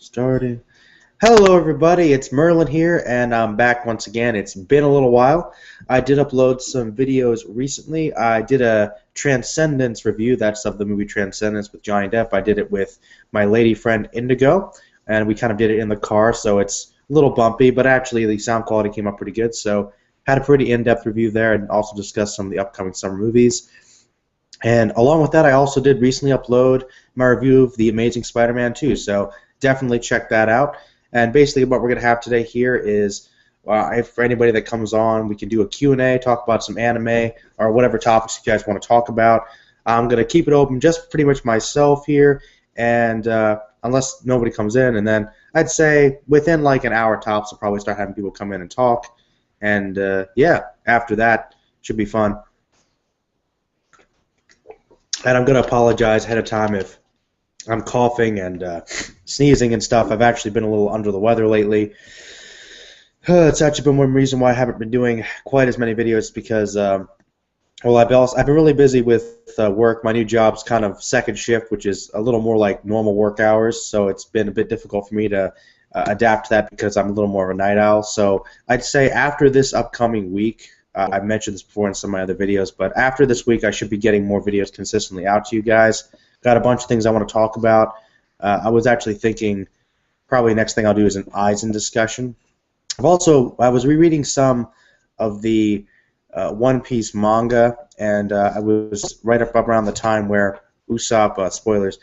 Starting. Hello, everybody. It's Merlin here, and I'm back once again. It's been a little while. I did upload some videos recently. I did a Transcendence review. That's of the movie Transcendence with Johnny Depp. I did it with my lady friend Indigo, and we kind of did it in the car, so it's a little bumpy, but actually the sound quality came up pretty good. So had a pretty in-depth review there, and also discussed some of the upcoming summer movies. And along with that, I also did recently upload my review of The Amazing Spider-Man 2, so definitely check that out. And basically what we're going to have today here is, for anybody that comes on, we can do a Q&A, talk about some anime, or whatever topics you guys want to talk about. I'm going to keep it open just pretty much myself here, and unless nobody comes in, and then I'd say within like an hour tops, I'll probably start having people come in and talk. And yeah, after that, should be fun. And I'm going to apologize ahead of time if I'm coughing and sneezing and stuff. I've actually been a little under the weather lately. It's actually been one reason why I haven't been doing quite as many videos because, well, I've been really busy with work. My new job's kind of second shift, which is a little more like normal work hours, so it's been a bit difficult for me to adapt to that because I'm a little more of a night owl. So I'd say after this upcoming week, I've mentioned this before in some of my other videos, but after this week I should be getting more videos consistently out to you guys. Got a bunch of things I want to talk about. I was actually thinking probably next thing I'll do is an Eisen discussion. I was rereading some of the One Piece manga, and I was right up around the time where Usopp, spoilers,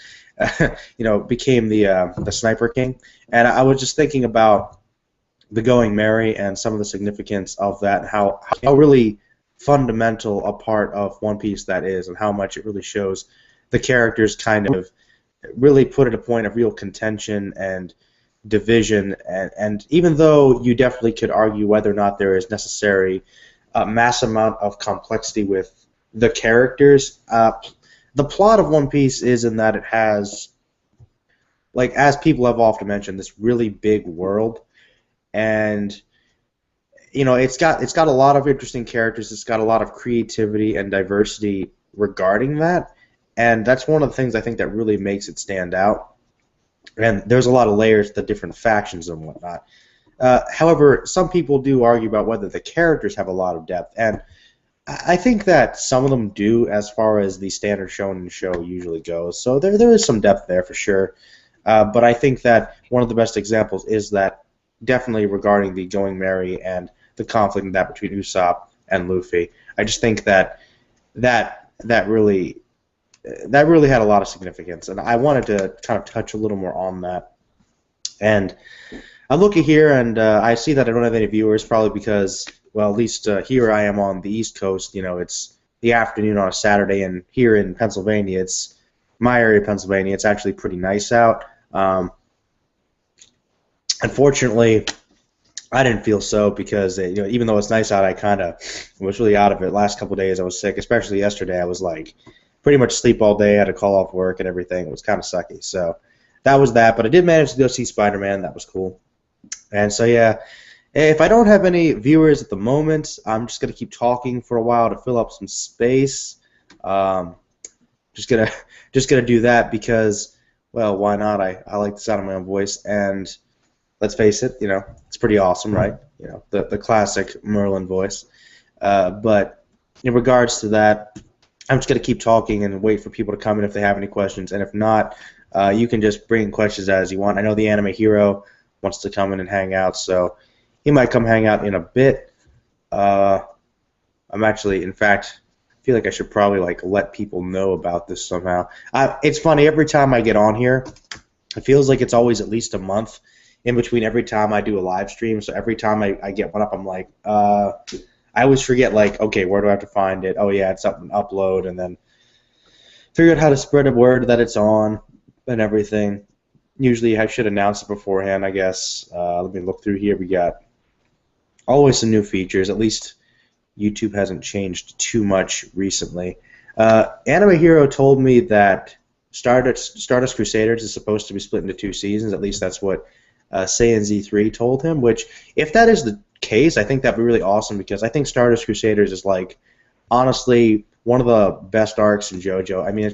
became the Sniper King, and I was just thinking about the Going Merry and some of the significance of that, and how really fundamental a part of One Piece that is, and how much it really shows the characters kind of really put at a point of real contention and division, and even though you definitely could argue whether or not there is necessary a mass amount of complexity with the characters, the plot of One Piece is in that it has, like, as people have often mentioned, this really big world, and it's got a lot of interesting characters. It's got a lot of creativity and diversity regarding that, and that's one of the things I think that really makes it stand out. And there's a lot of layers to the different factions and whatnot. However, some people do argue about whether the characters have a lot of depth, and I think that some of them do, as far as the standard shonen show usually goes. So there is some depth there for sure. But I think that one of the best examples is that definitely regarding the Going Merry and the conflict in that between Usopp and Luffy. I just think that really had a lot of significance, and I wanted to kind of touch a little more on that. And I'm looking here, and I see that I don't have any viewers, probably because, well, at least here I am on the East Coast. It's the afternoon on a Saturday, and here in Pennsylvania, it's my area of Pennsylvania. It's actually pretty nice out. Unfortunately, I didn't feel so because even though it's nice out, I kind of was really out of it. Last couple of days I was sick, especially yesterday. I was like pretty much sleep all day. I had to call off work and everything. It was kind of sucky. So that was that. But I did manage to go see Spider-Man. That was cool. And so yeah, if I don't have any viewers at the moment, I'm just gonna keep talking for a while to fill up some space. Just gonna do that because, well, why not? I like the sound of my own voice, and let's face it, it's pretty awesome, right? The classic Merlin voice. But in regards to that, I'm just going to keep talking and wait for people to come in if they have any questions. And if not, you can just bring questions as you want. I know the Anime Hero wants to come in and hang out, so he might come hang out in a bit. I'm actually, in fact, I feel like I should probably let people know about this somehow. It's funny, every time I get on here, it feels like it's always at least a month in between every time I do a live stream. So every time I get one up, I'm like, I always forget, okay, where do I have to find it? Oh, yeah, it's up and upload, and then figure out how to spread a word that it's on and everything. Usually I should announce it beforehand, I guess. Let me look through here. We got always some new features. At least YouTube hasn't changed too much recently. Anime Hero told me that Stardust Crusaders is supposed to be split into 2 seasons. At least that's what Saiyan Z3 told him, which, if that is the case, I think that'd be really awesome, because I think Stardust Crusaders is, honestly, one of the best arcs in JoJo. I mean,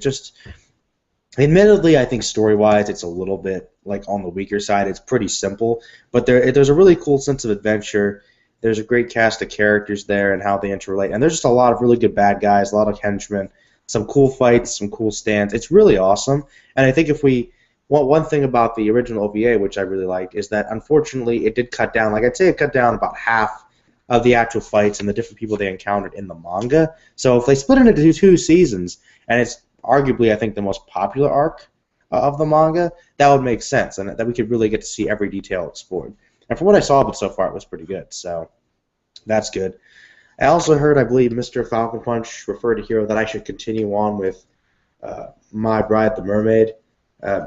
Admittedly, I think story-wise, it's a little bit like on the weaker side. It's pretty simple, but there's a really cool sense of adventure. There's a great cast of characters there and how they interrelate, and there's just a lot of really good bad guys, a lot of henchmen, some cool fights, some cool stands. It's really awesome, and I think if we one thing about the original OVA, which I really liked, is that unfortunately it did cut down. Like I'd say, it cut down about half of the actual fights and the different people they encountered in the manga. So if they split it into two seasons, and it's arguably, I think, the most popular arc of the manga, that would make sense, and that we could really get to see every detail explored. And from what I saw of it so far, it was pretty good, so that's good. I also heard, I believe, Mr. Falcon Punch referred to Hero that I should continue on with My Bride the Mermaid,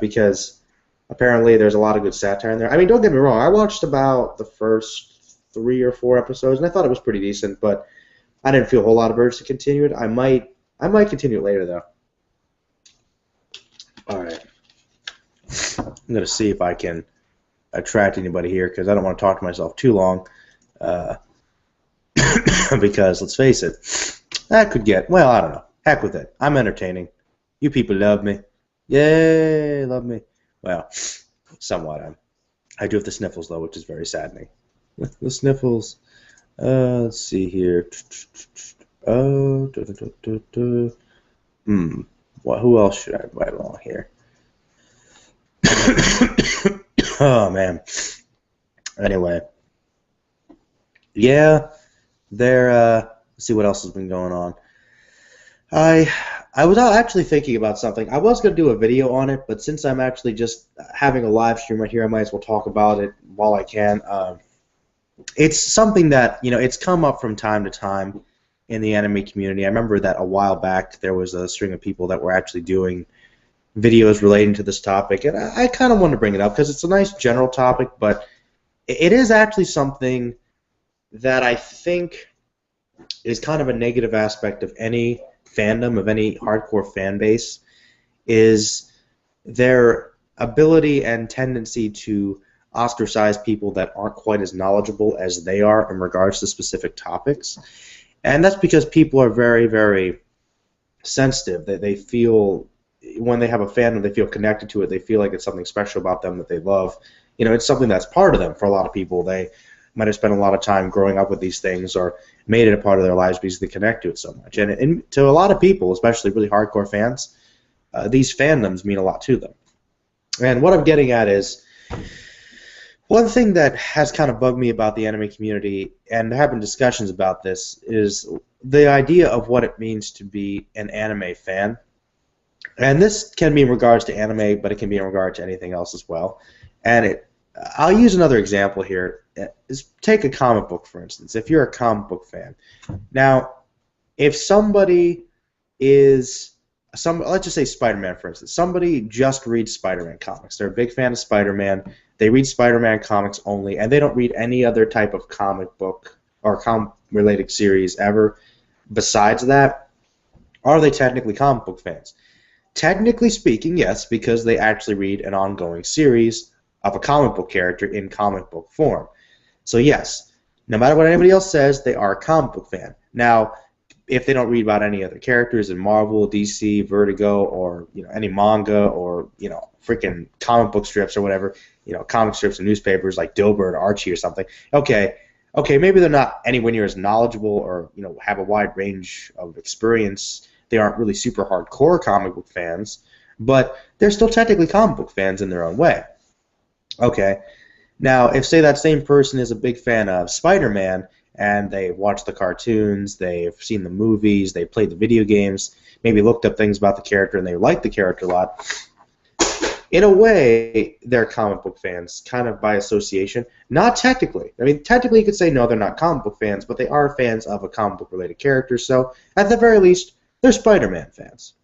because apparently there's a lot of good satire in there. I mean, don't get me wrong, I watched about the first 3 or 4 episodes, and I thought it was pretty decent, but I didn't feel a whole lot of urge to continue it. I might continue it later, though. Alright. I'm going to see if I can attract anybody here, because I don't want to talk to myself too long. Because, let's face it, that could get, well, I don't know. Heck with it. I'm entertaining. You people love me. Yay, love me. Well, somewhat. I do have the sniffles, though, which is very saddening. The sniffles. Let's see here. Oh, Well, who else should I invite along here? Oh, man. Anyway. Yeah, let's see what else has been going on. I was actually thinking about something. I was going to do a video on it, but since I'm actually just having a live stream right here, I might as well talk about it while I can. It's something that, it's come up from time to time in the anime community. I remember that a while back there was a string of people that were actually doing videos relating to this topic, and I kind of wanted to bring it up because it's a nice general topic, but it is actually something that I think is kind of a negative aspect of any fandom, of any hardcore fan base, is their ability and tendency to ostracize people that aren't quite as knowledgeable as they are in regards to specific topics. And that's because people are very, very sensitive. They feel, when they have a fandom, they feel connected to it. They feel like it's something special about them that they love. It's something that's part of them for a lot of people. They might have spent a lot of time growing up with these things or made it a part of their lives because they connect to it so much. And to a lot of people, especially really hardcore fans, these fandoms mean a lot to them. And what I'm getting at is, one thing that has kind of bugged me about the anime community, and there have been discussions about this, is the idea of what it means to be an anime fan. And this can be in regards to anime, but it can be in regard to anything else as well. And I'll use another example here. Take a comic book, for instance. If you're a comic book fan. Now, if somebody is... let's just say Spider-Man, for instance. Somebody just reads Spider-Man comics. They're a big fan of Spider-Man. They read Spider-Man comics only, and they don't read any other type of comic book or comic-related series ever besides that. Are they technically comic book fans? Technically speaking, yes, because they actually read an ongoing series of a comic book character in comic book form. So yes, no matter what anybody else says, they are a comic book fan. Now, if they don't read about any other characters in Marvel, DC, Vertigo, or any manga, or freaking comic book strips or whatever, comic strips and newspapers like Dilbert or Archie or something, okay, maybe they're not anywhere near as knowledgeable or have a wide range of experience. They aren't really super hardcore comic book fans, but they're still technically comic book fans in their own way. Okay, now if, say, that same person is a big fan of Spider-Man, and they've watched the cartoons, they've seen the movies, they've played the video games, maybe looked up things about the character, and they like the character a lot. In a way, they're comic book fans, kind of by association. Not technically. I mean, technically you could say, no, they're not comic book fans, but they are fans of a comic book-related character, so at the very least, they're Spider-Man fans.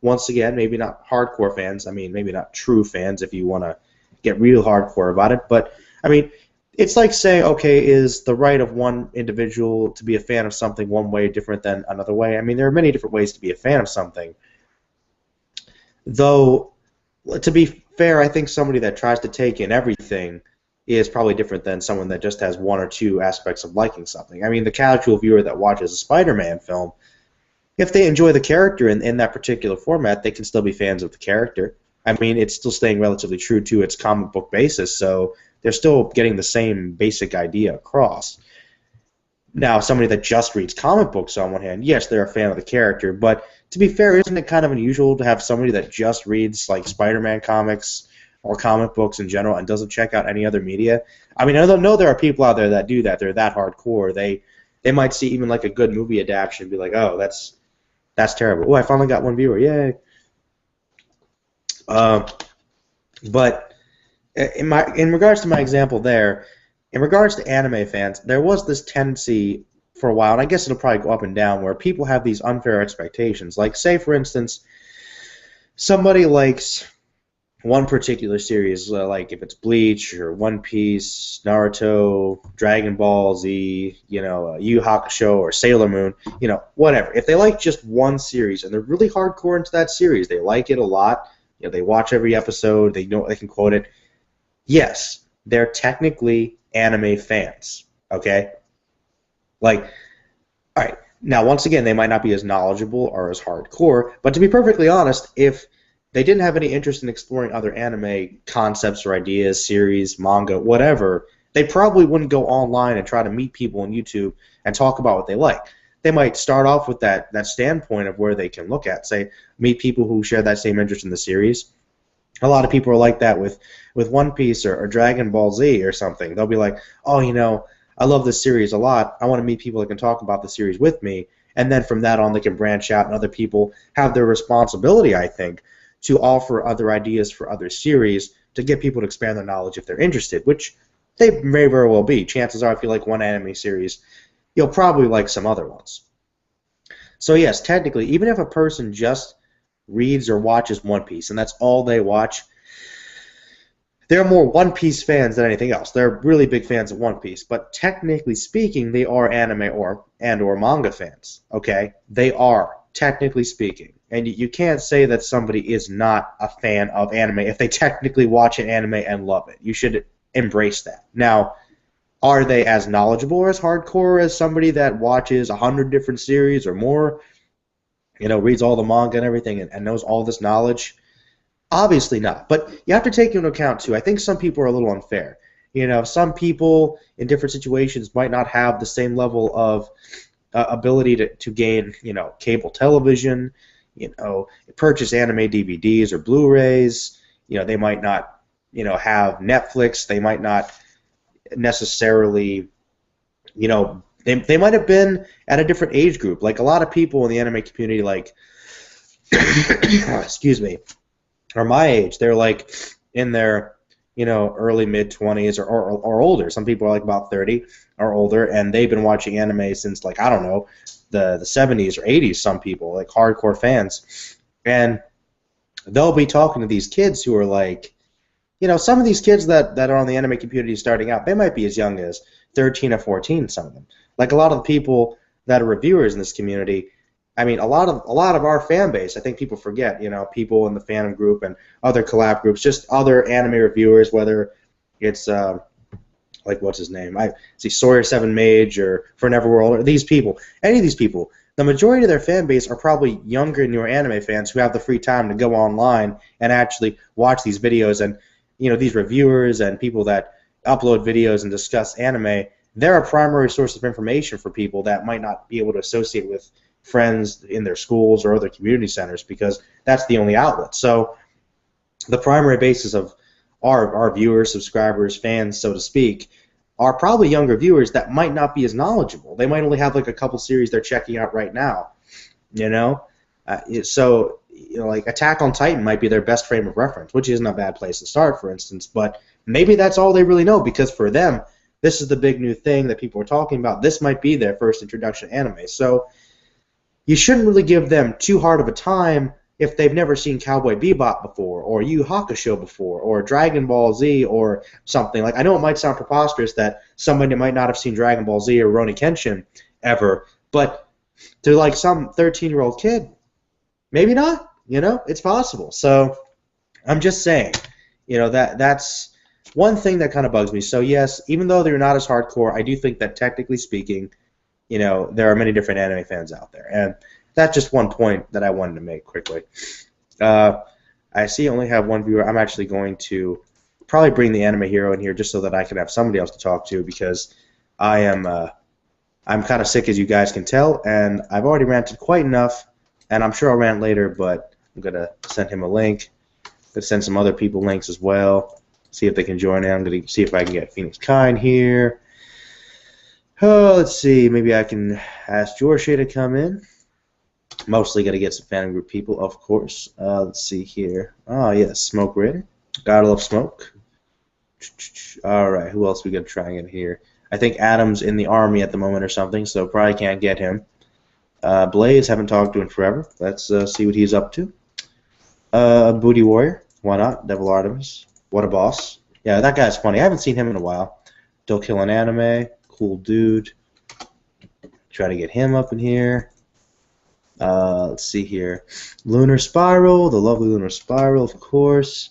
Once again, maybe not hardcore fans. I mean, maybe not true fans if you want to get real hardcore about it, but, I mean, it's like saying, okay, is the right of one individual to be a fan of something one way different than another way? I mean, there are many different ways to be a fan of something. Though, to be fair, I think somebody that tries to take in everything is probably different than someone that just has one or two aspects of liking something. I mean, the casual viewer that watches a Spider-Man film if they enjoy the character in that particular format, they can still be fans of the character. I mean, it's still staying relatively true to its comic book basis, so they're still getting the same basic idea across. Now, somebody that just reads comic books on one hand, yes, they're a fan of the character, but to be fair, isn't it kind of unusual to have somebody that just reads like Spider-Man comics or comic books in general and doesn't check out any other media? I mean, I don't know there are people out there that do that. They're that hardcore. They might see even like a good movie adaptation and be like, oh, that's terrible. Oh, I finally got one viewer. Yay. But in regards to my example there, in regards to anime fans, there was this tendency for a while, and I guess it'll probably go up and down, where people have these unfair expectations. Like, say, for instance, somebody likes one particular series, like if it's Bleach or One Piece, Naruto, Dragon Ball Z, Yu Yu Hakusho or Sailor Moon, whatever. If they like just one series and they're really hardcore into that series, they like it a lot, they watch every episode, they know they can quote it. Yes, they're technically anime fans, okay? Like, all right, now once again, they might not be as knowledgeable or as hardcore, but to be perfectly honest, if they didn't have any interest in exploring other anime concepts or ideas, series, manga, whatever, they probably wouldn't go online and try to meet people on YouTube and talk about what they like. They might start off with that standpoint of where they can look at, say, meet people who share that same interest in the series. A lot of people are like that with One Piece or Dragon Ball Z or something. They'll be like, oh, I love this series a lot. I want to meet people that can talk about the series with me. And then from that on, they can branch out, and other people have their responsibility, I think, to offer other ideas for other series to get people to expand their knowledge if they're interested, which they may very well be. Chances are, if you like one anime series, you'll probably like some other ones. So yes, technically, even if a person just reads or watches One Piece, and that's all they watch, they're more One Piece fans than anything else. They're really big fans of One Piece, but technically speaking, they are anime or manga fans. Okay, they are technically speaking, and you can't say that somebody is not a fan of anime if they technically watch an anime and love it. You should embrace that. Now, are they as knowledgeable or as hardcore as somebody that watches 100 different series or more? Reads all the manga and everything and knows all this knowledge? Obviously not. But you have to take into account, too, I think some people are a little unfair. Some people in different situations might not have the same level of ability to gain, cable television, purchase anime DVDs or Blu-rays. They might not, have Netflix. They might not necessarily, they might have been at a different age group. Like a lot of people in the anime community, like, excuse me, are my age. They're like in their, early mid-20s or older. Some people are like about 30 or older, and they've been watching anime since, like, I don't know, the 70s or 80s. Some people, like hardcore fans, and they'll be talking to these kids who are like, some of these kids that are on the anime community starting out, they might be as young as 13 or 14, some of them. Like a lot of the people that are reviewers in this community, I mean, a lot of our fan base, I think people forget, people in the fandom group and other collab groups, just other anime reviewers, whether it's, like, what's his name? I see Sawyer 7 Mage or For Neverworld, or these people, any of these people, the majority of their fan base are probably younger, newer anime fans who have the free time to go online and actually watch these videos. And, these reviewers and people that upload videos and discuss anime, they're a primary source of information for people that might not be able to associate with friends in their schools or other community centers, because that's the only outlet. So the primary basis of our viewers, subscribers, fans, so to speak, are probably younger viewers that might not be as knowledgeable. They might only have like a couple series they're checking out right now, so like Attack on Titan might be their best frame of reference, which isn't a bad place to start, for instance, but maybe that's all they really know, because for them, this is the big new thing that people are talking about. This might be their first introduction to anime. So you shouldn't really give them too hard of a time if they've never seen Cowboy Bebop before, or Yu Yu Hakusho before, or Dragon Ball Z, or something. Like, I know it might sound preposterous that somebody might not have seen Dragon Ball Z or Rurouni Kenshin ever, but to like some 13-year-old kid, maybe not. It's possible. So I'm just saying, that's one thing that kind of bugs me. So yes, even though they're not as hardcore, I do think that technically speaking, there are many different anime fans out there. And that's just one point that I wanted to make quickly. I see I only have one viewer. I'm actually going to probably bring the anime hero in here just so that I can have somebody else to talk to, because I'm kind of sick, as you guys can tell, and I've already ranted quite enough, and I'm sure I'll rant later, but I'm going to send him a link. I'm going to send some other people links as well, see if they can join in. I'm going to see if I can get Phoenix Kind here. Oh, let's see. Maybe I can ask George to come in. Mostly going to get some fan group people, of course. Let's see here. Oh, yes, Smoke Raider. Gotta love Smoke. All right, who else we going to try and get here? I think Adam's in the army at the moment or something, so probably can't get him. Blaze, haven't talked to him forever. Let's see what he's up to. Booty Warrior, why not? Devil Artemis, what a boss. Yeah, that guy's funny. I haven't seen him in a while. Don't Kill an Anime, cool dude. Try to get him up in here. Let's see here. Lunar Spiral, the lovely Lunar Spiral, of course.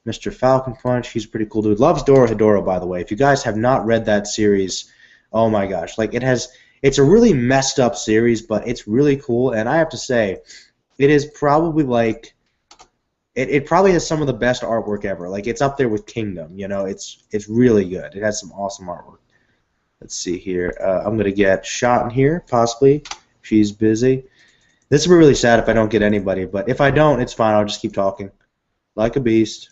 Mr. Falcon Punch, he's a pretty cool dude. Loves Dorohedoro, by the way. If you guys have not read that series, oh my gosh. Like, it's a really messed up series, but it's really cool. And I have to say, it is probably like, it probably has some of the best artwork ever. Like, it's up there with Kingdom, you know. It's really good. It has some awesome artwork. Let's see here. I'm going to get Shot in here, possibly. She's busy. This will be really sad if I don't get anybody, but if I don't, it's fine. I'll just keep talking. Like a beast.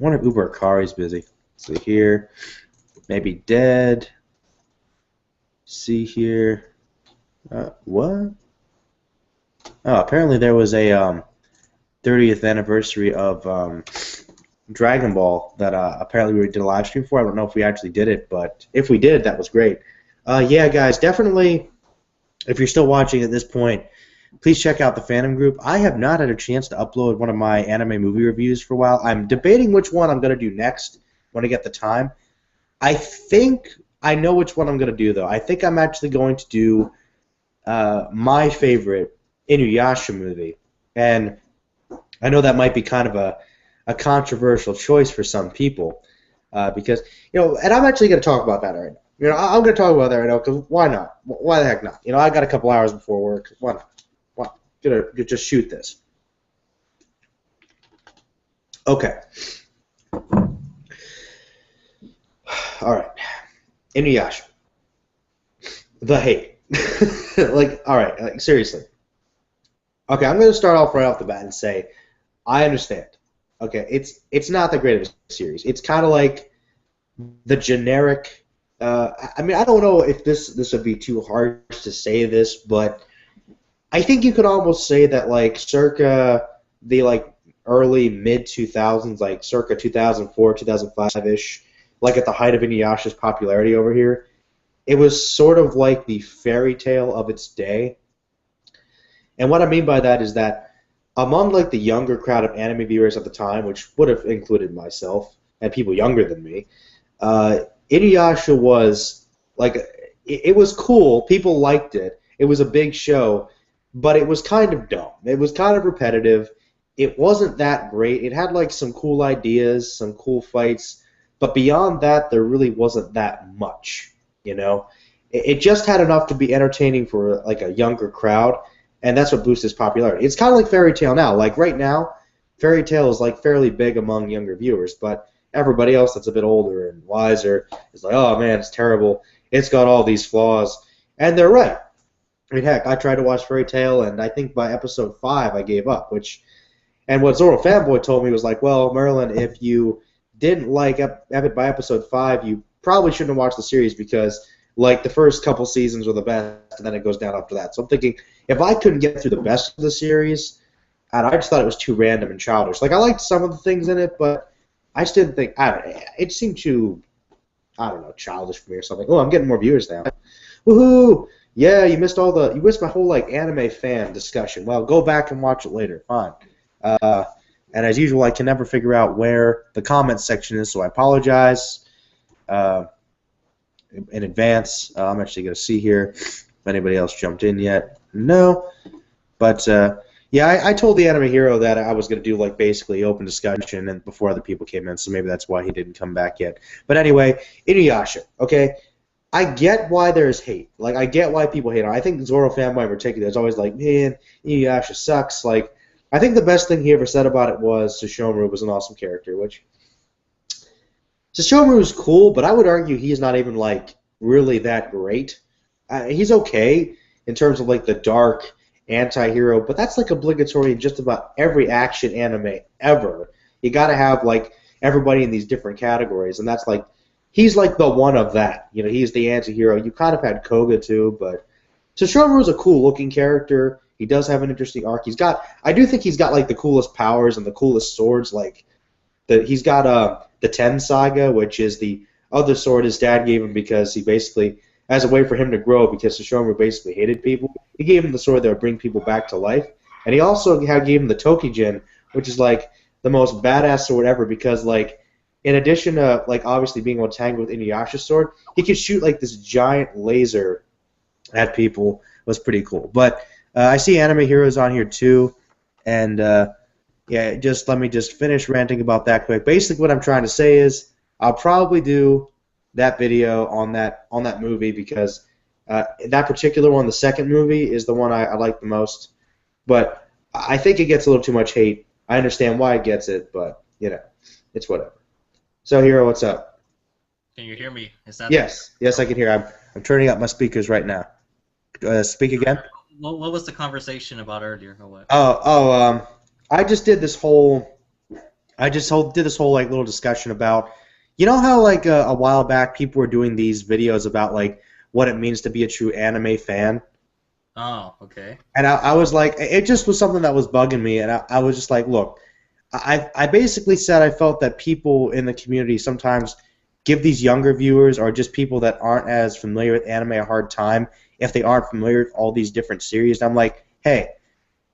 I wonder if Uber Akari's busy. See here. Maybe Dead. See here. What? Oh, apparently there was a 30th anniversary of Dragon Ball that apparently we did a live stream for. I don't know if we actually did it, but if we did, that was great. Yeah, guys, definitely, if you're still watching at this point, please check out the fandom group. I have not had a chance to upload one of my anime movie reviews for a while. I'm debating which one I'm going to do next when I get the time. I think I know which one I'm going to do, though. I think I'm actually going to do my favorite InuYasha movie. And I know that might be kind of a controversial choice for some people because, you know, and I'm actually going to talk about that right now. You know, I'm going to talk about that right now because why not? Why the heck not? You know, I got a couple hours before work. Why not? Gonna just shoot this. Okay. All right. InuYasha. The hate. Like, all right. Like, seriously. Okay, I'm gonna start off right off the bat and say, I understand. Okay, it's not the greatest series. It's kind of like the generic. I mean, I don't know if this would be too harsh to say this, but I think you could almost say that, like, circa the, like, early mid-2000s, like, circa 2004, 2005-ish, like, at the height of InuYasha's popularity over here, it was sort of like the fairy tale of its day. And what I mean by that is that among, like, the younger crowd of anime viewers at the time, which would have included myself and people younger than me, InuYasha was, like, it was cool. People liked it. It was a big show. But it was kind of dumb. It was kind of repetitive. It wasn't that great. It had, like, some cool ideas, some cool fights, but beyond that, there really wasn't that much, you know? It just had enough to be entertaining for, like, a younger crowd, and that's what boosted its popularity. It's kind of like Fairy Tail now. Like, right now, Fairy Tail is, like, fairly big among younger viewers, but everybody else that's a bit older and wiser is like, oh, man, it's terrible. It's got all these flaws. And they're right. I mean, heck, I tried to watch Fairy Tail, and I think by episode 5 I gave up, and what Zoro Fanboy told me was like, well, Merlin, if you didn't like it by episode 5, you probably shouldn't have watched the series because, like, the first couple seasons were the best, and then it goes down after that. So I'm thinking, if I couldn't get through the best of the series, and I just thought it was too random and childish. Like, I liked some of the things in it, but I just didn't think, it seemed too, I don't know, childish for me or something. Oh, I'm getting more viewers now. Woohoo! Yeah, you missed my whole, like, anime fan discussion. Well, go back and watch it later. Fine. And as usual, I can never figure out where the comment section is, so I apologize in advance. I'm actually going to see here if anybody else jumped in yet. No. But, yeah, I told the anime hero that I was going to do, like, basically open discussion and before other people came in, so maybe that's why he didn't come back yet. But anyway, InuYasha, okay? I get why there's hate. Like, I get why people hate on. I think Zoro fanboy in particular is always like, man, InuYasha sucks. Like, I think the best thing he ever said about it was Sesshomaru was an awesome character, which Sesshomaru is cool, but I would argue he's not even like really that great. He's okay in terms of like the dark anti-hero, but that's like obligatory in just about every action anime ever. You got to have like everybody in these different categories, and that's like he's like the one of that. You know, he's the anti-hero. You kind of had Koga too, but Sesshomaru is a cool-looking character. He does have an interesting arc. I do think he's got like the coolest powers and the coolest swords. Like he's got the Ten Saga, which is the other sword his dad gave him because he basically, as a way for him to grow, because Sesshomaru basically hated people, he gave him the sword that would bring people back to life. And he also gave him the Tokijin, which is like the most badass sword ever because like in addition to like obviously being able to tangle with InuYasha's sword, he could shoot like this giant laser at people. It was pretty cool. But I see anime heroes on here too, and yeah, just let me just finish ranting about that quick. Basically, what I'm trying to say is I'll probably do that video on that movie because that particular one, the second movie, is the one I like the most. But I think it gets a little too much hate. I understand why it gets it, but you know, it's whatever. So, Hero, what's up? Can you hear me? Is that Yes, I can hear. I'm turning up my speakers right now. Speak again. what was the conversation about earlier or what? I just did this whole did this whole like little discussion about, you know how like a while back people were doing these videos about like what it means to be a true anime fan, Oh, okay. and I was like, it just was something that was bugging me, and I was just like, look, I basically said I felt that people in the community sometimes give these younger viewers or just people that aren't as familiar with anime a hard time if they aren't familiar with all these different series. And I'm like, hey,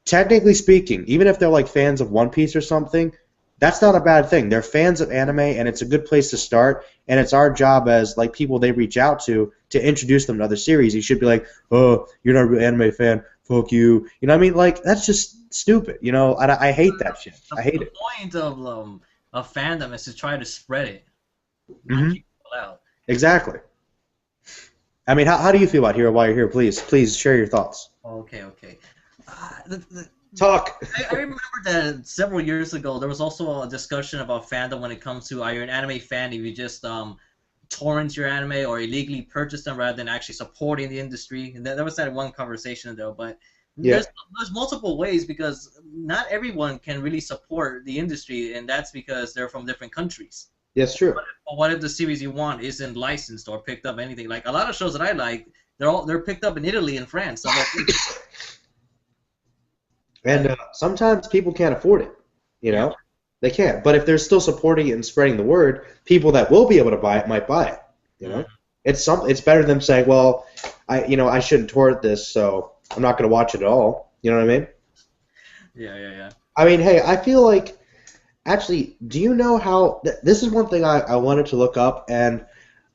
technically speaking, even if they're like fans of One Piece or something, that's not a bad thing. They're fans of anime, and it's a good place to start. And it's our job as like people they reach out to introduce them to other series. You should be like, oh, you're not a real anime fan. Fuck you. You know what I mean? Like that's just stupid. You know, I hate that shit. I hate The it. point of fandom is to try to spread it, not Hmm. keep people out. Exactly. I mean, how do you feel about Hero while you're here? Please share your thoughts. Okay. The, Talk. I remember that several years ago there was also a discussion about fandom when it comes to are you an anime fan if you just torrent your anime or illegally purchase them rather than actually supporting the industry. And there was that one conversation though, but Yeah. there's multiple ways because not everyone can really support the industry, and that's because they're from different countries. Yes, true. But what if the series you want isn't licensed or picked up anything? Like a lot of shows that I like, they're picked up in Italy and France. I'm like, And sometimes people can't afford it. You yeah. know, they can't. But if they're still supporting it and spreading the word, people that will be able to buy it might buy it. You know, it's better than them saying, well, I shouldn't torrent this, so I'm not going to watch it at all. You know what I mean? Yeah. I mean, hey, I feel like actually, do you know how? This is one thing I wanted to look up, and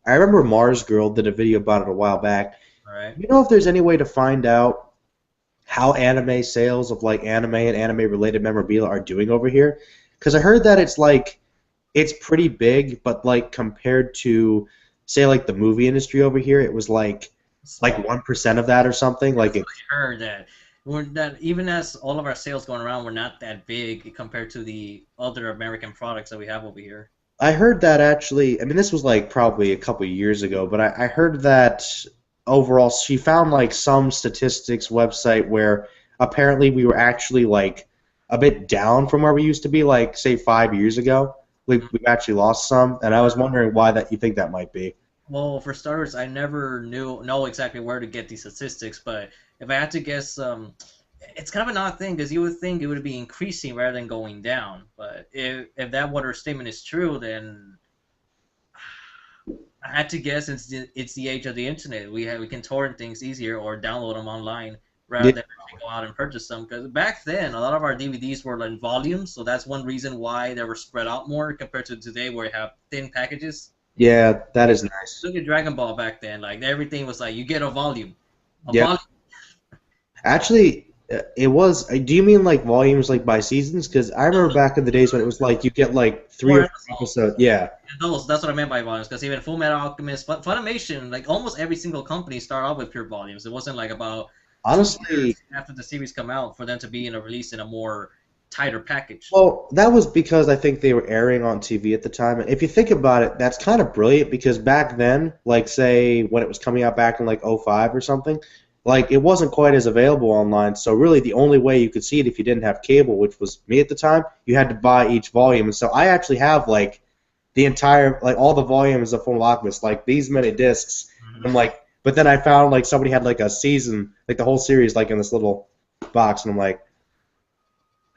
I remember Mars Girl did a video about it a while back. All right. You know if there's any way to find out how anime sales of like anime and anime related memorabilia are doing over here? Because I heard that it's like it's pretty big, but like compared to say like the movie industry over here, it was like So 1% of that or something. Like it, I heard that even as all of our sales going around, we're not that big compared to the other American products that we have over here. I heard that actually. I mean, this was like probably a couple of years ago, but I heard that overall she found like some statistics website where apparently we were actually like a bit down from where we used to be, like say 5 years ago. We've actually lost some, and I was wondering why that you think that might be. Well, for starters, I never know exactly where to get these statistics, but if I had to guess, it's kind of an odd thing because you would think it would be increasing rather than going down. But if that what her statement is true, then I had to guess it's the age of the internet. We can torrent things easier or download them online rather Yeah, than actually go out and purchase them. Because back then, a lot of our DVDs were in volumes, so that's one reason why they were spread out more compared to today, where you have thin packages. yeah, that is nice. Look at Dragon Ball back then. Like everything was like you get a volume, a Yeah, volume. actually. It was. Do you mean like volumes like by seasons? Because I remember back in the days when it was like you get like three Four or four episodes. episodes. Yeah. Those, that's what I meant by volumes, because even Full Metal Alchemist, Funimation, like almost every single company started off with pure volumes. It wasn't like about 2 years Honestly, after the series come out for them to be in a release in a more tighter package. well, that was because I think they were airing on TV at the time. And if you think about it, that's kind of brilliant because back then, like say when it was coming out back in like '05 or something, like it wasn't quite as available online. So really the only way you could see it if you didn't have cable, which was me at the time, you had to buy each volume. And so I actually have like the entire like all the volumes of Full Alchemist, like these many discs. Mm-hmm. I'm like, but then I found like somebody had like a season, like the whole series, like in this little box, and I'm like,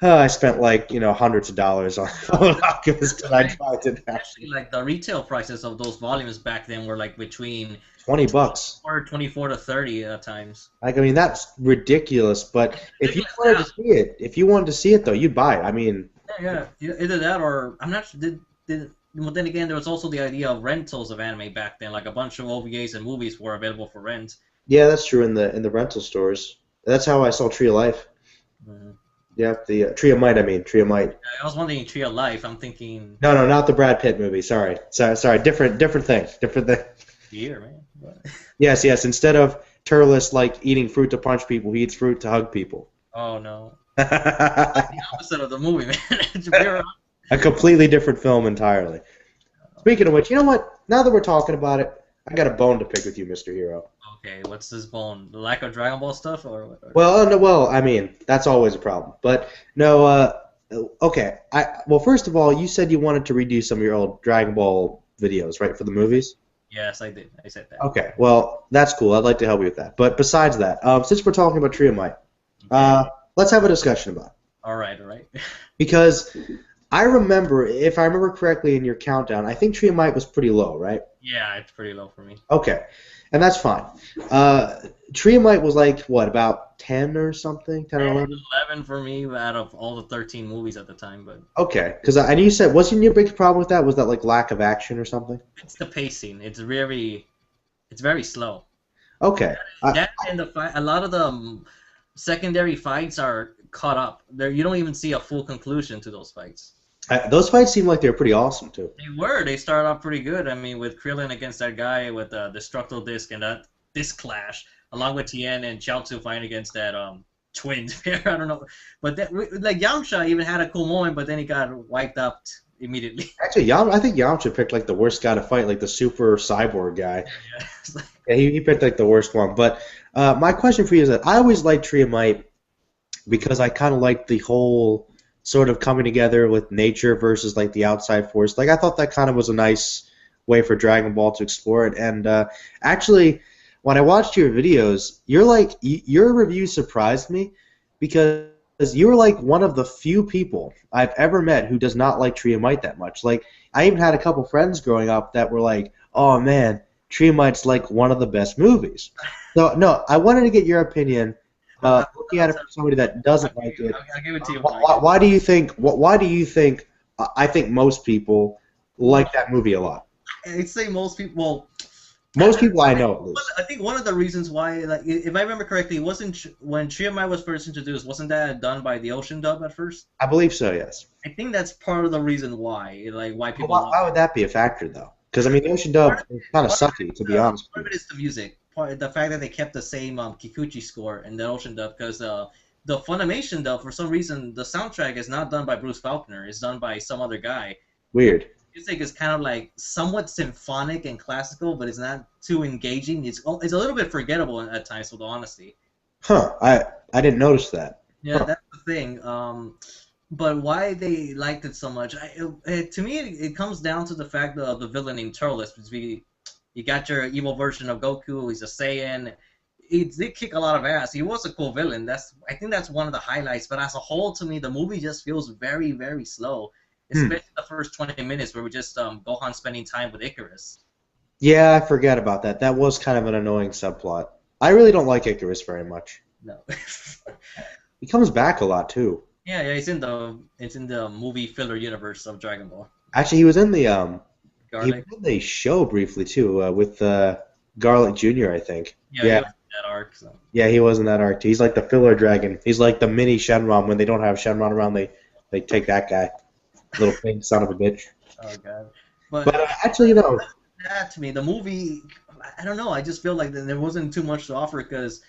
I spent like hundreds of dollars on Alchemist, and I didn't have Actually, like the retail prices of those volumes back then were like between $20. or 24 to 30 at times. Like, I mean, that's ridiculous. But if you Ridiculous wanted now. to see it, though, you'd buy it. I mean, Yeah. Either that or I'm not sure. Well, then again, there was also the idea of rentals of anime back then. Like a bunch of OVAs and movies were available for rent. yeah, that's true in the rental stores. That's how I saw Tree of Life. Mhm. Yeah, the Tree of Might. I mean, Tree of Might. I was wondering Tree of Life. I'm thinking No, no, not the Brad Pitt movie. Sorry. Different thing. Different thing. here, man. But, Yes, yes. Instead of Turles like eating fruit to punch people, he eats fruit to hug people. oh no, A the opposite of the movie, man. To be honest. completely different film entirely. Speaking of which, you know what? Now that we're talking about it, I got a bone to pick with you, Mr. Hero. Okay, what's this bone? The lack of Dragon Ball stuff, or what? Well, no, well, I mean, that's always a problem. But no, okay. Well, first of all, you said you wanted to redo some of your old Dragon Ball videos, right, for the movies? Yes, I did. I said that. Okay, well, that's cool. I'd like to help you with that. But besides that, since we're talking about Trio Might, Okay. let's have a discussion about it. All right, all right. Because I remember, if I remember correctly in your countdown, I think Trio Might was pretty low, right? Yeah, it's pretty low for me. Okay, and that's fine. Triomite was like, what, about 10 or something? 10 or 11? 11 for me out of all the 13 movies at the time, but Okay, because I know you said, wasn't your big problem with that? Was that like lack of action or something? it's the pacing. It's very slow. Okay. I, That and the fight, a lot of the secondary fights are caught up. There, you don't even see a full conclusion to those fights. those fights seem like they were pretty awesome, too. They started off pretty good. I mean, with Krillin against that guy with the destructible disc and that disc clash, along with Tien and Chiaotzu fighting against that twin pair. I don't know, but that, like Yamcha even had a cool moment, but then he got wiped up immediately. Actually, I think Yamcha picked like the worst guy to fight, like the super cyborg guy. Yeah, it's like, Yeah, he picked like the worst one. But my question for you is that I always liked Triomite because I kind of liked the whole sort of coming together with nature versus like the outside force. Like I thought that kind of was a nice way for Dragon Ball to explore it. And actually, when I watched your videos, your review surprised me because you were like one of the few people I've ever met who does not like Triomite that much. Like I even had a couple friends growing up that were like, "Oh man, Triomite's like one of the best movies." So no, I wanted to get your opinion. Looking at it from somebody that doesn't like it, I'll give it to you. why do you think? Why do you think? I think most people like that movie a lot. I'd say most people. Most people I know, at least. I think one of the reasons why, like, if I remember correctly, it wasn't when Triomai was first introduced. Wasn't that done by the Ocean Dub at first? I believe so. Yes. I think that's part of the reason why, like, why people. Why would that be a factor, though? Because I mean, the Ocean Dub is kind of sucky, to be honest. Part of it is the music. The fact that they kept the same Kikuchi score in the Ocean Dub, because the Funimation dub, for some reason, the soundtrack is not done by Bruce Faulkner. It's done by some other guy. Weird. Music is kind of like somewhat symphonic and classical, but it's not too engaging. It's a little bit forgettable at times, with honesty. Huh? I didn't notice that. Yeah, Huh. that's the thing. But why they liked it so much? To me, it comes down to the fact of the villain named Turles. You got your evil version of Goku. He's a Saiyan. He did kick a lot of ass. He was a cool villain. I think that's one of the highlights. But as a whole, to me, the movie just feels very, very slow. Especially the first 20 minutes where we just Gohan spending time with Icarus. Yeah, I forget about that. That was kind of an annoying subplot. I really don't like Icarus very much. No. He comes back a lot too. Yeah, it's in the movie filler universe of Dragon Ball. Actually, he was in the Garlic. show briefly too with Garlic Jr. I think. Yeah. that arc. So. Yeah, he was in that arc too. He's like the filler dragon. He's like the mini Shenron. When they don't have Shenron around, they take that guy. Little pink son of a bitch. Oh god. But But actually, that to me, the movie, I don't know. I just feel like there wasn't too much to offer because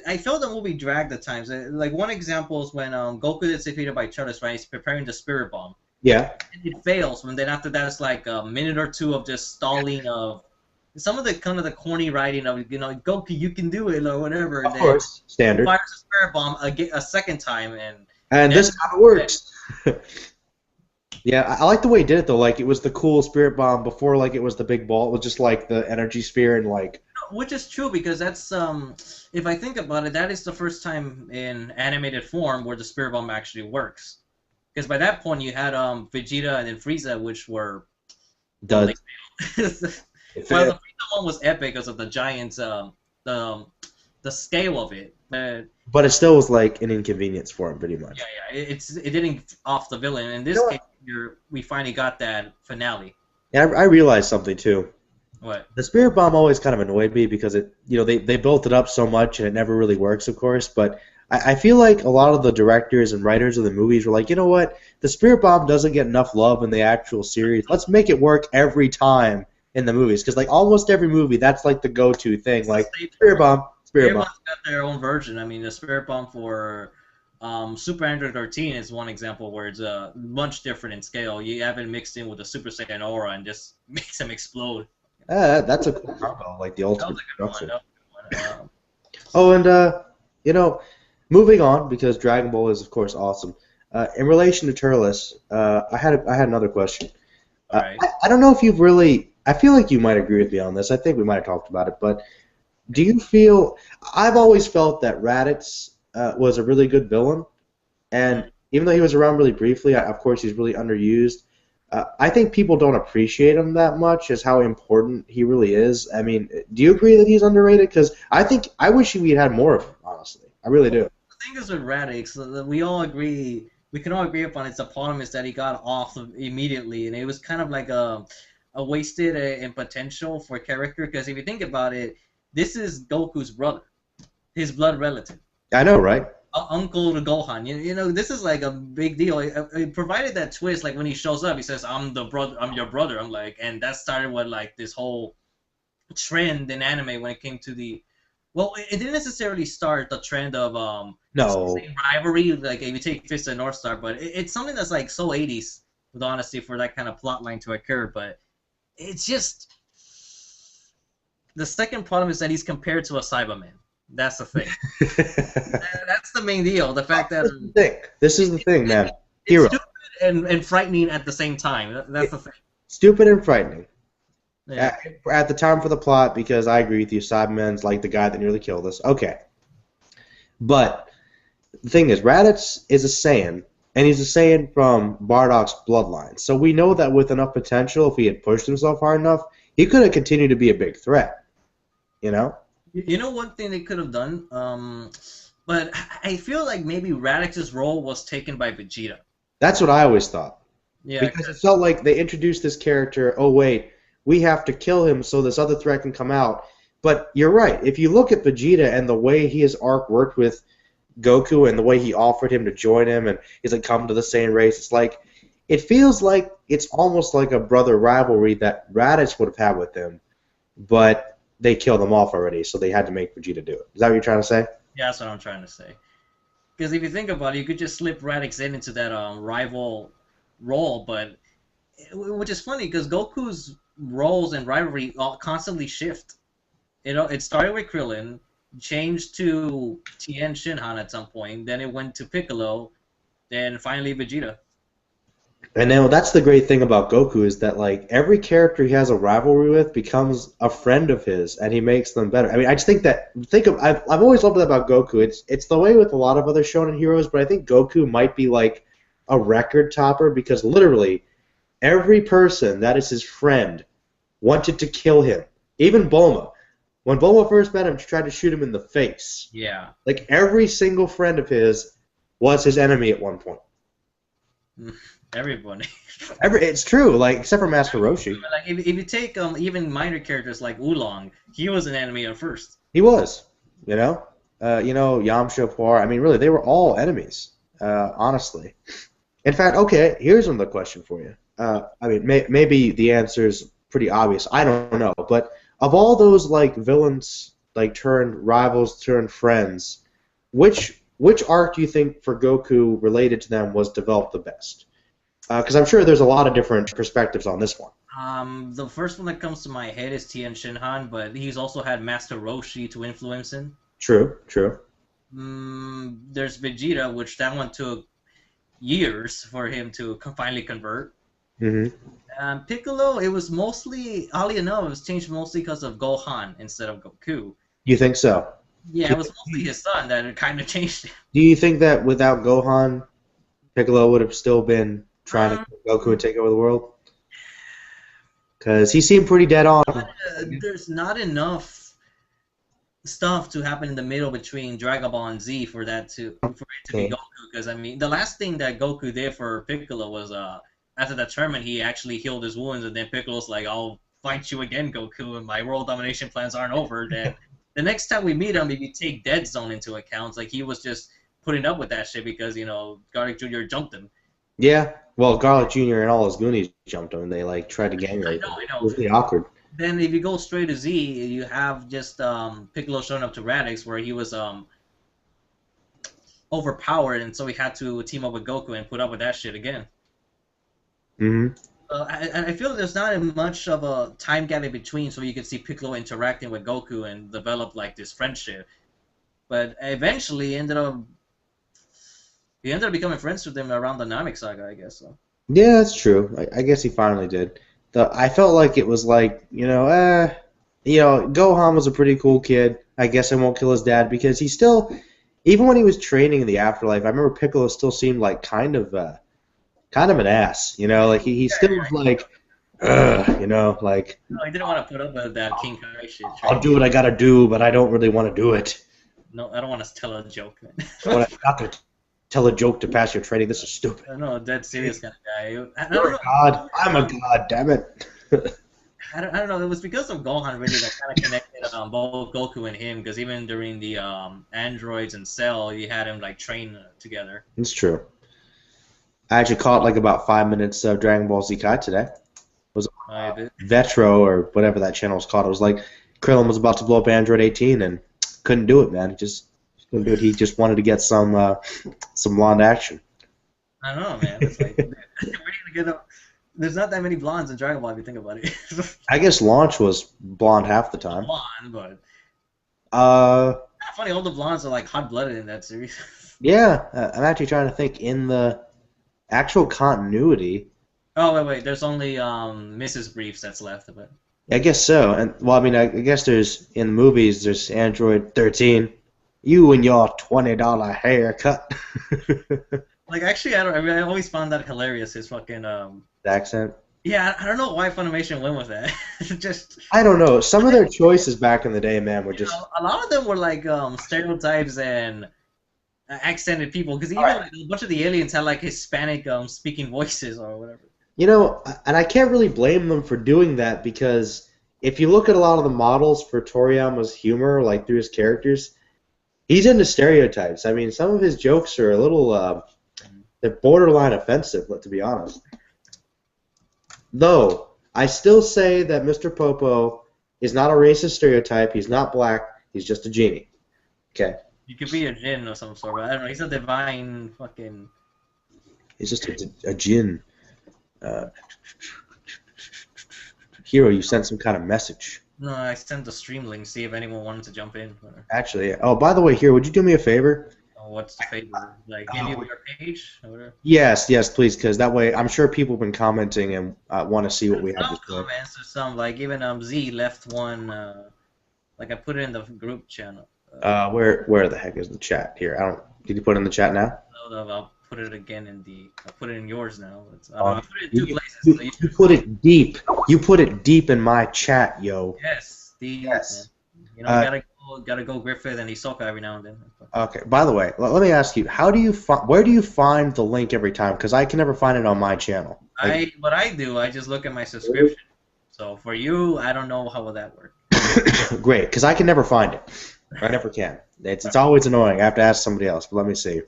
I felt the movie dragged at times. Like one example is when Goku gets defeated by Turles, right? He's preparing the Spirit Bomb. yeah. And it fails. And then after that, it's like a minute or two of just stalling of some of the kind of the corny writing of Goku, you can do it or whatever. Of course, standard. Fires the Spirit Bomb a second time, And this kind of works. Yeah, I like the way he did it though. Like it was the cool Spirit Bomb before, like it was the big ball. It was just like the energy sphere and like. Which is true because that's if I think about it, that is the first time in animated form where the Spirit Bomb actually works. Because by that point you had Vegeta and then Frieza, which were Does. Well, the Frieza one was epic because of the giant the scale of it. But it still was like an inconvenience for him, pretty much. Yeah, it didn't off the villain. In this case, we finally got that finale. Yeah, I realized something too. What? The Spirit Bomb always kind of annoyed me because they built it up so much and it never really works, of course. But I feel like a lot of the directors and writers of the movies were like, you know what, the Spirit Bomb doesn't get enough love in the actual series. Let's make it work every time in the movies because like almost every movie, that's like the go-to thing. Like Spirit Bomb. Everyone's got their own version. I mean, the Spirit Bomb for Super Android 13 is one example where it's much different in scale. You have it mixed in with the Super Saiyan Aura and just makes them explode. That's a cool combo, like the ultimate destruction. Oh, and moving on because Dragon Ball is of course awesome. In relation to Turles, I had another question. right. I don't know if you've really. I feel like you might agree with me on this. I think we might have talked about it, but do you feel? I've always felt that Raditz was a really good villain, and even though he was around really briefly, of course he's really underused. I think people don't appreciate him that much as how important he really is. I mean, do you agree that he's underrated? Because I wish we'd had more of him, honestly. I really do. The thing is with Raditz, we all agree, we can all agree upon it. The problem is that he got off immediately, and it was kind of like a wasted in potential for a character. Because if you think about it, this is Goku's brother, his blood relative. I know, right? Uncle to Gohan. You know, this is like a big deal. It provided that twist, like when he shows up, he says, "I'm your brother." I'm like, and that started with like this whole trend in anime when it came to the. Well, it didn't necessarily start the trend of No rivalry, like if you take Fist and North Star, but it's something that's like so 80s, with honesty, for that kind of plot line to occur. But it's just the second problem is that he's compared to a Cyberman. That's the thing. That's the main deal. The fact that this is the thing, man. It's stupid and frightening at the same time. That's the thing. Stupid and frightening. Yeah. At the time for the plot, because I agree with you, Cyberman's like the guy that nearly killed us. Okay. But the thing is, Raditz is a Saiyan, and he's a Saiyan from Bardock's bloodline. So we know that with enough potential, if he had pushed himself hard enough, he could have continued to be a big threat. You know? You know one thing they could have done? But I feel like maybe Raditz's role was taken by Vegeta. That's what I always thought. Yeah, because it felt like they introduced this character, oh wait, we have to kill him so this other threat can come out. But you're right. If you look at Vegeta and the way his arc worked with Goku and the way he offered him to join him and he's like, come to the same race, it's like, it feels like it's almost like a brother rivalry that Raditz would have had with him, but they killed him off already, so they had to make Vegeta do it. Is that what you're trying to say? Yeah, that's what I'm trying to say. Because if you think about it, you could just slip Raditz into that rival role, but which is funny because Goku's roles and rivalry constantly shift. It started with Krillin, changed to Tien Shinhan at some point, then it went to Piccolo, then finally Vegeta. And now that's the great thing about Goku is that like every character he has a rivalry with becomes a friend of his, and he makes them better. I mean, I just I've always loved that about Goku. It's the way with a lot of other shonen heroes, but I think Goku might be like a record topper because literally every person that is his friend wanted to kill him. Even Bulma. When Bulma first met him, she tried to shoot him in the face. Yeah. Like every single friend of his was his enemy at one point. Everybody. It's true, like except for Master Roshi. Like if you take even minor characters like Oolong, he was an enemy at first. He was. You know, Yamcha, Puar. I mean, really, they were all enemies. Honestly. In fact, okay, here's another question for you. I mean, maybe the answer is pretty obvious. I don't know, but of all those like villains, like turned rivals, turned friends, which arc do you think for Goku related to them was developed the best? Because I'm sure there's a lot of different perspectives on this one. The first one that comes to my head is Tien Shinhan, but he's also had Master Roshi to influence him. True, true. There's Vegeta, which that one took years for him to finally convert. Mm-hmm. Piccolo, it was mostly, oddly enough, it was changed mostly because of Gohan instead of Goku. You think so? Yeah, it was mostly his son that it kind of changed him. Do you think that without Gohan, Piccolo would have still been trying to kill Goku and take over the world? Because he seemed pretty dead on. There's not enough stuff to happen in the middle between Dragon Ball and Z for it to be Goku. Because I mean, the last thing that Goku did for Piccolo was after that tournament he actually healed his wounds, and then Piccolo's like, "I'll fight you again, Goku, and my world domination plans aren't over." Then the next time we meet him, if you take Dead Zone into account, like he was just putting up with that shit because Garlic Jr. jumped him. Yeah, well, Garlic Jr. and all his Goonies jumped him. They like tried to gang rape him. I know. It was really awkward. Then if you go straight to Z, you have just Piccolo showing up to Raditz where he was overpowered, and so he had to team up with Goku and put up with that shit again. Mm-hmm. I feel there's not much of a time gap in between, so you can see Piccolo interacting with Goku and develop like this friendship. But eventually, he ended up becoming friends with him around the Namek saga, I guess. So. Yeah, that's true. I guess he finally did. I felt like it was like, Gohan was a pretty cool kid. I guess I won't kill his dad because he still, even when he was training in the afterlife, I remember Piccolo still seemed like kind of an ass. Like he still was like, like. No, he didn't want to put up with that King Kai shit. I'll do what I gotta do, but I don't really want to do it. No, I don't want to tell a joke, man. I'm not gonna tell a joke to pass your training. This is stupid. I don't know, dead serious kind of guy. You're a god. I'm a god. Damn it. I don't know. It was because of Gohan really that kind of connected both Goku and him. Because even during the androids and Cell, you had him like train together. It's true. I actually caught like about 5 minutes of Dragon Ball Z Kai today. It was Vetro or whatever that channel was called. It was like Krillin was about to blow up Android 18 and couldn't do it, man. He just couldn't do it. He just wanted to get some blonde action. I don't know, man. It's like, where are you gonna get up? There's not that many blondes in Dragon Ball if you think about it. I guess Launch was blonde half the time. Blonde, but funny. All the blondes are like hot-blooded in that series. Yeah, I'm actually trying to think in the actual continuity. Oh wait. There's only Mrs. Briefs that's left of it. I guess so. And well, I mean, I guess there's in the movies there's Android 13. You and your $20 haircut. Like actually, I always found that hilarious. His fucking accent. Yeah, I don't know why Funimation went with that. Just I don't know. Some of their choices back in the day, man, were just a lot of them were like stereotypes and accented people. Because even like, a bunch of the aliens had like Hispanic speaking voices or whatever. And I can't really blame them for doing that because if you look at a lot of the models for Toriyama's humor, like through his characters, he's into stereotypes. I mean, some of his jokes are a little, they're borderline offensive, to be honest. Though, I still say that Mr. Popo is not a racist stereotype. He's not black. He's just a genie. Okay? You could be a djinn of some sort, but I don't know. He's a divine fucking... He's just a djinn. Hero, you sent some kind of message. No, I sent the stream link, see if anyone wanted to jump in. Actually, oh, by the way, Hero, would you do me a favor? Oh, what's the favor? Like, give you your page? Or whatever? Yes, please, because that way, I'm sure people have been commenting and want to see what we have to say. Comments or some, like, even Z left one, like, I put it in the group channel. Where the heck is the chat? Here, did you put it in the chat now? No, I'll put it again I'll put it in yours now. I put it in two places. You put it deep. You put it deep in my chat, yo. Yes. Yes. Gotta go Griffith and Hisoka every now and then. Okay. By the way, let me ask you: where do you find the link every time? Because I can never find it on my channel. What I do, I just look at my subscription. So for you, I don't know how will that work. Great, because I can never find it. I never can. It's always annoying. I have to ask somebody else. But let me see.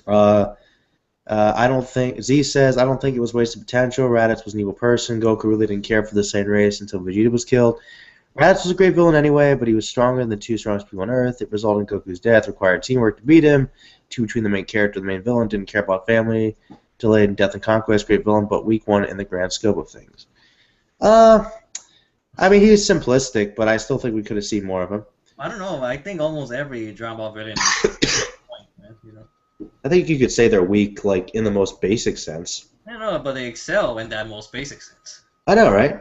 Uh, I don't think Z says I don't think it was wasted potential. Raditz was an evil person. Goku really didn't care for the Saiyan race until Vegeta was killed. Raditz was a great villain anyway, but he was stronger than the two strongest people on Earth. It resulted in Goku's death. Required teamwork to beat him. Two between the main character and the main villain. Didn't care about family. Delayed in Death and Conquest. Great villain, but weak one in the grand scope of things. I mean, he's simplistic, but I still think we could have seen more of him. I don't know. I think almost every Dragon Ball villain is point, man, you know. I think you could say they're weak, like, in the most basic sense. I don't know, but they excel in that most basic sense. I know, right?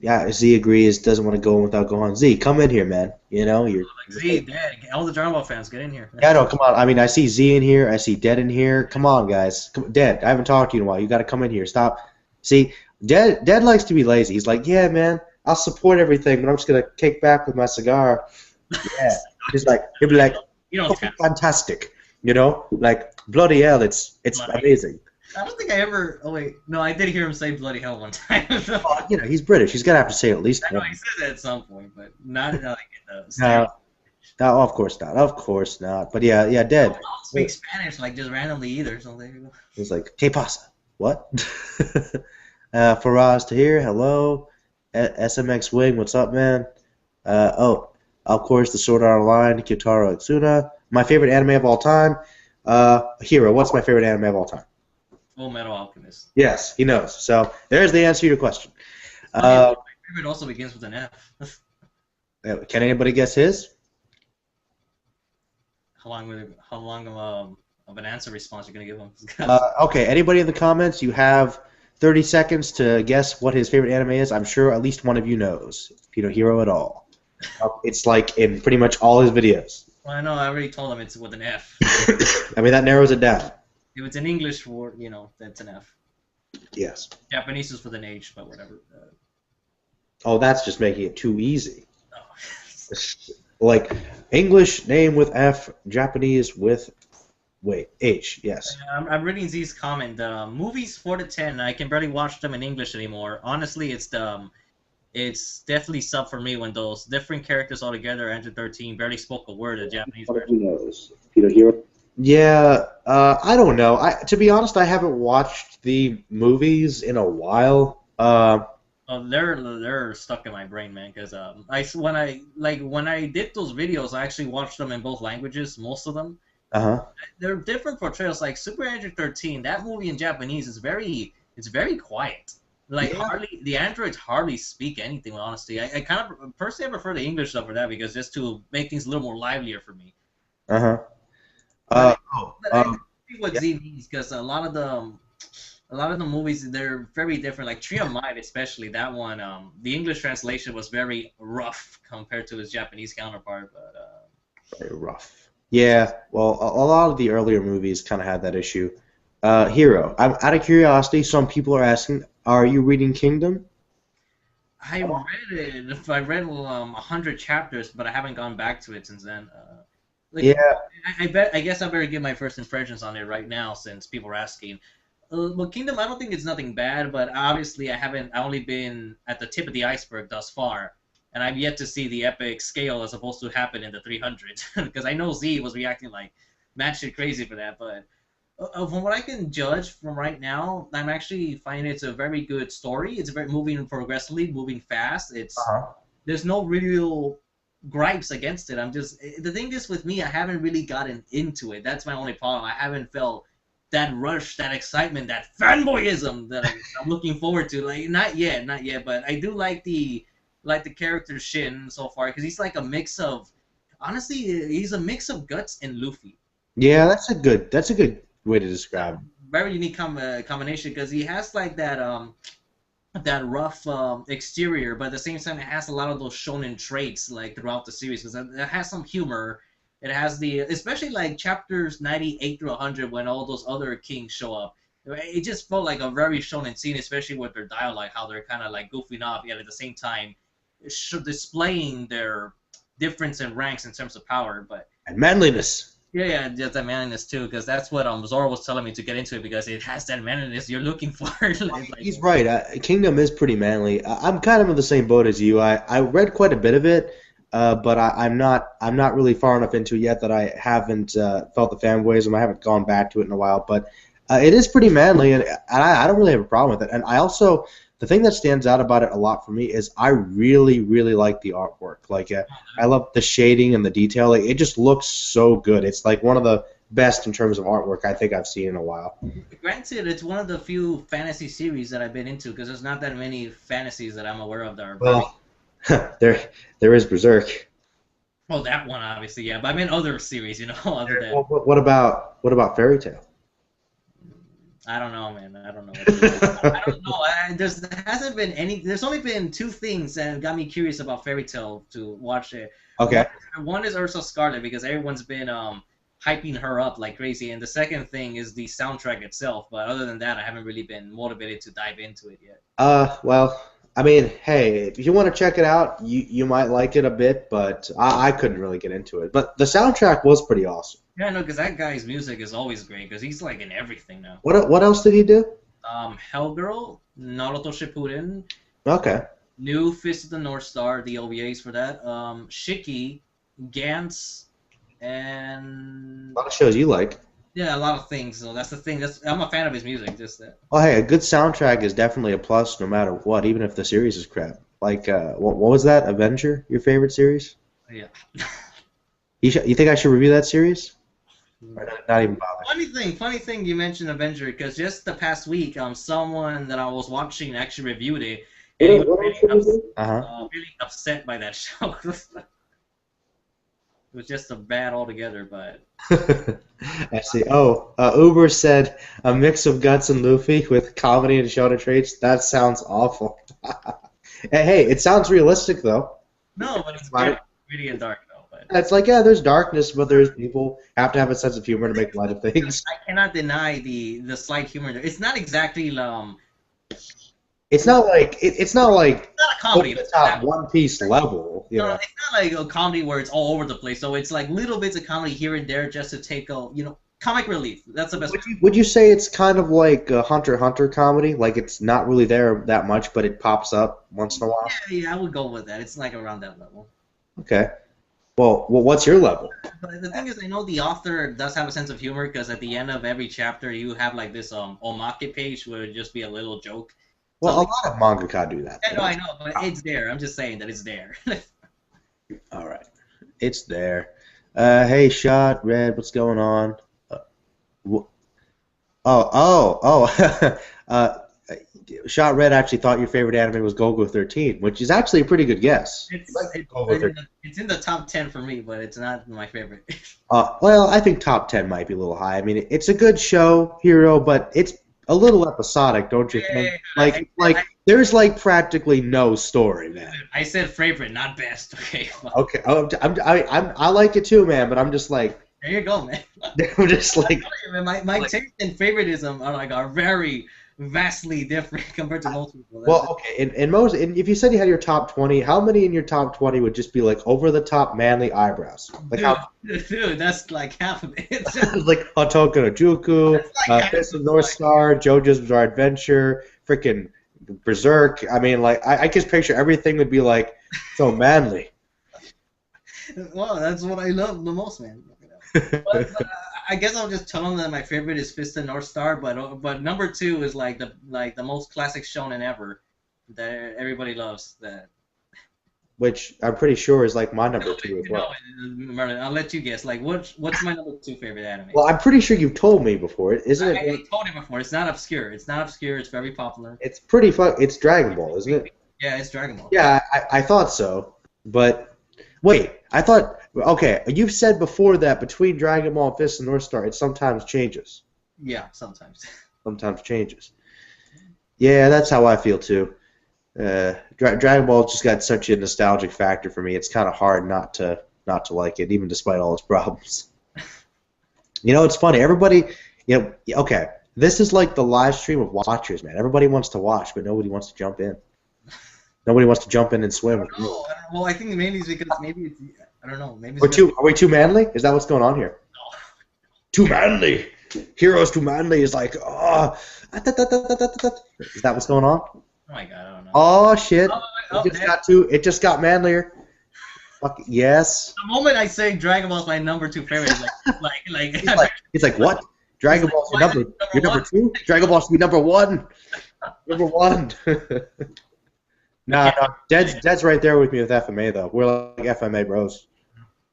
Yeah, Z agrees, doesn't want to go without Gohan. Z, come in here, man. You know, you're... Like, Z, Dad, all the Dragon Ball fans, get in here. Yeah, no, come on. I mean, I see Z in here, I see Dead in here. Come on, guys. Dead, I haven't talked to you in a while. You got to come in here. Stop. See, Dead likes to be lazy. He's like, yeah, man, I'll support everything, but I'm just going to kick back with my cigar. Yeah. He'll be like, fantastic. You know? Like, bloody hell, it's amazing. I don't think I ever. Oh wait, no, I did hear him say "bloody hell" one time. Well, you know, he's British. He's got to have to say it at least. I know he says that at some point, but not like no, of course not. Of course not. But yeah, Dead. I don't speak Spanish like just randomly either. So there you go. He's like, "Que pasa?" What? Faraz Tahir, hello. SMX Wing, what's up, man? Of course, the Sword Art Online, Kyotaro Itsuna. My favorite anime of all time. Hero, what's my favorite anime of all time? Full Metal Alchemist. Yes, he knows. So there's the answer to your question. My favorite also begins with an F. Can anybody guess his? How long of an answer response you're gonna give him? Okay, anybody in the comments, you have 30 seconds to guess what his favorite anime is. I'm sure at least one of you knows. If you know Hero at all. It's like in pretty much all his videos. Well, I know. I already told him it's with an F. I mean, that narrows it down. If it's an English word, that's an F. Yes. Japanese is with an H, but whatever. Oh, that's just making it too easy. Oh. Like, English name with F, Japanese with, H, yes. I'm reading Z's comment. Movies 4 to 10, I can barely watch them in English anymore. Honestly, it's definitely sub for me when those different characters all together entered 13 barely spoke a word of Japanese. Who knows? Hero? Yeah, I don't know. To be honest, I haven't watched the movies in a while. They're stuck in my brain, man. Because when I did those videos, I actually watched them in both languages, most of them. They're different portrayals. Like Super Android 13, that movie in Japanese is very quiet. Like the androids hardly speak anything. Honestly, I kind of personally I prefer the English stuff for that because just to make things a little more livelier for me. I see what Z means because a lot of the movies they're very different. Like Tree of Might, especially that one. The English translation was very rough compared to his Japanese counterpart. But very rough. Yeah. Well, a lot of the earlier movies kind of had that issue. Hero. Out of curiosity, some people are asking, are you reading Kingdom? I read it. I read 100 chapters, but I haven't gone back to it since then. I guess I better give my first impressions on it right now since people are asking. Well, Kingdom, I don't think it's nothing bad, but obviously I only been at the tip of the iceberg thus far, and I've yet to see the epic scale that's supposed to happen in the 300s because I know Z was reacting like mad shit crazy for that, but from what I can judge from right now, I'm actually finding it's a very good story. It's very moving progressively, moving fast. There's no real gripes against it. The thing is with me, I haven't really gotten into it. That's my only problem. I haven't felt that rush, that excitement, that fanboyism that I'm looking forward to. Like not yet. But I do like the character Shin so far because he's like a mix of. Honestly, he's a mix of Guts and Luffy. Yeah, that's a good way to describe him. Very unique combination because he has like that rough exterior, but at the same time it has a lot of those shonen traits like throughout the series because it has some humor. It has especially like chapters 98 through 100 when all those other kings show up. It just felt like a very shonen scene, especially with their dialogue, how they're kind of like goofing off, yet at the same time displaying their difference in ranks in terms of power, and manliness. Yeah, just that manliness too, because that's what Zoro was telling me to get into it because it has that manliness you're looking for. He's right. Kingdom is pretty manly. I'm kind of in the same boat as you. I read quite a bit of it. but I'm not really far enough into it yet that I haven't felt the fanboyism. I haven't gone back to it in a while, but it is pretty manly, and I don't really have a problem with it. And I also, the thing that stands out about it a lot for me is I really, really like the artwork. Like, I love the shading and the detail. Like, it just looks so good. It's like one of the best in terms of artwork I think I've seen in a while. Granted, it's one of the few fantasy series that I've been into because there's not that many fantasies that I'm aware of that are. Well, there is Berserk. Well, that one obviously, yeah. But I mean other series, other than. Well, what about Fairy Tail? I don't know, man. I don't know. I don't know. There hasn't been any. There's only been two things that got me curious about Fairy Tail to watch it. Okay. One is Ursa Scarlet because everyone's been hyping her up like crazy, and the second thing is the soundtrack itself. But other than that, I haven't really been motivated to dive into it yet. Well, I mean, hey, if you want to check it out, you might like it a bit, but I couldn't really get into it. But the soundtrack was pretty awesome. Yeah, no, because that guy's music is always great because he's like in everything now. What else did he do? Hellgirl, Naruto Shippuden. Okay. New Fist of the North Star, the OVAs for that. Shiki, Gantz, and A lot of shows you like. yeah, a lot of things. So that's the thing. I'm a fan of his music. Just that. Oh, hey, a good soundtrack is definitely a plus no matter what, even if the series is crap. Like, what was that? Avenger, your favorite series? Yeah. You think I should review that series? Or not even bother. Funny thing you mentioned Avenger because just the past week, someone that I was watching actually reviewed it, and he was really upset by that show. It was just a bad altogether, but. I see. Oh, Uber said a mix of Guts and Luffy with comedy and shonen traits. That sounds awful. Hey, it sounds realistic though. No, but it's pretty and dark though. But it's like, yeah, there's darkness, but there's people have to have a sense of humor to make light of things. I cannot deny the slight humor. It's not exactly It's not like it's not a comedy. It's not One Piece level. No, it's not like a comedy where it's all over the place. So it's like little bits of comedy here and there just to take comic relief. That's the best. Would you say it's kind of like a Hunter x Hunter comedy? Like it's not really there that much, but it pops up once in a while? Yeah, I would go with that. It's like around that level. Okay. Well, what's your level? But the thing is, I know the author does have a sense of humor because at the end of every chapter, you have like this omake page where it'd just be a little joke. Well, a lot of mangaka do that. Yeah, no, I know, but it's there. I'm just saying that it's there. All right. It's there. Hey, Shot, Red, what's going on? Shot Red actually thought your favorite anime was Golgo 13, which is actually a pretty good guess. It's in the top 10 for me, but it's not my favorite. Well, I think top 10 might be a little high. I mean, it's a good show, Hero, but it's a little episodic, don't you think? There's like practically no story, man. I said favorite, not best. Okay. Okay. I like it too, man. But I'm just like. There you go, man. I'm just like. My taste and favoritism are very vastly different compared to most people. Well, okay. If you said you had your top 20, how many in your top 20 would just be like over the top manly eyebrows? Like dude, that's like half of it. It's just, like Hotoka no Juku, Fist of North Star, JoJo's Bizarre Adventure, freaking Berserk. I mean, like I just picture everything would be like so manly. Well, that's what I love the most, man. But I guess I'll just tell them that my favorite is Fist of North Star, but number 2 is like the most classic shonen ever that everybody loves. That. Which I'm pretty sure is like my number 2 as well. Merlin, I'll let you guess. Like, what's my number 2 favorite anime? Well, I'm pretty sure you've told me before, isn't it? I told you before. It's not obscure. It's very popular. It's pretty fun. It's Dragon Ball, isn't it? Yeah, it's Dragon Ball. Yeah, I thought so. But wait, I thought. Okay, you've said before that between Dragon Ball and Fist of North Star, it sometimes changes. Yeah, sometimes. Sometimes changes. Yeah, that's how I feel too. Dragon Ball just got such a nostalgic factor for me. It's kind of hard not to like it, even despite all its problems. It's funny. Everybody, okay, this is like the live stream of watchers, man. Everybody wants to watch, but nobody wants to jump in. Nobody wants to jump in and swim. Well, I think mainly it's because maybe it's, I don't know. Maybe are we too manly? Is that what's going on here? No. Too manly. Heroes too manly is like, oh. Is that what's going on? Oh my god, I don't know. Oh shit! It just got manlier. Fuck yes. The moment I say Dragon Ball's my number 2 favorite, He's like what? Dragon Ball's your number 2? Dragon Ball should be number 1. Number 1. No, Dead's right there with me with FMA though. We're like FMA bros.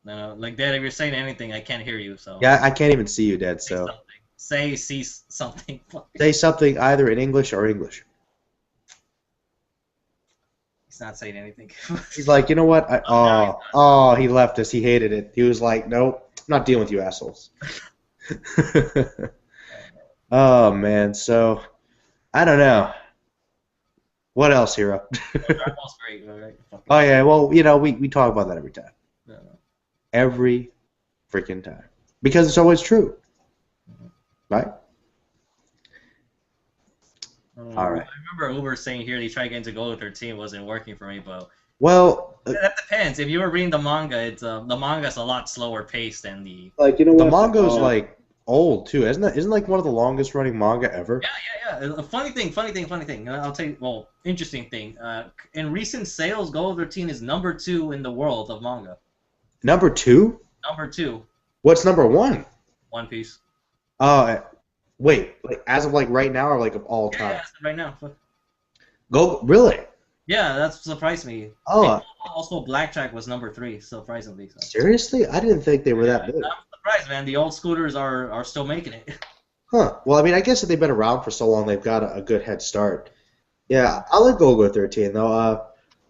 No, like Dad, if you're saying anything, I can't hear you. So yeah, I can't even see you, Dead. So see something. Say something either in English or English. He's not saying anything. He's like, you know what? He left us. He hated it. He was like, nope, I'm not dealing with you assholes. Oh man, so I don't know. What else, Hero? Great, right? Oh yeah, well, you know, we talk about that every time. No. Every freaking time. Because it's always true. Right? All right. I remember Uber saying here he tried to get into Golgo 13, wasn't working for me, but well, that depends. If you were reading the manga, it's the manga's a lot slower paced than the the manga's like old too, isn't like one of the longest running manga ever? Yeah. A funny thing. I'll tell you. Well, interesting thing. In recent sales, Golgo 13 is number 2 in the world of manga. Number 2? Number 2. What's number 1? One Piece. Wait, like as of like right now or like of all time? Yeah, right now. Go really? Yeah, that surprised me. Oh. Also, Blackjack was number 3, surprisingly. So. Seriously? I didn't think they were that big. I'm surprised, man. The old scooters are still making it. Huh. Well, I mean, I guess if they've been around for so long, they've got a good head start. Yeah, I like Golgo 13, though.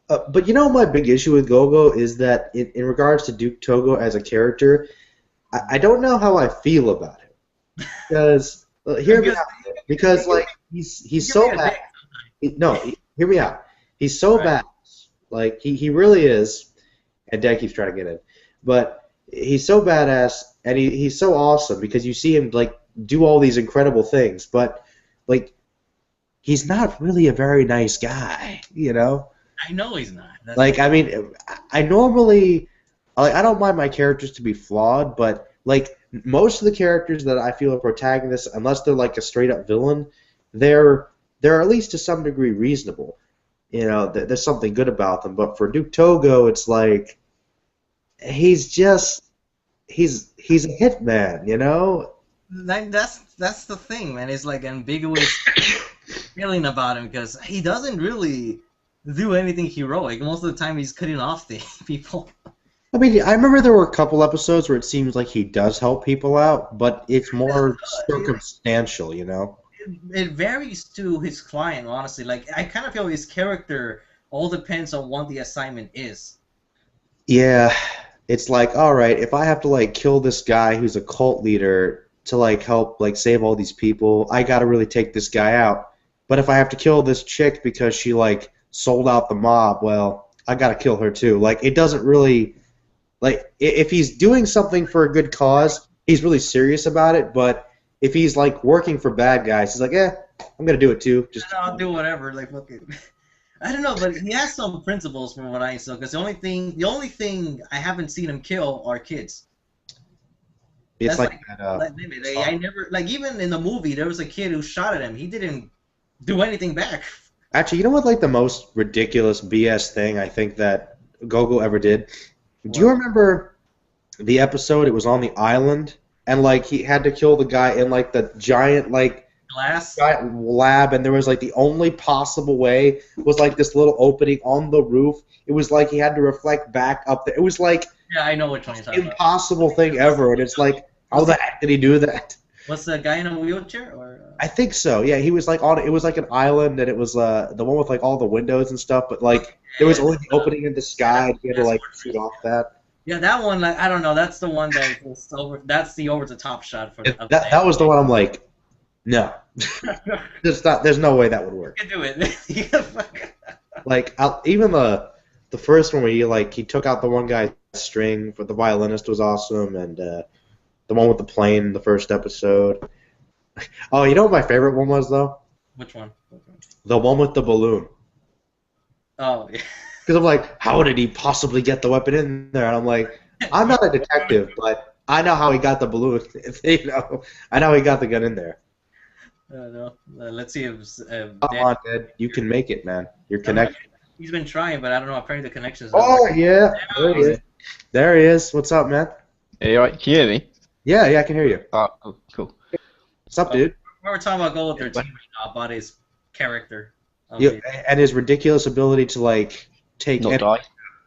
But you know my big issue with Golgo is that in regards to Duke Togo as a character, I don't know how I feel about him. Because, hear me out. Because, like, he's so bad. Hear me out. He's so bad. Like, he really is. And Dad keeps trying to get in. But he's so badass, and he's so awesome because you see him, like, do all these incredible things. But, like, he's not really a very nice guy, you know? I know he's not. Like, I mean, I normally, like, I don't mind my characters to be flawed, but, like, most of the characters that I feel are protagonists, unless they're, like, a straight-up villain, they're at least to some degree reasonable. You know, there's something good about them. But for Duke Togo, it's like, he's a hitman, you know? That's the thing, man. It's like ambiguous feeling about him because he doesn't really do anything heroic. Most of the time, he's cutting off the people. I mean, I remember there were a couple episodes where it seems like he does help people out, but it's more circumstantial, you know? It varies to his client, honestly. Like, I kind of feel his character all depends on what the assignment is. Yeah, it's like, all right, if I have to, like, kill this guy who's a cult leader to, like, help, like, save all these people, I gotta really take this guy out. But if I have to kill this chick because she, like, sold out the mob, well, I gotta kill her too. Like, it doesn't really... Like, if he's doing something for a good cause, he's really serious about it, but if he's, like, working for bad guys, he's like, I'm gonna do it too. Just I'll do whatever, like, fucking... I don't know, but he has some principles from what I saw, because the only thing I haven't seen him kill are kids. It's That's like that, I never... Like, even in the movie, there was a kid who shot at him. He didn't do anything back. Actually, you know what, like, the most ridiculous BS thing I think that Gogo ever did? Do you remember the episode? It was on the island, and like he had to kill the guy in like the giant giant lab, and there was like the only possible way was like this little opening on the roof. It was like he had to reflect back up there. It was like I know which one you're talking about. Impossible thing ever, and it's like how the heck did he do that? Was the guy in a wheelchair or? I think so. Yeah, he was like on. It was like an island, and it was the one with like all the windows and stuff. But like there was only the opening in the sky, and he had to like shoot off that. Yeah, that one. Like, I don't know. That's the one that was over. That's the over the top shot for. That was the one. I'm like, no, there's no way that would work. You can do it. Like even the first one where he took out the one guy's string for the violinist was awesome, and the one with the plane in the first episode. Oh, you know what my favorite one was, though? Which one? The one with the balloon. Oh, yeah. Because I'm like, how did he possibly get the weapon in there? And I'm like, I'm not a detective, but I know how he got the balloon. You know, I know he got the gun in there. No. Let's see if Come on, Dad. You can make it, man. You're connected. He's been trying, but I don't know. Apparently the connection is. Oh, yeah. There he is. What's up, man? Hey, all right, can you hear me? Yeah, I can hear you. Oh, cool. What's up, dude? We were talking about Golgo 13 right now, about his character. And his ridiculous ability to like take Not die.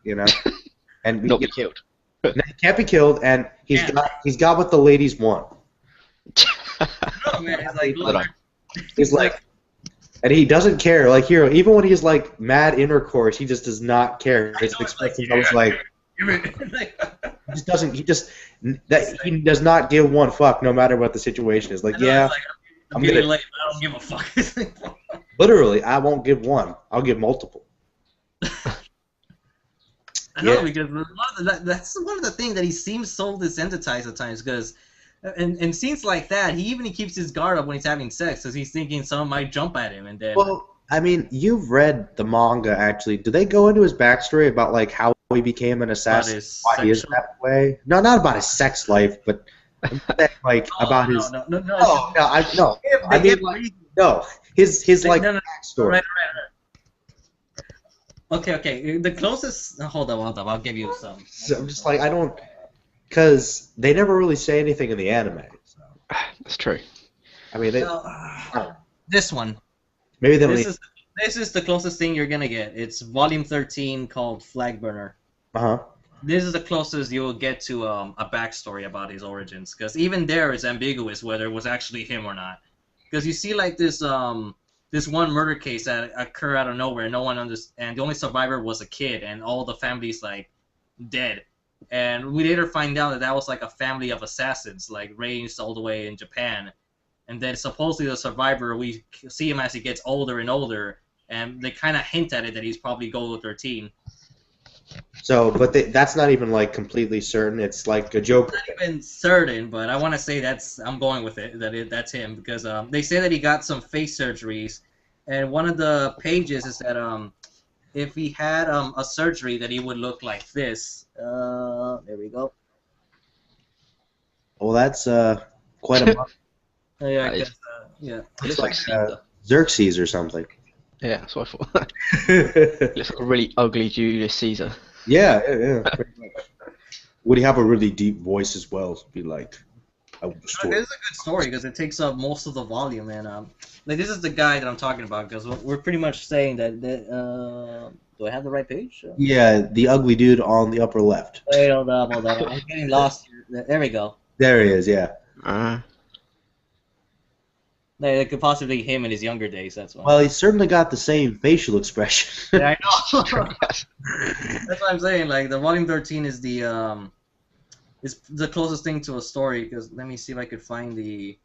You know, and Not be killed. He can't be killed, and he's got what the ladies want. No, man, He's like, and he doesn't care. Like Hero, even when he's like mad intercourse, he just does not care. His expression was like, he just doesn't. He does not give one fuck, no matter what the situation is. Like, I'm getting late. I don't give a fuck. Literally, I won't give one. I'll give multiple. I know, because that's one of the things that he seems so desensitized at times, because in scenes like that, he keeps his guard up when he's having sex, because he's thinking someone might jump at him, and then... Well, I mean, you've read the manga, actually. Do they go into his backstory about, like, how he became an assassin, why he is that way? No, not about his sex life, but, like, about his... No. I mean, like, no. His like, backstory. Right. Okay. The closest... Hold on. I'll give you some. So I'm just like, I don't... Because they never really say anything in the anime. So. That's true. I mean, they... This one. Maybe This is the closest thing you're gonna get. It's volume 13 called Flag Burner. Uh-huh. This is the closest you will get to a backstory about his origins. Because even there, it's ambiguous whether it was actually him or not. Because you see, like, this one murder case that occurred out of nowhere, no one and the only survivor was a kid, and all the family's like dead. And we later find out that was like a family of assassins, like raised all the way in Japan. And then supposedly the survivor, we see him as he gets older and older, and they kind of hint at it that he's probably Golgo 13. So, but that's not even like completely certain. It's like a joke. It's not even certain, but I want to say I'm going with it. That's him, because they say that he got some face surgeries, and one of the pages is that if he had a surgery, that he would look like this. There we go. Well, that's quite a. Yeah, It looks like Xerxes or something. Yeah, that's what I thought. It looks like a really ugly Julius Caesar. Yeah, pretty much. Would he have a really deep voice as well? To be like, It's a good story because it takes up most of the volume, and like this is the guy that I'm talking about, because we're pretty much saying that. Do I have the right page? Yeah, the ugly dude on the upper left. Wait, hold up. I'm getting lost here. There we go. There he is. Yeah. It could possibly be him in his younger days. That's why. Well, he's certainly got the same facial expression. Yeah, I know. That's what I'm saying. Like the volume 13 is the closest thing to a story. Because let me see if I could find the.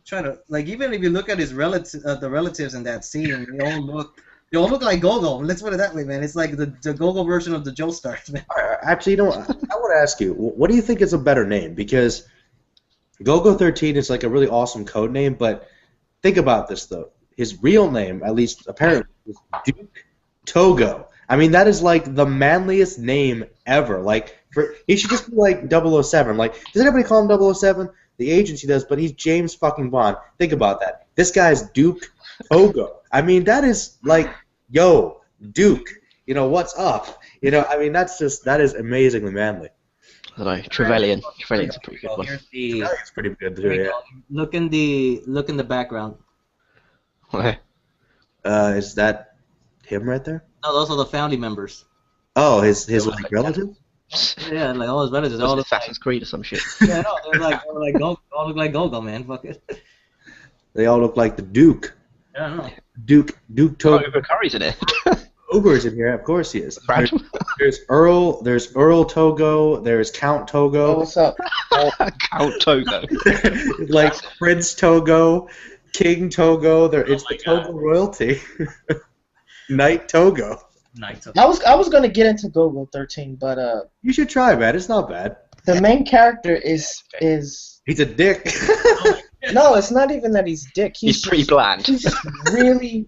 Try to even if you look at his the relatives in that scene, they all look like Golgo. Let's put it that way, man. It's like the Golgo version of the Joestars, man. Actually, I want to ask you, what do you think is a better name? Because Golgo 13 is like a really awesome code name, but think about this though. His real name, at least apparently, is Duke Togo. I mean, that is like the manliest name ever. Like, he should just be like 007. Like, does anybody call him 007? The agency does, but he's James fucking Bond. Think about that. This guy's Duke Togo. I mean, that is like, yo, Duke. You know, what's up? You know, I mean, that is amazingly manly. I don't know, Trevelyan. Trevelyan's a pretty good one. It's pretty good too, yeah. Look in the background. Okay. Is that him right there? No, those are the family members. Oh, his like relatives? Yeah, like all his relatives. All Assassin's Creed or some shit. Yeah, no, all look like Golgo, man. Fuck it. They all look like the Duke. Yeah, I don't know. Duke Togo. Uber Curry's in it. Uber's in here, of course he is. There's Earl Togo, there's Count Togo. Oh, what's up? Count Togo. Like Prince Togo, King Togo, it's the Togo royalty. Knight Togo. I was gonna get into Golgo 13, but you should try, man. It's not bad. The main character is he's a dick. No, it's not even that he's dick. He's pretty bland. He's just really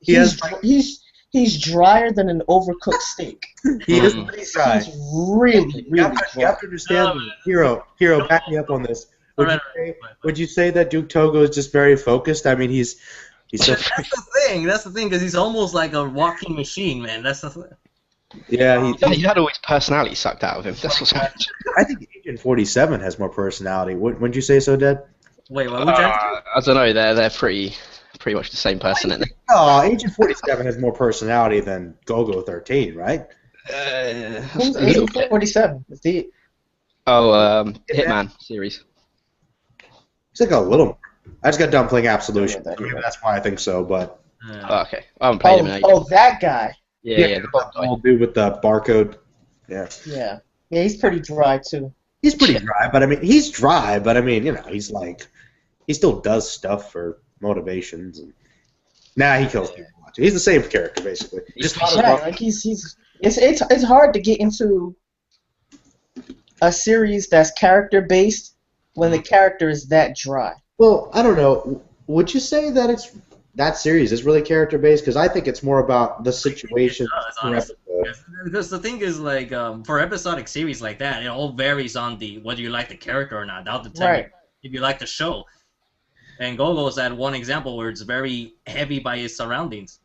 he's drier than an overcooked steak. He is pretty dry. He's really you have to understand, Hero, back me up on this. Would you say that Duke Togo is just very focused? I mean, he's so. That's the thing, because he's almost like a walking machine, man. That's the thing. Yeah, He had all his personality sucked out of him. That's what's happened. I think Agent 47 has more personality. Wouldn't you say so, Dad? Wait, what would you? I don't know. They're pretty much the same person, aren't they? Oh, Agent 47 has more personality than Golgo 13, right? Who's Agent 47? Is he? Hitman series. He's like a little. I just got done playing Absolution. Yeah, Maybe that's why I think so, but Oh, okay. I haven't played him in ages. Oh, that guy. Yeah, the bald guy. I'll do with the barcode. Yeah. Yeah, he's pretty dry too. He's pretty dry, but I mean, he's dry, but I mean, he's like, he still does stuff for motivations. And he kills people. He's the same character basically. Just Right, like it's hard to get into a series that's character based when the character is that dry. Well, I don't know. Would you say that that series is really character based? Because I think it's more about the situation. Because the thing is, like, for episodic series like that, it all varies on whether you like the character or not. That'll determine if you like the show. And Golgo's that one example where it's very heavy by his surroundings.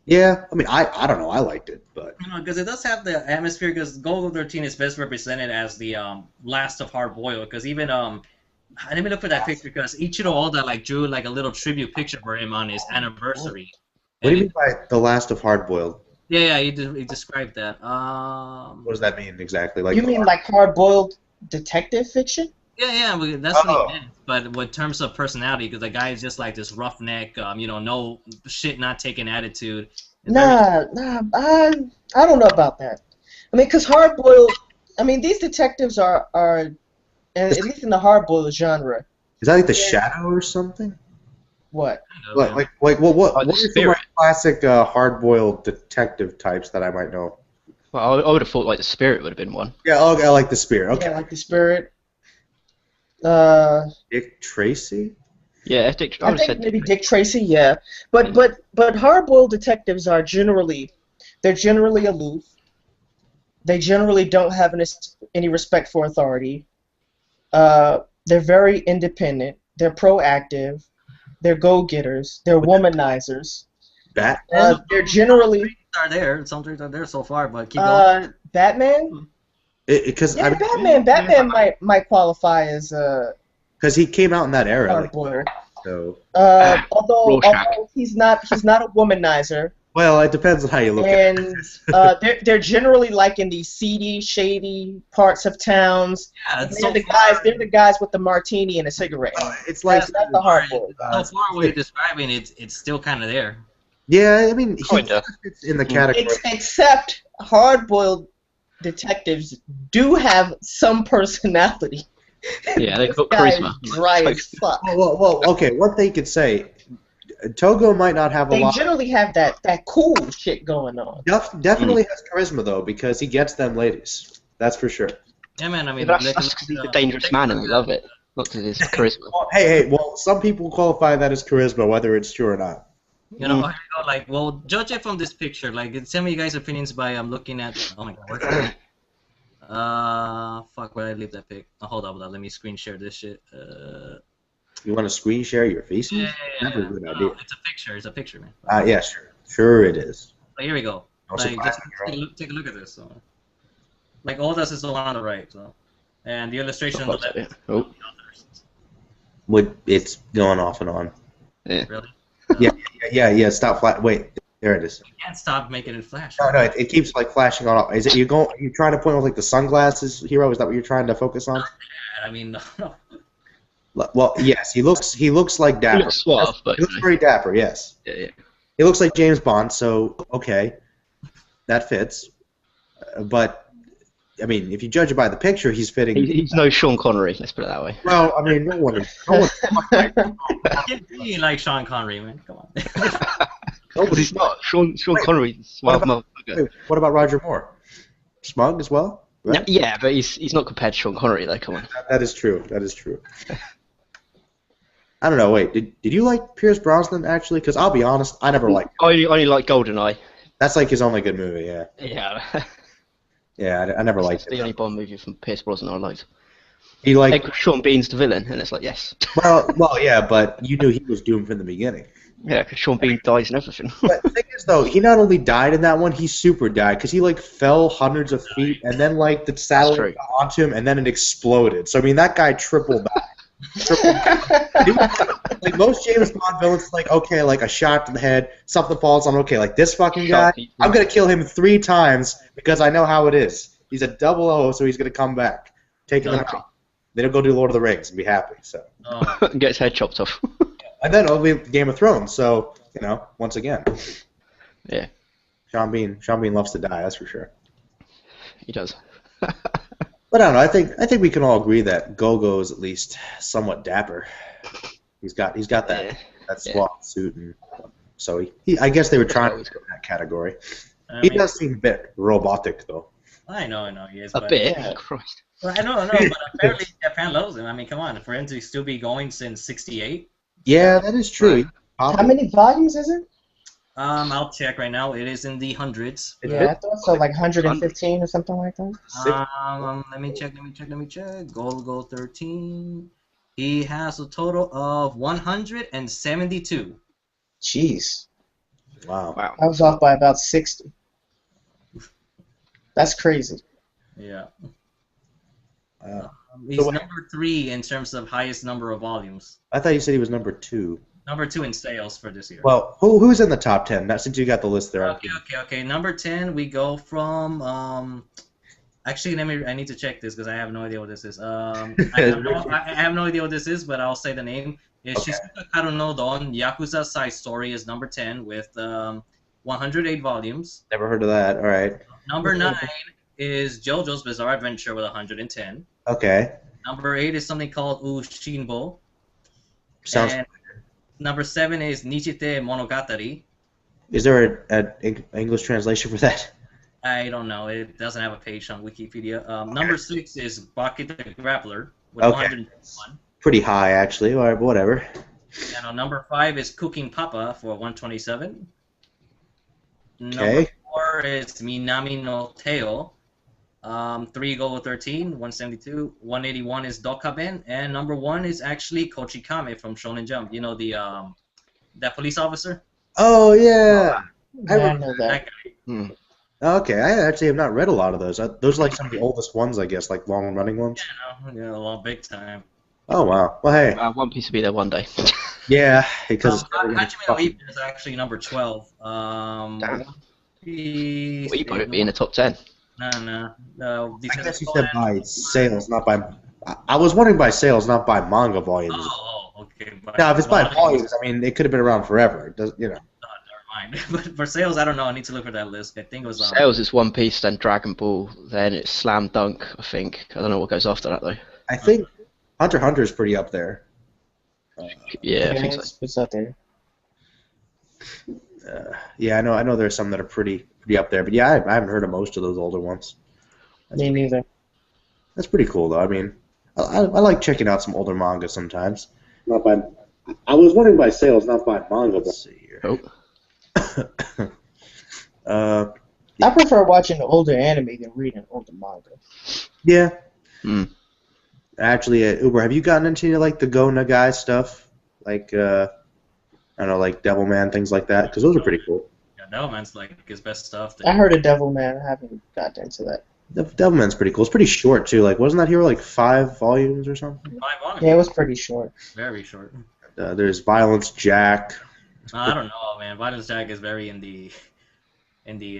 Yeah, I mean, I don't know. I liked it, but because it does have the atmosphere. Because Golgo 13 is best represented as the last of Hard Boiled. Because even let me look for that picture because Ichiro Oda drew like a little tribute picture for him on his anniversary. What do you mean by the last of Hard Boiled? Yeah, he described that. What does that mean exactly? Like you mean like hard-boiled detective fiction? Yeah, that's what he meant. But in terms of personality, because the guy is just like this roughneck, no shit not taken attitude. Nah, I don't know about that. I mean, because hard-boiled, these detectives are at least in the hard-boiled genre. Is that like The Shadow or something? What? What are some classic hard-boiled detective types that I might know? Well, I would have thought like The Spirit would have been one. Yeah, I like The Spirit. Okay. Yeah, like The Spirit. Dick Tracy? Yeah, I think maybe Dick Tracy. Yeah, but hard-boiled detectives are generally aloof. They generally don't have any respect for authority. They're very independent. They're proactive. They're go-getters. They're womanizers. They're generally some traits are there so far, but keep going. Batman. Batman might qualify as because he came out in that era. Hard-boiled. So although he's not a womanizer. Well, it depends on how you look at it. And they're generally like in the seedy, shady parts of towns. Yeah, they're the guys with the martini and a cigarette. It's like that's the hard-boiled. So far, what you're describing, it's still kind of there. Yeah, I mean, it's in the category. Except hard-boiled detectives do have some personality. Yeah, they've got charisma. Dry as fuck. Well, okay. What they could say, Togo might not have a lot. They generally have that cool shit going on. Definitely has charisma though, because he gets them ladies. That's for sure. Yeah, man. I mean, that's because he's a dangerous man and they love it, not because his charisma. Well, some people qualify that as charisma, whether it's true or not. Judge it from this picture. Send me you guys' opinions by looking at. Oh my god. Fuck, where did I leave that pic? Oh, hold up, let me screen share this shit. You want to screen share your faces? Yeah. Never a good idea. It's a picture, man. Yeah, sure it is. Here we go. Just take a look at this. So. All this is the one on the right, so, and the illustration on the left. It's going off and on. Yeah. Really? Yeah. Stop flat. Wait, there it is. You can't stop making it flash. No, it keeps flashing on. Is it you trying to point with the sunglasses, Hero? Is that what you're trying to focus on? I mean, no. Well, yes, he looks like dapper. He looks suave, but he looks very dapper. Yes. Yeah. He looks like James Bond, so okay, that fits. But I mean, if you judge it by the picture, he's fitting. He's no Sean Connery. Let's put it that way. Well, I mean, no one. You like Sean Connery, man? Come on. No, but he's not. Sean Connery is suave motherfucker. What about Roger Moore? Smug as well. Right? Yeah, but he's not compared to Sean Connery, though. Come on. That is true. I don't know. Wait, did you like Pierce Brosnan actually? Because I'll be honest, I never liked. I only like GoldenEye. That's like his only good movie. Yeah. Yeah. Yeah, I never liked it. It's the only Bond movie from Pierce Brosnan I liked. He like Sean Bean's the villain, and it's like yes. Well, yeah, but you knew he was doomed from the beginning. Yeah, because Sean Bean dies and everything. But the thing is, though, he not only died in that one, he super died because he like fell hundreds of feet, and then like the satellite got onto him, and then it exploded. So I mean, that guy triple died. Like most James Bond villains, it's like okay, like a shot to the head, something falls on. Okay, like this fucking guy, I'm gonna kill him 3 times because I know how it is. He's a 00, so he's gonna come back, taking him out. Then he'll go do Lord of the Rings and be happy. So get his head chopped off. and then it'll be Game of Thrones. So once again, yeah, Sean Bean loves to die. That's for sure. He does. But I don't know. I think we can all agree that Golgo is at least somewhat dapper. He's got that SWAT suit, and so he I guess they were trying to put him in that category. He does seem a bit robotic, though. I know he is. A bit. Yeah. Christ. Well, I know, but apparently Japan loves him. I mean, come on, for him to still be going since '68. Yeah, that is true. How many volumes is it? I'll check right now. It is in the hundreds. Yeah, I thought so, like 115 or something like that. Let me check. Golgo 13. He has a total of 172. Jeez. Wow. I was off by about 60. That's crazy. Yeah. He's number 3 in terms of highest number of volumes. I thought you said he was number 2. Number 2 in sales for this year. Well, who's in the top 10? Now, since you got the list there. Okay. Number 10, we go from. Actually, I need to check this because I have no idea what this is. I have no idea what this is, but I'll say the name. Shizuka Karu no Don Yakuza Side Story is number 10 with 108 volumes. Never heard of that. All right. Number 9 is JoJo's Bizarre Adventure with 110. Okay. Number 8 is something called Ushinbo. Sounds. And number 7 is Nichite Monogatari. Is there an English translation for that? I don't know. It doesn't have a page on Wikipedia. Number 6 is Baki the Grappler with 121. Pretty high, actually. All right, whatever. And on number 5 is Cooking Papa for 127. Okay. Number 4 is Minami no Teo. 3 go with 13, 172. 181 is Dokaben. And number 1 is actually Kochikame from Shonen Jump. You know, that police officer? Oh, yeah. I know that. guy. Okay, I actually have not read a lot of those. Those are like some of the oldest ones, I guess, like long-running ones. Yeah, a lot big time. Oh, wow. Well, hey. One Piece will be there one day. Yeah, because... Hajime no Ippo is actually number 12. Damn. Well, You you probably be in the top 10. No. I guess you said by sales, not by... I was wondering by sales, not by manga volumes. Oh, okay. Now, if it's by volumes, I mean, it could have been around forever. It does, Never mind. But for sales, I don't know. I need to look for that list. I think it was... Sales is One Piece, then Dragon Ball, then it's Slam Dunk, I think. I don't know what goes after that, though. I think Hunter x Hunter is pretty up there. Yeah, I think so. What's up there? Yeah, I know there's some that are pretty up there, but yeah, I haven't heard of most of those older ones. Me neither. That's pretty cool, though. I mean, I like checking out some older manga sometimes. Not by. I was wondering by sales, not by manga. Let's see here. Oh. I prefer watching the older anime than reading older manga. Yeah. Hmm. Actually, Uber, have you gotten into like the Go Nagai stuff, like I don't know, like Devilman, things like that? Because those are pretty cool. Yeah, Devilman's like his best stuff. I heard of Devilman. I haven't gotten into that. Devilman's pretty cool. It's pretty short too. Like, wasn't that hero like 5 volumes or something? 5 volumes. Yeah, it was pretty short. Very short. There's Violence Jack. I don't know, man. Violence Jack is very in the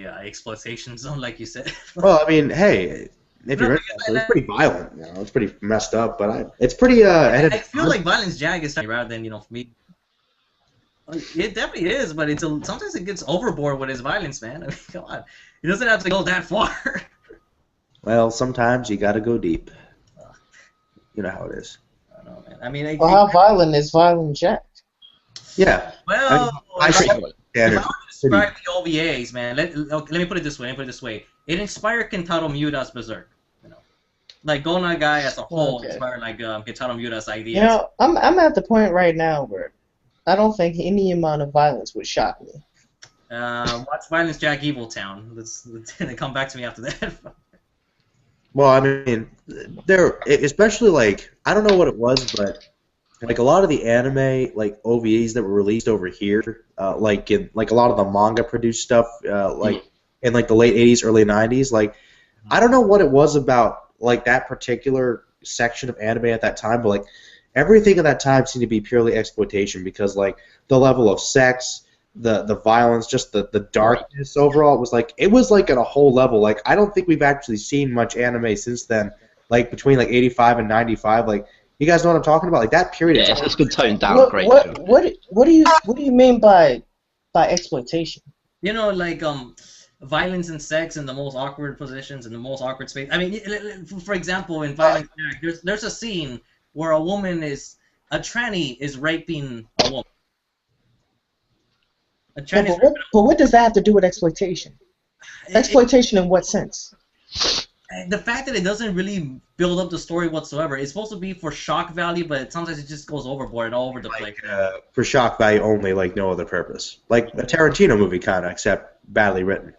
exploitation zone, like you said. Well, I mean, hey, if you're it's pretty violent. It's pretty messed up, but it's pretty. I feel like Violence Jack is rather than for me. It definitely is, but sometimes it gets overboard with his violence, man. I mean, come on, he doesn't have to go that far. Well, sometimes you gotta go deep. You know how it is. I don't know, man. I mean, how violent is Violent Jack? Yeah. Well, if I were to describe the OVAs, man, let me put it this way. It inspired Kentaro Miura's Berserk. Like Go Nagai as a whole inspired like Kentaro Miura's ideas. I'm at the point right now where I don't think any amount of violence would shock me. Watch Violence Jack Evil Town. Let's come back to me after that. Well, I mean, especially like I don't know what it was, but like a lot of the anime like OVAs that were released over here, like in like a lot of the manga produced stuff, like in like the late '80s, early '90s, like I don't know what it was about like that particular section of anime at that time, but like everything at that time seemed to be purely exploitation because like the level of sex, the violence, just the darkness overall, it was like at a whole level. Like I don't think we've actually seen much anime since then, like between like '85 and '95, like. You guys know what I'm talking about? Like that period. Yeah, it's been toned down great. What do you mean by exploitation? You know, like violence and sex in the most awkward positions in the most awkward space. I mean, for example, in Violent Act, there's a scene where a tranny is raping a woman. But what does that have to do with exploitation? Exploitation in what sense? The fact that it doesn't really build up the story whatsoever. It's supposed to be for shock value, but sometimes it just goes overboard and all over the place. For shock value only, like no other purpose. Like a Tarantino movie, kind of, except badly written.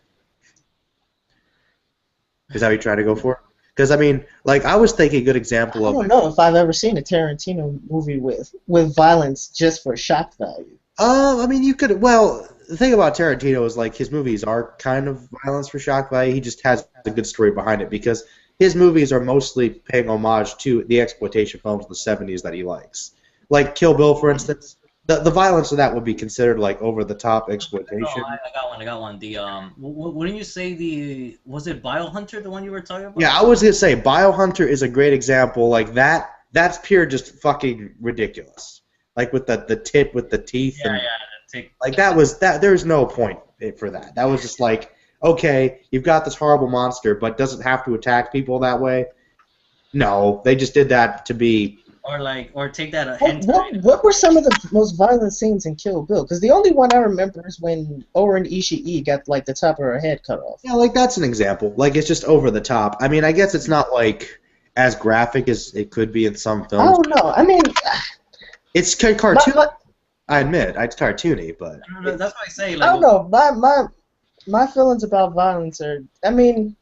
Is that what you're trying to go for? Because, I mean, like, I was thinking a good example of... I don't know if I've ever seen a Tarantino movie with violence just for shock value. I mean, you could... Well, the thing about Tarantino is, like, his movies are kind of violence for shock value. He just has a good story behind it because his movies are mostly paying homage to the exploitation films of the 70s that he likes. Like Kill Bill, for instance. The violence of that would be considered, like, over-the-top exploitation. Oh, I got one. The, wouldn't you say was it Biohunter, the one you were talking about? Yeah, I was going to say, Biohunter is a great example. Like, that's pure just fucking ridiculous. Like, with the tip with the teeth. Yeah, and, the tick. Like, there's no point for that. That was just like, okay, you've got this horrible monster, but does it have to attack people that way? No, they just did that to be... Or take that. What were some of the most violent scenes in Kill Bill? Because the only one I remember is when Oren Ishii got like the top of her head cut off. Yeah, like that's an example. Like it's just over the top. I mean, I guess it's not like as graphic as it could be in some films. I don't know. I mean, it's cartoon. I admit, it's cartoony, but that's what I say. Like, I don't know. My feelings about violence are. I mean.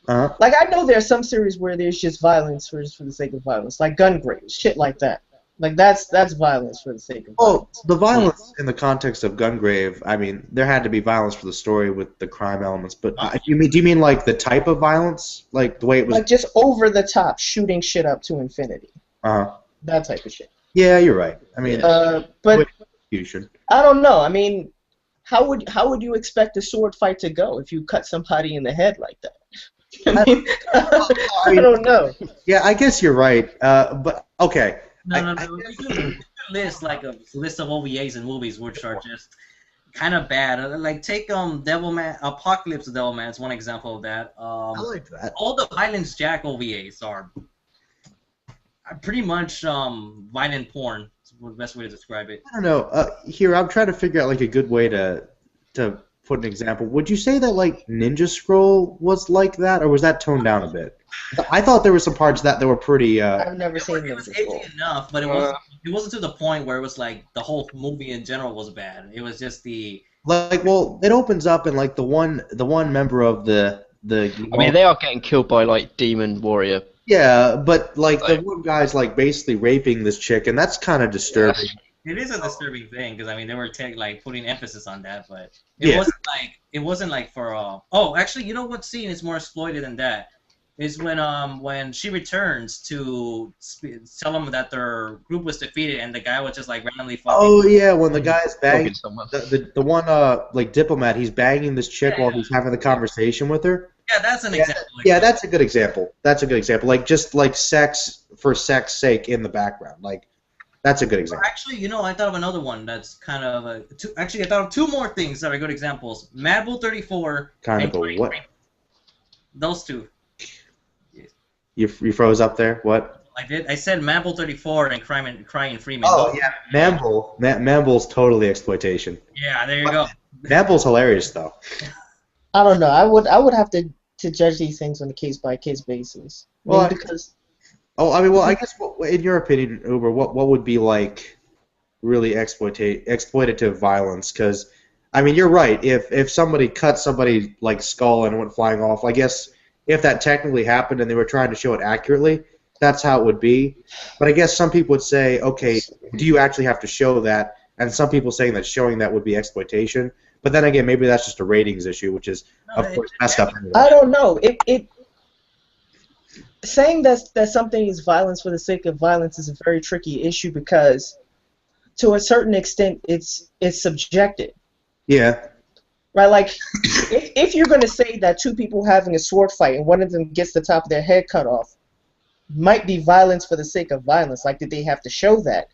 Like, I know there's some series where there's just violence for the sake of violence, like Gungrave, shit like that. Like, that's violence for the sake of violence. The violence in the context of Gungrave, I mean, there had to be violence for the story with the crime elements, but do you mean like the type of violence? Like the way it was... Like, just over the top, shooting shit up to infinity. That type of shit. Yeah, you're right. I mean... but... Fusion. I don't know. I mean, how would you expect a sword fight to go if you cut somebody in the head like that? I mean, I don't know. Yeah, I guess you're right. But okay. No. You can list like a list of OVAs and movies which are just kind of bad. Like take Devilman, Apocalypse of Devilman is one example of that. I like that. All the Violence Jack OVAs are pretty much violent porn. Is the best way to describe it. I don't know. Here, I'm trying to figure out like a good way to put an example. Would you say that like Ninja Scroll was like that, or was that toned down a bit? I thought there were some parts that were pretty. I've never seen Ninja Scroll. It was edgy enough, but it wasn't to the point where it was like the whole movie in general was bad. It was just the well, it opens up and like the one member of the. I mean, they are getting killed by like demon warrior. Yeah, but like the one guy's like basically raping this chick, and that's kind of disturbing. It is a disturbing thing because I mean they were like putting emphasis on that, but it wasn't like for Oh, actually, you know what scene is more exploited than that? Is when she returns to tell them that their group was defeated and the guy was just like randomly fucking. Oh yeah, when the guy's banging the one like diplomat, he's banging this chick while he's having the conversation with her. Yeah, that's an example. Yeah, that's a good example. That's a good example. Like just like sex for sex sake in the background, like. That's a good example. Actually, you know, I thought of another one that's kind of I thought of two more things that are good examples. Mad Bull 34. Kind of a what? Those two. You froze up there. What? I did. I said Mad Bull 34 and Crying Freeman. Oh yeah, Mambull's totally exploitation. Yeah, there you go. Mambull's hilarious though. I don't know. I would have to judge these things on a case by case basis. Well, because. Oh, I mean, well, I guess, in your opinion, Uber, what would be, like, really exploitative violence? Because, I mean, you're right. If somebody cut somebody's, like, skull and it went flying off, I guess if that technically happened and they were trying to show it accurately, that's how it would be. But I guess some people would say, okay, do you actually have to show that? And some people saying that showing that would be exploitation. But then again, maybe that's just a ratings issue, which is, of course, messed up. Anyway. I don't know. Saying that something is violence for the sake of violence is a very tricky issue because, to a certain extent, it's subjective. Yeah. Right, like, if you're going to say that two people having a sword fight and one of them gets the top of their head cut off might be violence for the sake of violence, like, did they have to show that?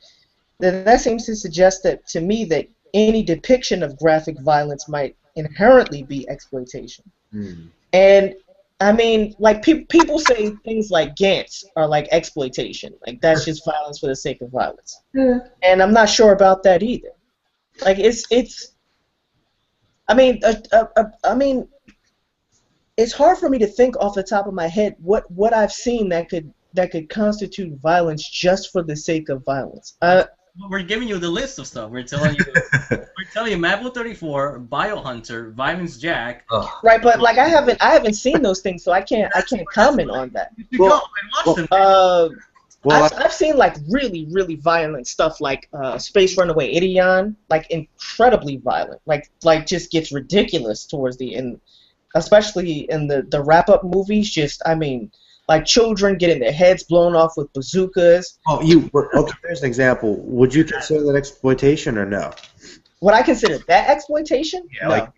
Then that seems to suggest that, to me, that any depiction of graphic violence might inherently be exploitation. And, I mean, like, people say things like Gantz are like exploitation. Like, that's just violence for the sake of violence. Yeah. And I'm not sure about that either. Like, I mean, it's hard for me to think off the top of my head what I've seen that could constitute violence just for the sake of violence. We're giving you the list of stuff. We're telling you Marvel 34, Biohunter, Violence Jack. Right, but like I haven't seen those things, so I can't comment on that. I've seen like really violent stuff like Space Runaway Idion, like incredibly violent, like just gets ridiculous towards the end, especially in the wrap-up movies. Just, I mean, like children getting their heads blown off with bazookas. Oh, okay, here's an example. Would you consider that exploitation or no? Would I consider that exploitation? Yeah, no. like,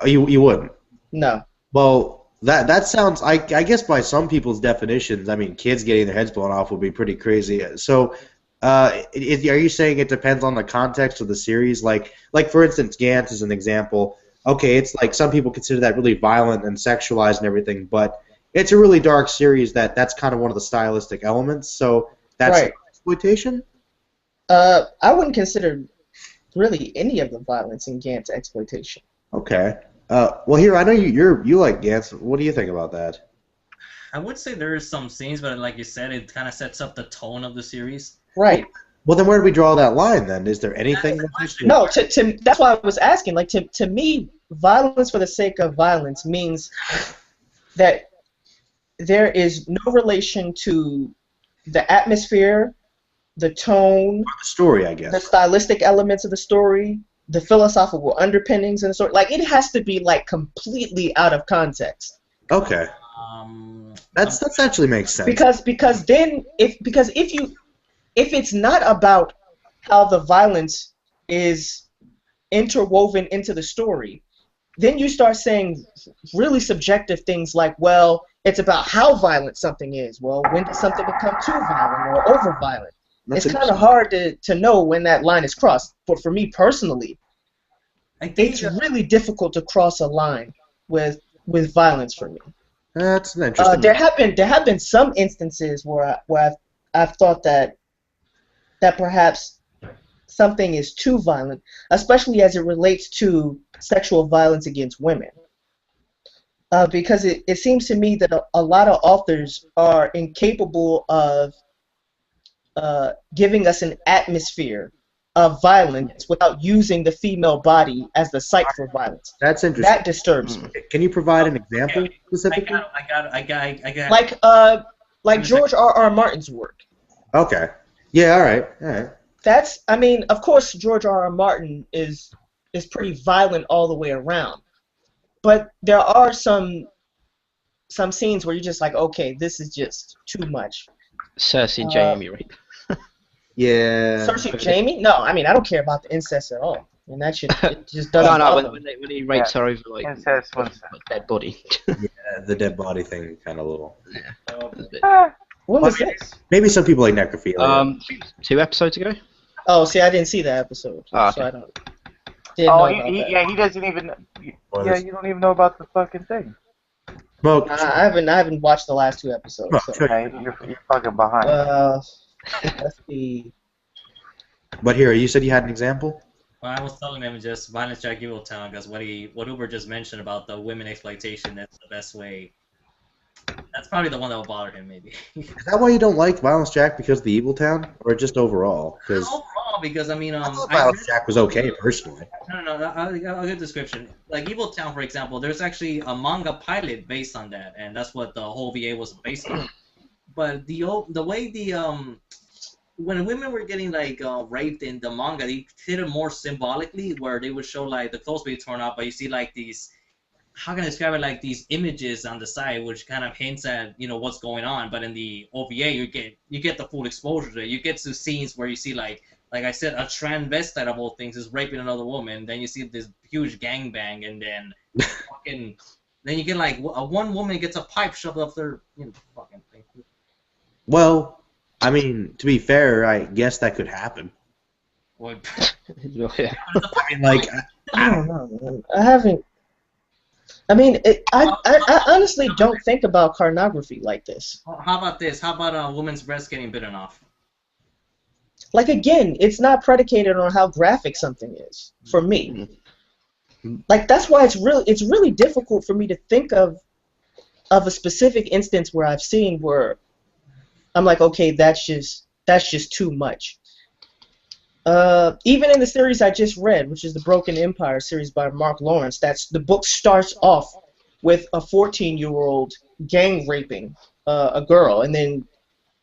you wouldn't. No. Well, that sounds. I guess by some people's definitions, I mean, kids getting their heads blown off would be pretty crazy. So, are you saying it depends on the context of the series? Like for instance, Gantz is an example. Okay, it's like some people consider that really violent and sexualized and everything, but it's a really dark series that's kind of one of the stylistic elements. So that's right. Exploitation. I wouldn't consider really any of the violence in Gantz exploitation. Okay. Well, here, I know you like Gantz. What do you think about that? I would say there are some scenes, but like you said, it kind of sets up the tone of the series. Right. Well, then where do we draw that line, then? Is there anything No, that's why I was asking. Like, to me, violence for the sake of violence means that there is no relation to the atmosphere, the tone, the story, I guess, the stylistic elements of the story, the philosophical underpinnings in the story. Like, it has to be like completely out of context. Okay. That actually makes sense. Because if it's not about how the violence is interwoven into the story, then you start saying really subjective things like, well, it's about how violent something is. Well, when does something become too violent or over violent? It's kind of hard to know when that line is crossed. But for me personally, it's really difficult to cross a line with violence for me. That's an interesting. There have been some instances where I've thought that perhaps something is too violent, especially as it relates to sexual violence against women. Because it seems to me that a lot of authors are incapable of giving us an atmosphere of violence without using the female body as the site for violence. That's interesting. That disturbs me. Can you provide an example specifically? I got. Like George R.R. Martin's work. Okay. Yeah. All right. That's. I mean, of course, George R.R. Martin is pretty violent all the way around, but there are some scenes where you're just like, okay, this is just too much. Cersei and Jamie, right? Yeah. Cersei and Jamie? No, I mean, I don't care about the incest at all. And that shit, it just doesn't. No, when he rapes her over like dead body. Yeah, the dead body thing, kind of little. Yeah. What was this? Maybe some people like necrophilia. 2 episodes ago. Oh, see, I didn't see that episode, so I don't. Didn't know about that. He doesn't even. Yeah, you don't even know about the fucking thing. Smoke. I haven't watched the last 2 episodes. So. Okay, you're fucking behind. Let's see. But here, you said you had an example? Well, I was telling him just Violence Jack Evil Town because what Uber just mentioned about the women exploitation, that's the best way. That's probably the one that will bother him, maybe. Is that why you don't like Violence Jack, because of the Evil Town, or just overall? Overall, because I mean, I thought Violence Jack was okay personally. No. I'll give a description. Like Evil Town, for example, there's actually a manga pilot based on that, and that's what the whole VA was based on. but the way when women were getting like raped in the manga, they did it more symbolically, where they would show like the clothes being torn off, but you see like these, how can I describe it, like these images on the side, which kind of hints at what's going on. But in the OVA, you get the full exposure to it. You get to scenes where you see like I said, a transvestite of all things is raping another woman. Then you see this huge gangbang, and then fucking, then you get like one woman gets a pipe shoved up their fucking thing. Well, I mean, to be fair, I guess that could happen. What? Yeah. I mean, like, I don't know, man. I haven't. I mean, I honestly don't think about pornography like this. How about this? How about a woman's breast getting bitten off? Like, again, it's not predicated on how graphic something is for me. Like, that's why it's really difficult for me to think of a specific instance where I've seen where I'm like, okay, that's just too much. Even in the series I just read, which is the Broken Empire series by Mark Lawrence, the book starts off with a 14-year-old gang raping a girl and then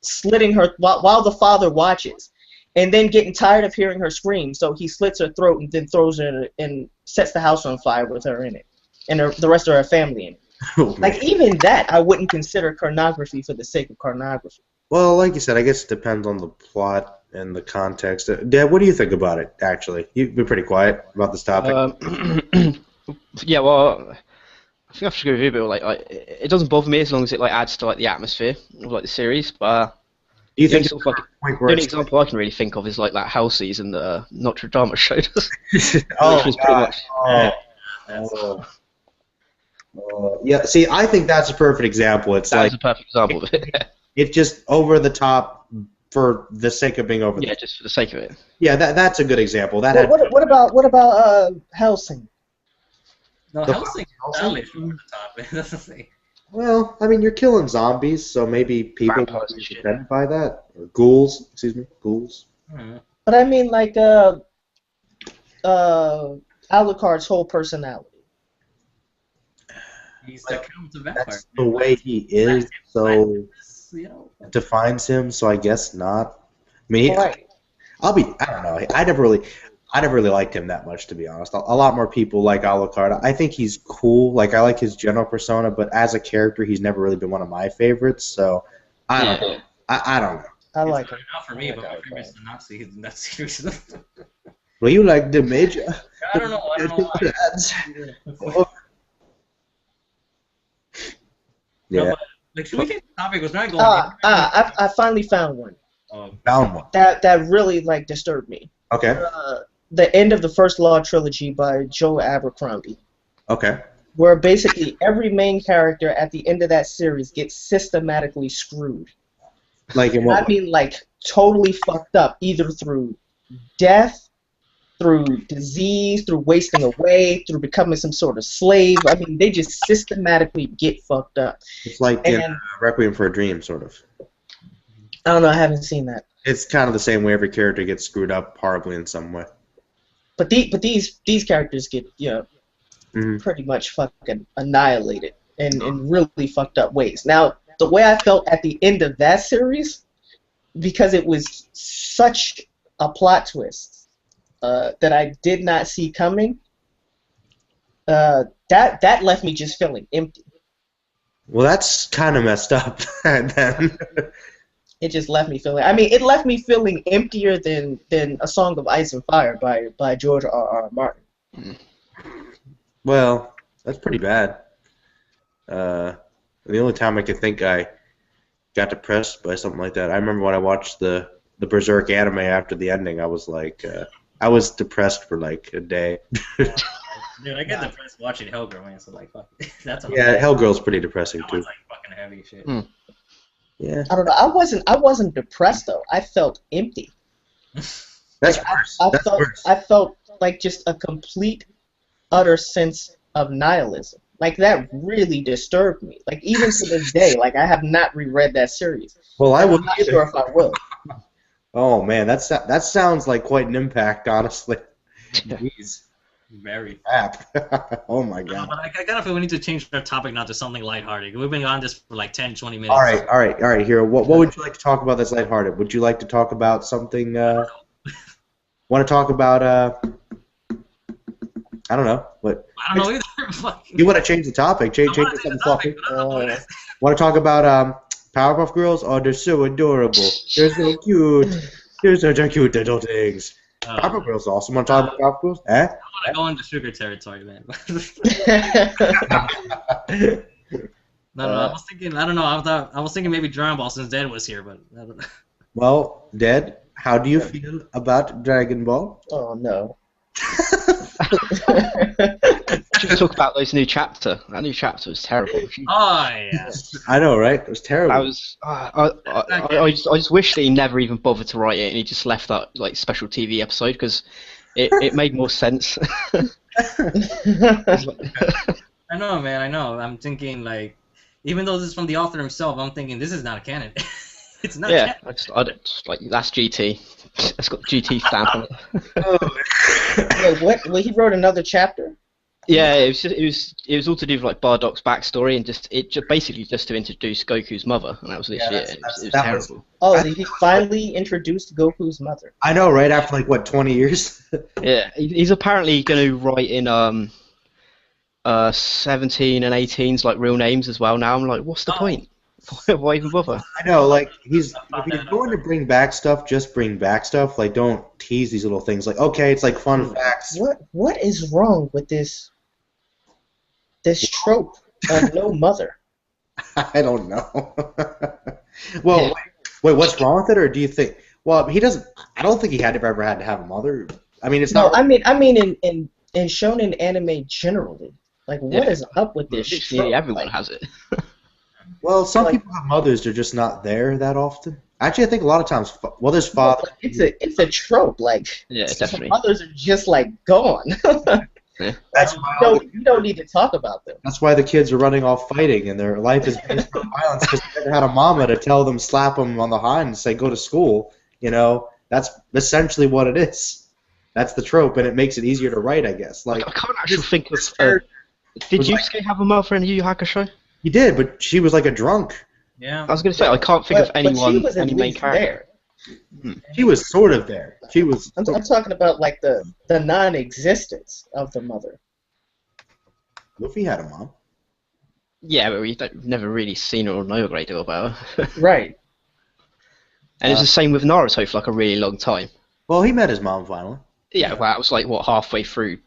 slitting her while the father watches, and then getting tired of hearing her scream, so he slits her throat and then throws her and sets the house on fire with her in it, and the rest of her family in it. Like, even that I wouldn't consider pornography for the sake of pornography. well, like you said, I guess it depends on the plot and the context. Dad, what do you think about it, actually? You've been pretty quiet about this topic. Yeah, well, I think I should go with you, but like it doesn't bother me as long as it like adds to like the atmosphere of like the series. But do you the think only, sort of, like, point the where only it's... example I can really think of is like that Hell season that Notre Dame showed us, Oh, which was pretty much. Yeah, see, I think that's a perfect example. It's That like is a perfect example of it. it's just over the top for the sake of being over the Yeah, top. just for the sake of it. Yeah, that's a good example. That Well, had... what about Hellsing? No, The Hellsing is over the top. It doesn't say. Well, I mean, you're killing zombies, so maybe people Vampires would and be shit. offended by that. Or ghouls, excuse me, ghouls. But I mean, like, Alucard's whole personality. He's the Count of Vampire. That's the way he is, so You it defines him. So I guess not. I mean, Right. I don't know. I never really liked him that much, to be honest. A lot more people like Alucard. I think he's cool. Like, I like his general persona, but as a character, he's never really been one of my favorites. So I don't know. I don't know. I like him. Not for me, I but like my favorite's the Nazi in that series. Well, you like the major? I don't know why. Yeah, No, but, like, should we take the topic? Was not going. I finally found one found one. that really like disturbed me. Okay. The end of the First Law trilogy by Joe Abercrombie, Okay. where basically every main character at the end of that series gets systematically screwed. Like in what I mean, like, totally fucked up, either through death, through disease, through wasting away, through becoming some sort of slave. I mean, they just systematically get fucked up. It's like in And- Requiem for a Dream, sort of. I don't know, I haven't seen that. It's kind of the same way every character gets screwed up horribly in some way. But these characters get, Mhm. pretty much fucking annihilated in really fucked up ways. Now, the way I felt at the end of that series, because it was such a plot twist that I did not see coming, that left me just feeling empty. Well, that's kind of messed up. Then. It just left me feeling. I mean, it left me feeling emptier than A Song of Ice and Fire by George R.R. Martin. Well, that's pretty bad. The only time I could think I got depressed by something like that, I remember when I watched the Berserk anime after the ending. I was like, I was depressed for like a day. Dude, I get depressed watching Hellgirl, man. So like, fuck, that's a Yeah, Hellgirl's pretty depressing that too. one's like fucking heavy shit. Yeah, I don't know. I wasn't depressed though. I felt empty. that's Like, worse. I That's felt worse. I felt like just a complete, utter sense of nihilism. Like, that really disturbed me. Like, even to this day, like, I have not reread that series. Well, I I'm would. not sure if I will. Oh man, that sounds like quite an impact, honestly. Jeez. Very. Crap. Oh my No, god. but I kind of feel we need to change our topic now to something lighthearted. We've been on this for like 10, 20 minutes. All right, Hero. What would you like to talk about that's lighthearted? Would you like to talk about something? Want to talk about? I don't know. What? I don't know either. You want to change the topic? Change I wanna to change something the topic, fluffy. but I don't know what it is. Want to talk about Powerpuff Girls? Oh, they're so adorable. They're so cute. They're such a cute little things. Powerpuff Girls awesome. Want to talk about Powerpuff Girls? Eh? I want to go into sugar territory, man. No, I was thinking. I don't know. I was thinking maybe Dragon Ball since Dead was here, but I don't know. Well, Dead, how do you feel about Dragon Ball? Oh no. Just talk about those new chapter. That new chapter was terrible. Oh yeah. I know, right? It was terrible. I was. I just wish that he never even bothered to write it, and he just left that like special TV episode because it made more sense. I know, man. I know. I'm thinking like, even though this is from the author himself, I'm thinking this is not a canon. It's not. Yeah, canon. I just like that's GT. It's got GT stamp on Wait, it. what? Well, he wrote another chapter. Yeah, it was all to do with like Bardock's backstory and basically just to introduce Goku's mother, and that was literally it. It was terrible. Oh, he finally introduced Goku's mother. I know, right? After like what, 20 years? Yeah, he's apparently going to write in 17 and 18's like real names as well. Now I'm like, what's the point? Why even bother? I know, like if he's going to bring back stuff, just bring back stuff. Like don't tease these little things. Like okay, it's like fun facts. What is wrong with this trope of no mother? I don't know. Well, wait, what's wrong with it, or do you think? Well, he doesn't. I don't think he ever had to have a mother. I mean, it's not. I mean, in shonen anime generally, like what is up with this trope? Everyone has it. Well, some people have mothers; they're just not there that often. Actually, I think a lot of times, well, there's father. It's a trope, like definitely. Mothers are just like gone. Yeah. That's you don't need to talk about them. That's why the kids are running off fighting, and their life is based on violence because they never had a mama to tell them, slap them on the hind, and say, "Go to school." You know, that's essentially what it is. That's the trope, and it makes it easier to write, I guess. Like I can't actually think of. Did Yusuke have a mother in Yu Yu Hakusho? He did, but she was like a drunk. Yeah. I was going to say I can't think of anyone, any main character. She was sort of there. She was. I'm talking about like the non-existence of the mother. Luffy had a mom. Yeah, but we've never really seen her or know a great deal about her. Right. And it's the same with Naruto for like a really long time. Well, he met his mom finally. Yeah, well, that was like what halfway through.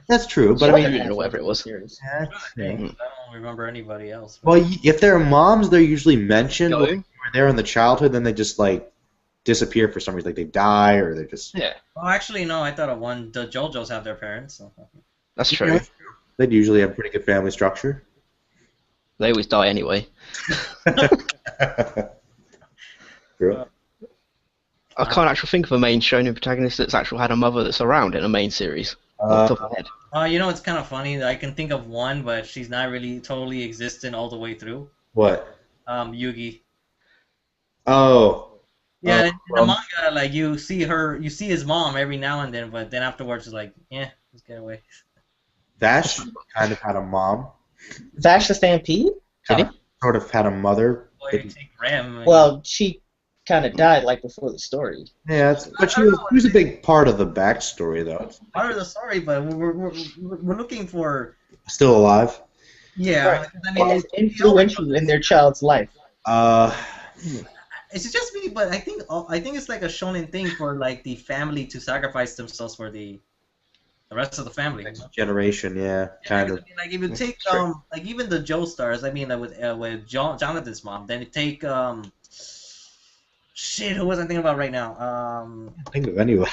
That's true, but I mean, or whatever it was. yeah, I don't remember anybody else. well, if they're moms, they're usually mentioned. No. When they're in the childhood, then they just like disappear for some reason, like they die or they're just. Yeah, Oh, actually, no. I thought of one. The JoJo's have their parents. So. that's true. They'd usually have pretty good family structure. They always die anyway. True. I can't actually think of a main shonen protagonist that's actually had a mother that's around in a main series. Off the top of my head. You know, it's kind of funny. I can think of one, but she's not really totally existent all the way through. What? Yugi. Oh. Yeah, in the manga, like you see his mom every now and then, but then afterwards it's like, yeah, let's get away. Vash kind of had a mom. Vash the Stampede? Sort of had a mother. Boy, take Rem. Well, she kind of died like before the story. Yeah, but she was a big part of the backstory, though. Part of the story, but we're looking for. Still alive. Yeah, Right. I mean, It's influential in their child's life. It's just me, but I think it's like a shonen thing for like the family to sacrifice themselves for the rest of the family. Next generation, yeah, kind of. Like if you take like even the Joestars, I mean with Jonathan's mom, then you take shit, who was I thinking about right now? Think of anyway.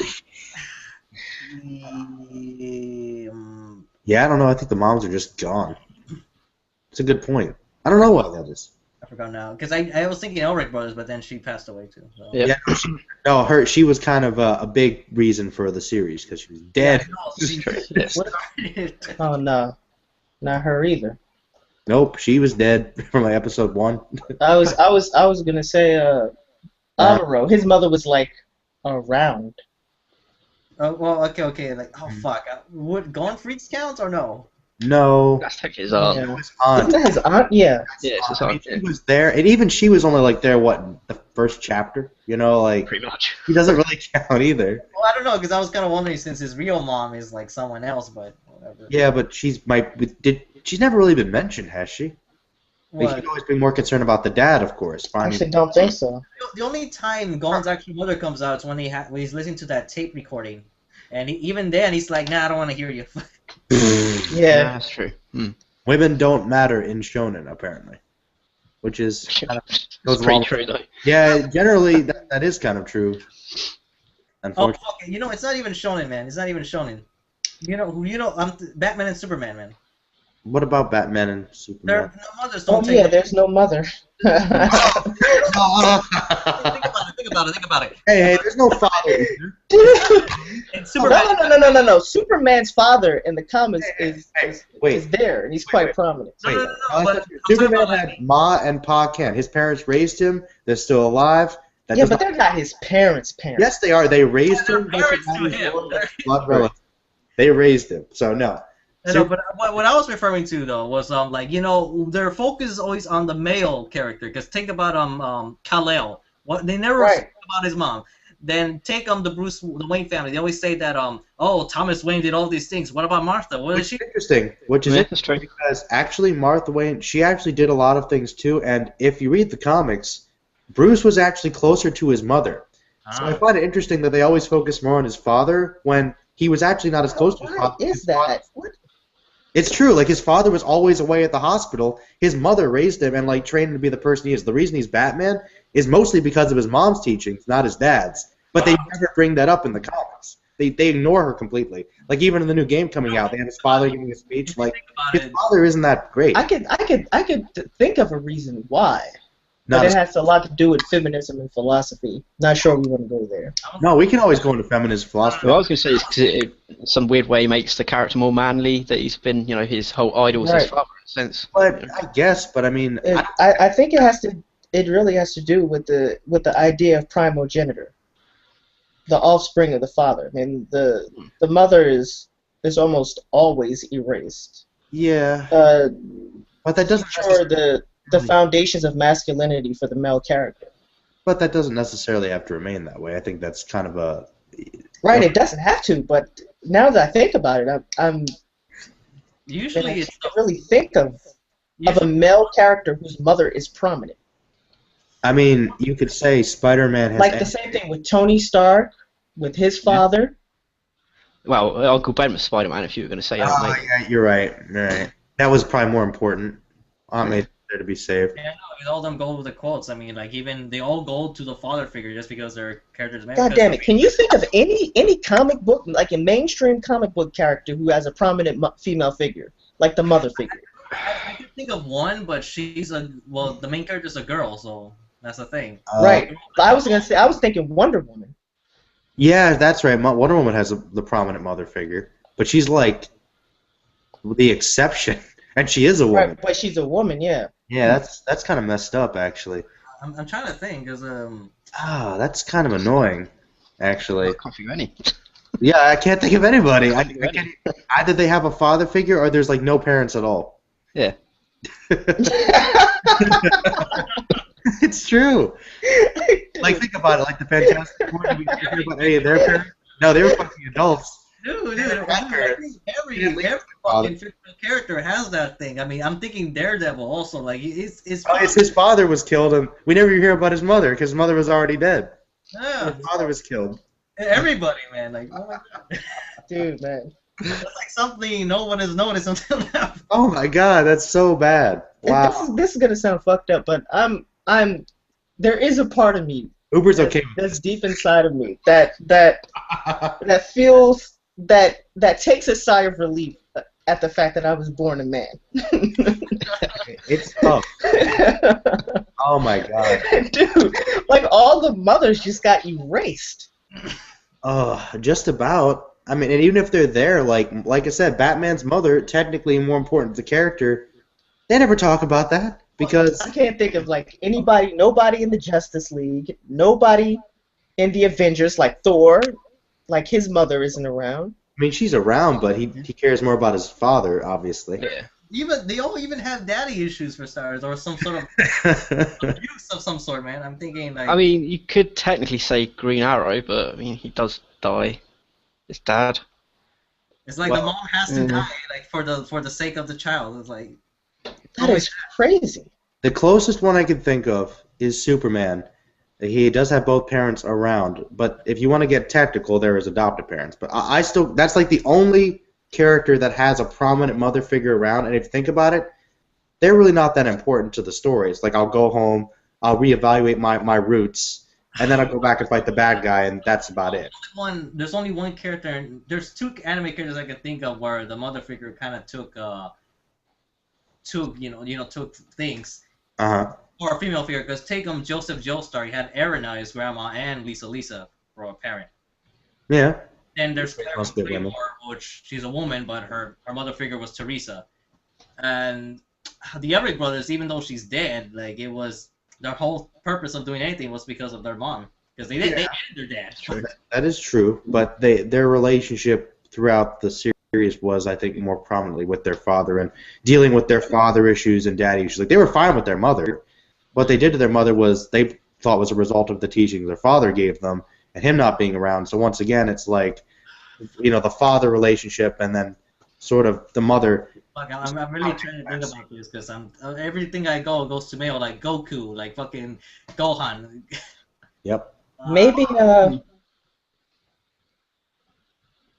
Yeah, I don't know. I think the moms are just gone. It's a good point. I don't know why that is. I forgot now, because I was thinking Elric brothers, but then she passed away too. So. Yeah. She was kind of a big reason for the series because she was dead. Oh no, not her either. Nope, she was dead from like episode 1. I was gonna say Amuro. His mother was like around. Well, okay. Like, oh fuck, would Gone Freaks count or no? No. That's technically his aunt. Yeah. His aunt. Isn't that his aunt? Yeah. Yeah, it's his I mean, aunt. she was there, and even she was only like there, the first chapter? You know, like Pretty much. he doesn't really count either. Well, I don't know, because I was kind of wondering since his real mom is like someone else, but whatever. Yeah, but she's never really been mentioned, has she? Like, What? she's always been more concerned about the dad, of course. I Finding actually don't think so. The only time Gon's actual mother comes out is when when he's listening to that tape recording, and even then he's like, "Nah, I don't want to hear you." Yeah. That's true. women don't matter in shonen, apparently, which is kind of It's goes pretty along. true, though. Yeah, generally that is kind of true. Oh, Unfortunately, okay. You know, it's not even shonen, man. It's not even shonen. Batman and Superman, man. what about Batman and Superman? Their mothers Oh don't take. yeah, there's no mother. Think about it. Hey, there's no father either. And Superman. No. Superman's father in the comics is Wait. there, and he's quite prominent. No, Wait, but I'm Superman talking about, had Ma and Pa Kent. His parents raised him. They're still alive. That Yeah, does but not- they're not his parents' parents. yes, they are. They raised They're him. parents to him. Blood relative. They raised him. So no. No, but what I was referring to though was their focus is always on the male character. Because think about Kal-El. What they never Right. speak about his mom. Then take the Wayne family. They always say that Thomas Wayne did all these things. What about Martha? What is Which she? is interesting. Which is Yeah, interesting that's true. because actually Martha Wayne, she actually did a lot of things too. And if you read the comics, Bruce was actually closer to his mother. So I find it interesting that they always focus more on his father when he was actually not as close to his father. What is that? What? It's true. Like his father was always away at the hospital. His mother raised him and like trained him to be the person he is. The reason he's Batman is mostly because of his mom's teachings, not his dad's. But they never bring that up in the comics. They ignore her completely. Like even in the new game coming out, they have his father giving a speech. Like his father isn't that great. I could think of a reason why, Not but it as- has a lot to do with feminism and philosophy. Not sure we want to go there. no, we can always go into feminist philosophy. What I was going to say is 'cause it some weird way makes the character more manly, that he's been, his whole idol is his Right. father in a sense. But I guess. But I mean, I think it really has to do with the idea of primogenitor, the offspring of the father. I mean, the mother is almost always erased. yeah. But that doesn't. Sure, the foundations of masculinity for the male character. But that doesn't necessarily have to remain that way. I think that's kind of a. Right, it doesn't have to, but now that I think about it, I Usually it's can't really think of a male character whose mother is prominent. I mean, you could say Spider-Man has. Like the same thing with Tony Stark, with his father. Well, Uncle Ben was Spider-Man, if you were going to say that, Oh, mate. yeah, you're right. You're right. That was probably more important. Aunt May's there to be saved. Yeah, no, because all them go with the quotes. I mean, like even they all go to the father figure just because their characters. God damn it! Can you think of any comic book, like a mainstream comic book character who has a prominent female figure, like the mother figure? I can think of one, but the main character's a girl, so that's the thing. Right. I was thinking Wonder Woman. Yeah, that's right. Wonder Woman has the prominent mother figure, but she's like the exception, and she is a woman. Right, but she's a woman, yeah. Yeah, that's kind of messed up, actually. I'm trying to think, because That's kind of annoying, actually. I can't think of any. Yeah, I can't think of anybody. Either they have a father figure, or there's like no parents at all. Yeah. It's true. Like, think about it. Like the Fantastic Four. Did we hear about any of their parents? No, they were fucking adults. Dude, parents. every fucking fictional character has that thing. I mean, I'm thinking Daredevil also. Like, it's His father was killed, and we never hear about his mother because his mother was already dead. yeah, His father was killed. everybody, man. Like, oh my God. Dude, man. It's like something no one has noticed until now. Oh my god, that's so bad. Wow. This is gonna sound fucked up, but there is a part of me Uber's okay. that's deep inside of me that feels that takes a sigh of relief at the fact that I was born a man. It's tough. Oh my god. Dude, like all the mothers just got erased. Just about. I mean, and even if they're there, like I said, Batman's mother, technically more important to the character, they never talk about that because I can't think of like nobody in the Justice League, nobody in the Avengers, like Thor, Like his mother isn't around. I mean, she's around, but he cares more about his father, obviously. Yeah. Even they all even have daddy issues for starters, or some sort of abuse of some sort, man. I'm thinking like. I mean, you could technically say Green Arrow, but I mean, he does die. His dad. It's like the mom has to die, like for the sake of the child. It's like. That is crazy. The closest one I can think of is Superman. He does have both parents around, but if you want to get technical, there is adoptive parents. But I still, that's like the only character that has a prominent mother figure around, and if you think about it, they're really not that important to the story. It's like I'll go home, I'll reevaluate my roots, and then I'll go back and fight the bad guy, and that's about it. There's only one character, and there's two anime characters I can think of where the mother figure kind of took things. Or a female figure, because take Joseph Joestar, he had Erina, his grandma, and Lisa for a parent. Yeah. And there's Claymore, which she's a woman, but her mother figure was Teresa. And the Everett brothers, even though she's dead, like it was their whole purpose of doing anything was because of their mom, because they hated their dad. That is true, but their relationship throughout the series was, I think, more prominently with their father and dealing with their father issues and daddy issues. Like they were fine with their mother. What they did to their mother was they thought was a result of the teachings their father gave them and him not being around. So once again, it's like, the father relationship and then sort of the mother. Fuck, I'm really trying to think about this because everything I goes to mail, like Goku, like fucking Gohan. Yep. Maybe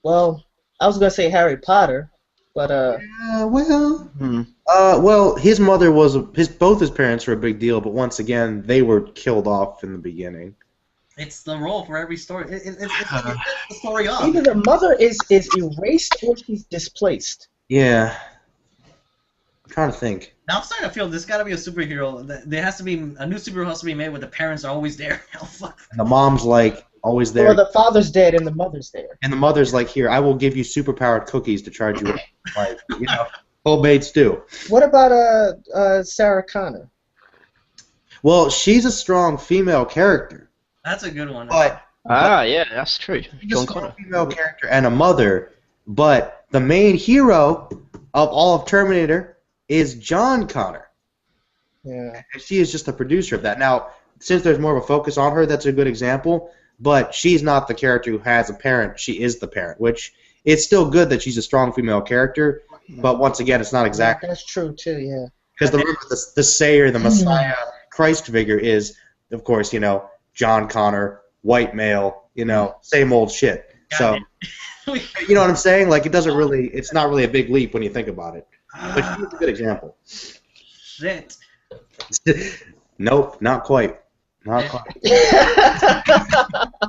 well, I was gonna say Harry Potter, but well, his mother was both his parents were a big deal, but once again, they were killed off in the beginning. It's the role for every story. It's the story of. Either the mother is erased or she's displaced. Yeah. I'm trying to think. Now I'm starting to feel there's got to be a superhero. There has to be a new superhero has to be made where the parents are always there. Oh, fuck. And the mom's like always there. Or the father's dead and the mother's there. And the mother's like, here, I will give you superpowered cookies to charge you with life. Homemade stew. What about Sarah Connor? Well, she's a strong female character. That's a good one. But yeah, that's true. She's a strong female character and a mother, but the main hero of all of Terminator is John Connor. Yeah. And she is just a producer of that. Now, since there's more of a focus on her, that's a good example, but she's not the character who has a parent. She is the parent, which it's still good that she's a strong female character, but once again, it's not exactly. That's true, too, yeah. Because the Sayer, the Messiah, Christ figure is, of course, John Connor, white male, same old shit. So, you know what I'm saying? Like, it's not really a big leap when you think about it. But she's a good example. Shit. Nope, not quite. Not quite.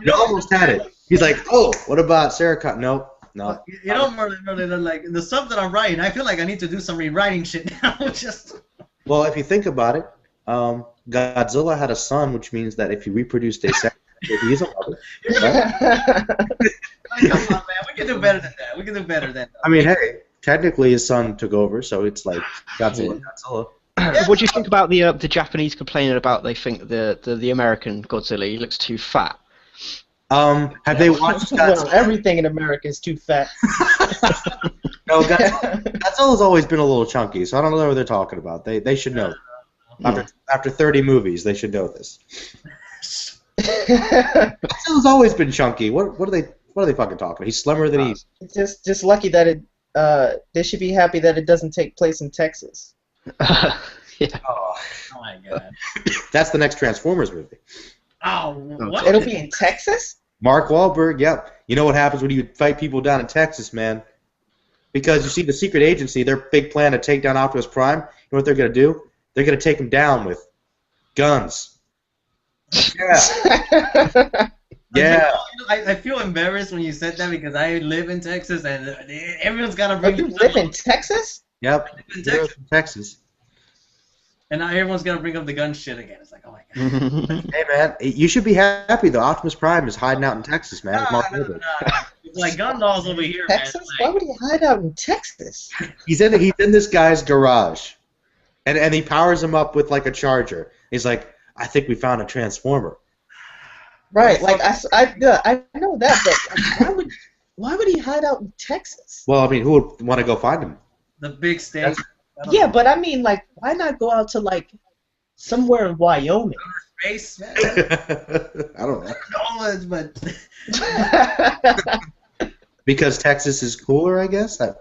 You almost had it. He's like, oh, what about Sarah Connor? Nope. No. Really, like, the stuff that I'm writing, I feel like I need to do some rewriting shit now. Well, if you think about it, Godzilla had a son, which means that if he reproduced a second, he's a mother. Right? Come on, man. We can do better than that. I mean, hey, technically his son took over, so it's like Godzilla. What do you think about the Japanese complaining about they think the American Godzilla he looks too fat? Have they watched Godzilla? Well, everything in America is too fat. No, Godzilla's always been a little chunky, so I don't know what they're talking about. They should know. After 30 movies, they should know this. Godzilla's always been chunky. What are they fucking talking? He's slimmer than he's. Just lucky that they should be happy that it doesn't take place in Texas. Yeah. Oh my god. That's the next Transformers movie. Oh, what? It'll be in Texas? Mark Wahlberg, yep. You know what happens when you fight people down in Texas, man? Because you see the secret agency, their big plan to take down Optimus Prime, you know what they're going to do? They're going to take him down with guns. Yeah. Yeah. I feel embarrassed when you said that because I live in Texas and everyone's got to bring. You live in Texas? Yep. In Texas. And now everyone's got to bring up the gun shit again. It's like, oh my god. Hey, man, you should be happy, though. Optimus Prime is hiding out in Texas, man. No. It's like gun dolls over here, Texas? man. Why would he hide out in Texas? He's in this guy's garage, and he powers him up with like a charger. He's like, I think we found a transformer. Right, like I know that, but like, why would he hide out in Texas? Well, I mean, who would want to go find him? The big state. Yeah, but I mean, like, why not go out to like somewhere in Wyoming? Space, man. I don't know. Knowledge, but Because Texas is cooler, I guess. I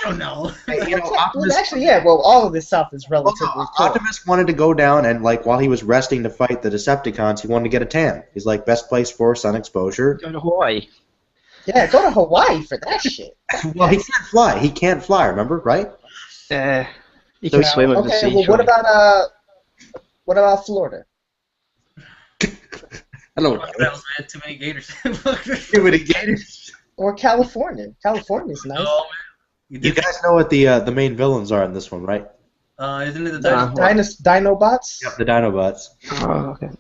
don't know. you know, Well, Optimus, actually, yeah. Well, all of the South is relatively cool. Optimus wanted to go down and like while he was resting to fight the Decepticons, he wanted to get a tan. He's like best place for sun exposure. Going to Hawaii. Yeah, go to Hawaii for that shit. Well, he can't fly. He can't fly. Remember, right? You can swim over the Okay, sea. well, what about Florida? I don't know. Too many gators. Too many gators. Or California? California's nice. Oh, man. You guys know what the main villains are in this one, right? Isn't it the Dinobots? Yep, the Dinobots. Oh, okay.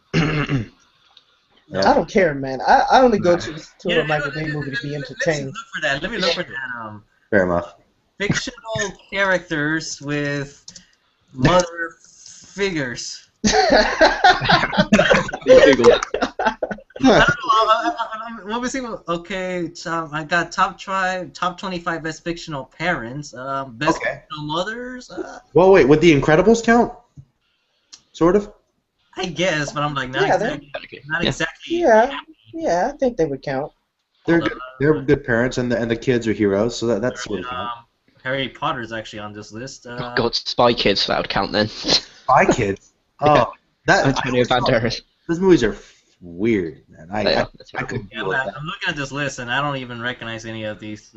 I don't care, man. I only go to a Michael Bay movie to be entertained. Let me look for that. Fair enough. Fictional characters with mother figures. Google. I don't know. What was he? Okay, I got top 25 best fictional parents. Best fictional mothers. Well, wait. Would the Incredibles count? Sort of. I guess, but I'm like not exactly. Yeah, I think they would count. They're good. They're good parents, and the kids are heroes, so that's sort of count. Harry Potter's actually on this list. God, Spy Kids, that would count then. Spy Kids. Oh, Antonio Banderas. Those movies are weird, man. I could I'm looking at this list, and I don't even recognize any of these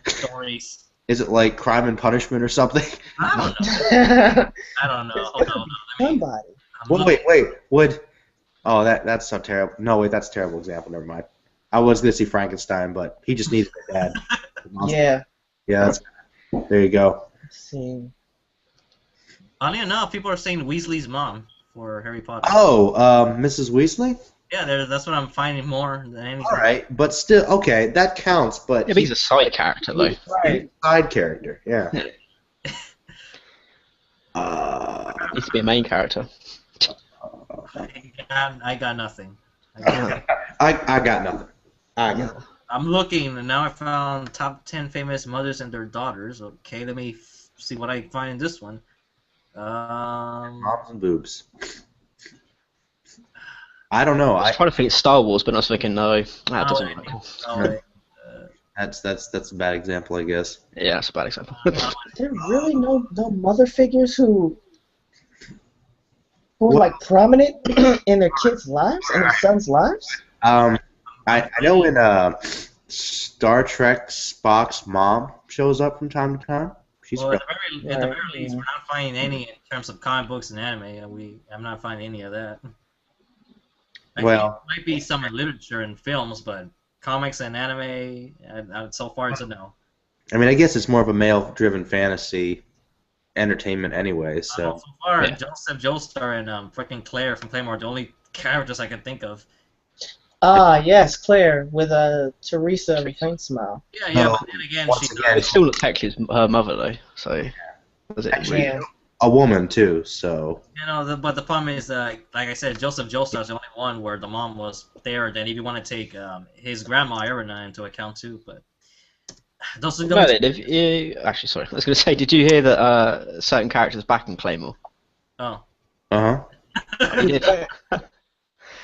stories. Is it like Crime and Punishment or something? I don't know. Hold on. Somebody. Well, wait. Oh, that's so terrible. No, wait, that's a terrible example. Never mind. I was gonna see Frankenstein, but he just needs a dad. Yeah. Yeah. There you go. Let's see. Funny enough, people are saying Weasley's mom for Harry Potter. Oh, Mrs. Weasley? Yeah, that's what I'm finding more than anything. All right, but still, okay, that counts. But Yeah, but he's a side character, though. Right. Side character, yeah. Needs to be a main character. I got nothing. I got nothing. I'm looking, and now I found top 10 famous mothers and their daughters. Okay, let me see what I find in this one. Moms and boobs. I don't know. I was trying to think it's Star Wars, but I was thinking, no, that doesn't work. Right. That's a bad example, I guess. Yeah, that's a bad example. There really no mother figures who are like prominent in their kids' lives and their sons' lives? I know in Star Trek, Spock's mom shows up from time to time. She's at the very least, we're not finding any in terms of comic books and anime. I'm not finding any of that. There might be some in literature and films, but comics and anime, so far it's a no. I mean, I guess it's more of a male-driven fantasy entertainment anyway. So far, Joseph Joestar and freaking Claire from Claymore are the only characters I can think of. Ah, yes, Claire with Teresa and Faint Smile. Yeah, but then again, it still looks technically her mother though. So does it really? A woman too. So but the problem is, like I said, Joseph Joestar is the only one where the mom was there. Then if you want to take his grandma Irina into account too, but those are actually, sorry, I was going to say, did you hear that certain characters back in Claymore? Oh.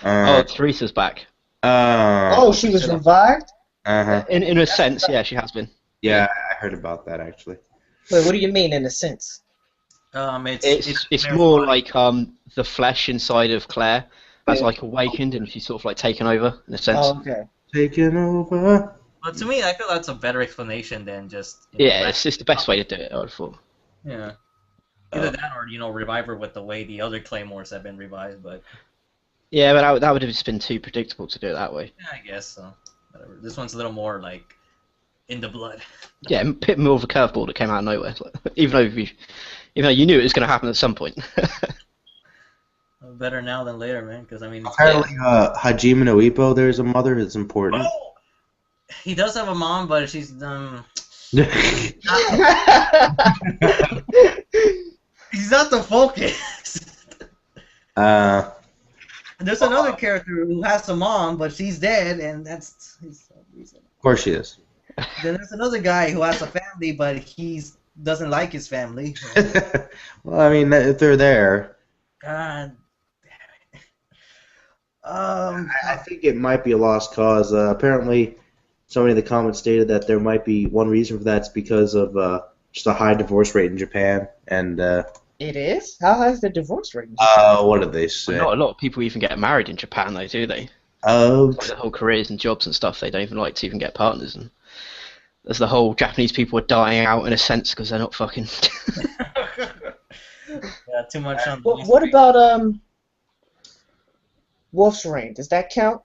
Teresa's back. She was revived? In a sense, yeah, she has been. Yeah, I heard about that actually. Wait, what do you mean in a sense? It's more like the flesh inside of Claire has like awakened and she's sort of like taken over in a sense. Oh, okay. Taken over. But to me, I feel that's a better explanation than just. It's the best way to do it, I would have thought. Yeah. Either that or revive her with the way the other Claymores have been revived, but. Yeah, but that would have just been too predictable to do it that way. Yeah, I guess so. Whatever. This one's a little more like in the blood. Yeah, a bit more of a curveball that came out of nowhere. Even though you knew it was going to happen at some point. Better now than later, man. Because I mean, apparently, Hajime no Ippo, there's a mother. It's important. Oh! He does have a mom, but she's He's not the focus. There's another character who has a mom, but she's dead, and that's his reason. Of course she is. Then there's another guy who has a family, but he doesn't like his family. Well, I mean, if they're there, God damn it. I think it might be a lost cause. Apparently, somebody in the comments stated that there might be one reason for that's because of just a high divorce rate in Japan. And It is? How high is the divorce rate? what did they say? Not a lot of people even get married in Japan, though, do they? Oh, Their whole careers and jobs and stuff, they don't even like to even get partners. And there's the whole Japanese people are dying out in a sense because they're not fucking. Yeah, too much on. What about Wolf's Rain? Does that count?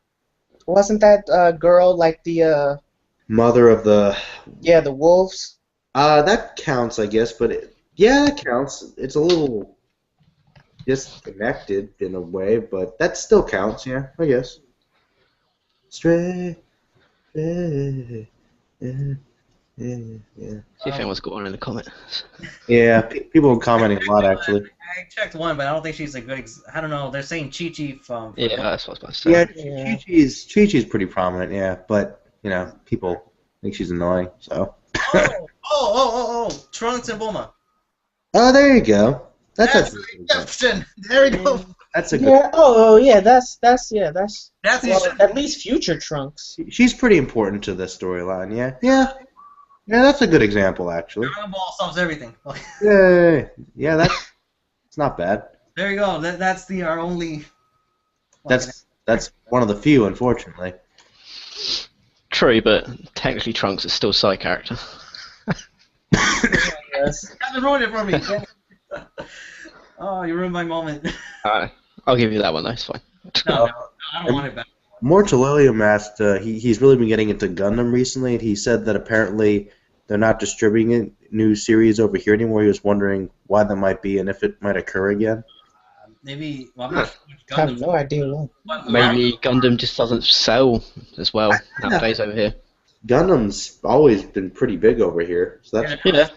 Wasn't that girl like the mother of the. yeah, the wolves? That counts, I guess, but yeah, that counts. It's a little disconnected in a way, but that still counts. Yeah, I guess. Stray. Yeah. See if anyone's got one in the comments. Yeah, people are commenting a lot actually. I checked one, but I don't think she's a good. I don't know. They're saying Chi-Chi from. Yeah, that's what I was about to say. Yeah, Chi-Chi's pretty prominent. Yeah, but you know, people think she's annoying. So. Oh! Trunks and Bulma. Oh, there you go. That's a adaptation. There we go. That's a good. Yeah. Oh, yeah. That's That's well, at least future Trunks. She's pretty important to the storyline. Yeah. That's a good example actually. Dragon Ball solves everything. Yeah, that's it's not bad. There you go. That's our only. That's one of the few, unfortunately. True, but technically Trunks is still a side character. Yes. You haven't ruined it for me. Oh, you ruined my moment. I'll give you that one though, it's fine. No, I don't want it back. Mortulilium asked, he's really been getting into Gundam recently, and he said that apparently they're not distributing a new series over here anymore. He was wondering why that might be and if it might occur again. Maybe. Well, I'm not sure which I have Gundam. no idea why. Maybe Gundam just doesn't sell as well nowadays over here. Gundam's always been pretty big over here, so that's Yeah,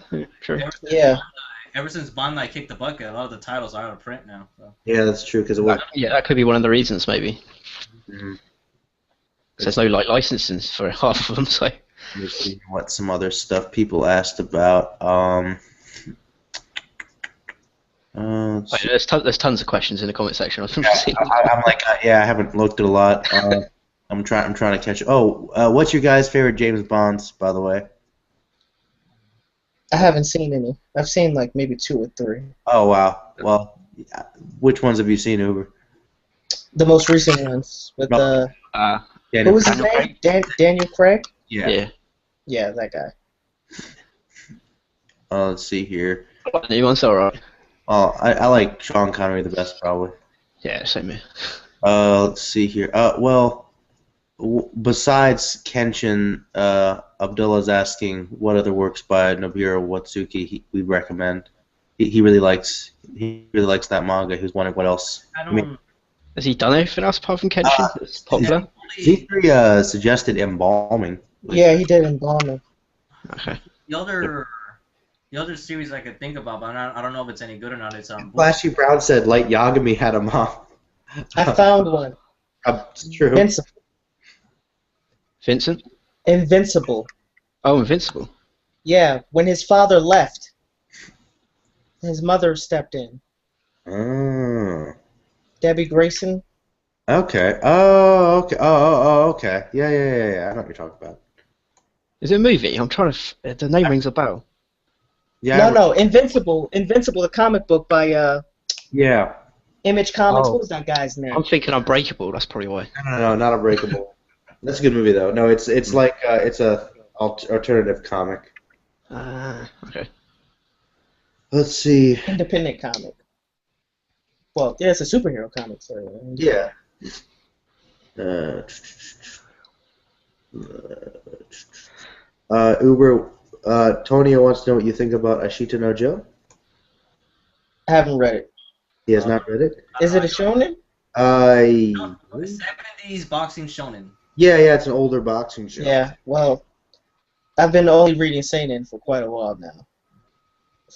true. Yeah. Ever since Bandai kicked the bucket, a lot of the titles are out of print now. So. yeah, that's true because it was. That could be one of the reasons, maybe. Mhm. 'Cause there's no licensing for half of them, so. Let me see what some other stuff people asked about. Let's see. There's tons of questions in the comment section. I'm like, I haven't looked at a lot. I'm trying to catch. What's your guys' favorite James Bonds, by the way? I haven't seen any. I've seen like maybe 2 or 3. Oh wow. Well, which ones have you seen, Uber? The most recent ones with No. who was his name? Daniel Craig. Yeah. Yeah, that guy. Let's see here. The new one's alright. Oh, I like Sean Connery the best, probably. Yeah, same here. Let's see here. Besides Kenshin, Abdullah's asking what other works by Nobuhiro Watsuki we recommend. He really likes that manga. He was wondering what else. Has he done anything else apart from Kenshin that's popular? Z3 suggested embalming. Yeah, he did Embalming. Okay. The other series I could think about, but I don't know if it's any good or not. It's Flashy Brown said Light Yagami had a mom. I found one. It's true. Vincent? Invincible. Oh, Invincible. Yeah, when his father left, his mother stepped in. Oh. Debbie Grayson. Okay. Oh, okay. Oh, okay. Yeah. I know what you're talking about. Is it a movie? I'm trying to. The name rings a bell. Yeah. No, Invincible, the comic book by Yeah. Image Comics. Oh. What was that guy's name? I'm thinking Unbreakable. That's probably why. No, not Unbreakable. That's a good movie though. No, it's like it's a alternative comic. Okay. Let's see. Independent comic. Well, yeah, it's a superhero comic. So, Yeah. Uber. Tonio wants to know what you think about Ashita no Joe. I haven't read it. He has not read it. Is it a shonen? 70s boxing shonen. Yeah, it's an older boxing show. Yeah, well, I've been only reading seinen for quite a while now.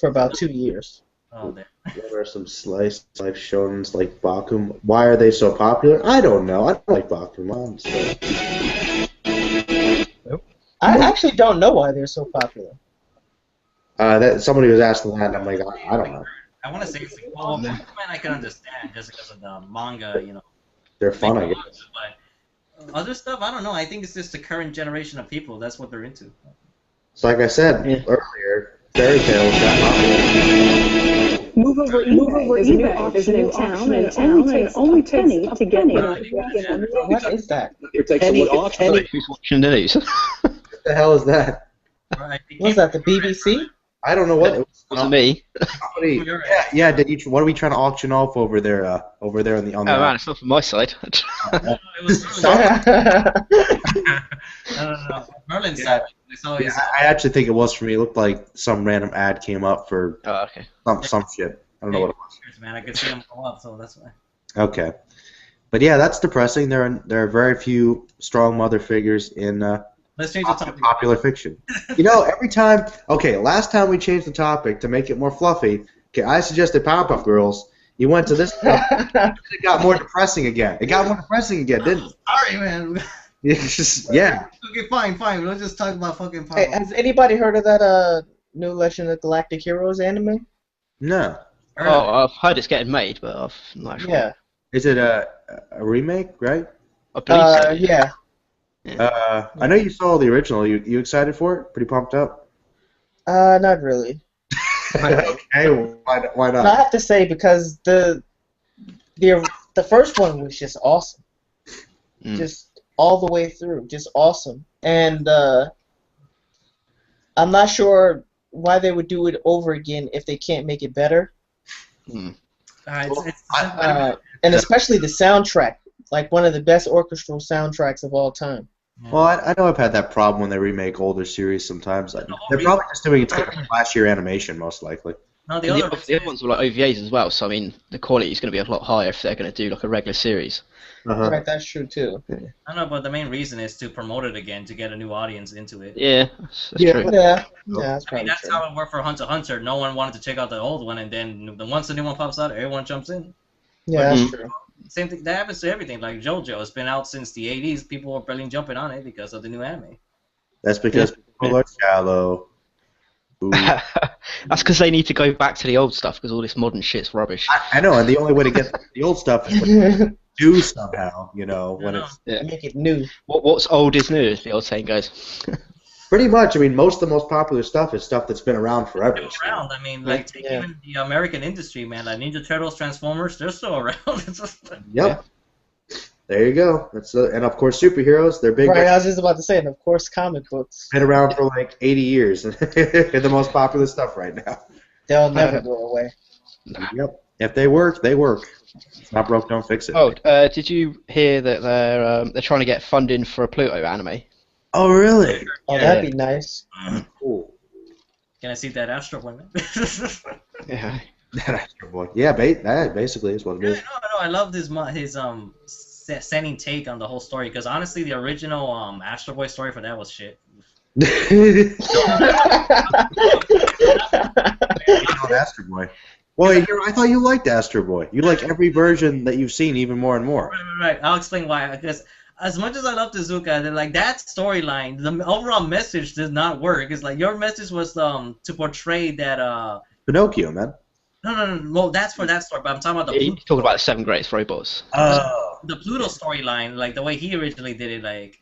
For about 2 years. Oh, there. What are some slice life shonens like Bakum? Why are they so popular? I don't know. I don't like Bakuman. So. I actually don't know why they're so popular. That somebody was asking that, and I'm like, I don't know. I want to say it's like, well, Pokemon I can understand just because of the manga, They're fun, I guess. But other stuff, I don't know. I think it's just the current generation of people. That's what they're into. So like I said earlier, fairy tales got popular. Move over eBay. There's a new auction in town, and it only takes a penny to get What is that? It takes someone auction. Who's watching the news? What the hell is that? Was that the BBC? I don't know what. It wasn't me. Somebody, yeah. What are we trying to auction off over there? Over there on the. Oh man, it's not from my side. It was I don't know. Merlin's side. Yeah, I actually think it was for me. It looked like some random ad came up for some shit. I don't know what it was. Man, I could see them go up, so that's why. Okay, but yeah, that's depressing. There are very few strong mother figures in Let's change the topic. Popular fiction. Every time. Okay, last time we changed the topic to make it more fluffy. Okay, I suggested Powerpuff Girls. You went to this. It got more depressing again. It got more depressing again, didn't it? Sorry, man. Yeah. Okay, fine. Let's just talk about fucking Powerpuff. Hey, has anybody heard of that new Legend of Galactic Heroes anime? No. Oh, I've heard it's getting made, but I'm not sure. Yeah. Is it a remake, right? I believe so. Yeah. I know you saw the original. You excited for it? Pretty pumped up? Not really. Okay, why not? No, I have to say because the first one was just awesome. Just all the way through, just awesome. And I'm not sure why they would do it over again if they can't make it better. And especially the soundtrack, like one of the best orchestral soundtracks of all time. Well, I know I've had that problem when they remake older series sometimes. They're probably just doing it to get last year animation, most likely. No, the other ones were like OVAs as well, so I mean, the quality is going to be a lot higher if they're going to do like a regular series. Right, that's true too. I know, but the main reason is to promote it again, to get a new audience into it. Yeah, that's true. Yeah, that's probably that's true. how it worked for Hunter x Hunter. No one wanted to check out the old one, and then once the new one pops out, everyone jumps in. Yeah, that's true. Same thing. That happens to everything. Like JoJo, it's been out since the '80s. People are barely jumping on it because of the new anime. That's because people are shallow. That's because they need to go back to the old stuff because all this modern shit's rubbish. I know, and the only way to get the old stuff is to do somehow. When it's make it new. What's old is new, as the old saying goes. Pretty much. I mean, most of the most popular stuff is stuff that's been around forever. I mean, like even the American industry, man. Like Ninja Turtles, Transformers, they're still around. Yep. There you go. And of course, superheroes. They're big. Right, I was just about to say, and of course, comic books. Been around for like 80 years. They're the most popular stuff right now. They'll never go away. Yep. If they work, they work. If it's not broke, don't fix it. Oh, did you hear that they're trying to get funding for a Pluto anime? Oh, really? Oh, that'd be nice. Cool. Can I see that Astro Boy, man? Yeah. That Astro Boy. Yeah, that basically is what it is. No, I love his setting take on the whole story because honestly, the original Astro Boy story for that was shit. Astro Boy. Well, I thought you liked Astro Boy. You like every version that you've seen even more and more. Right. I'll explain why. Because as much as I love Tezuka, that storyline, the overall message did not work. It's like your message was to portray that Pinocchio, man. No. Well, that's for that story, but I'm talking about the. You're talking about the 7 greatest robots. The Pluto storyline, like the way he originally did it, like.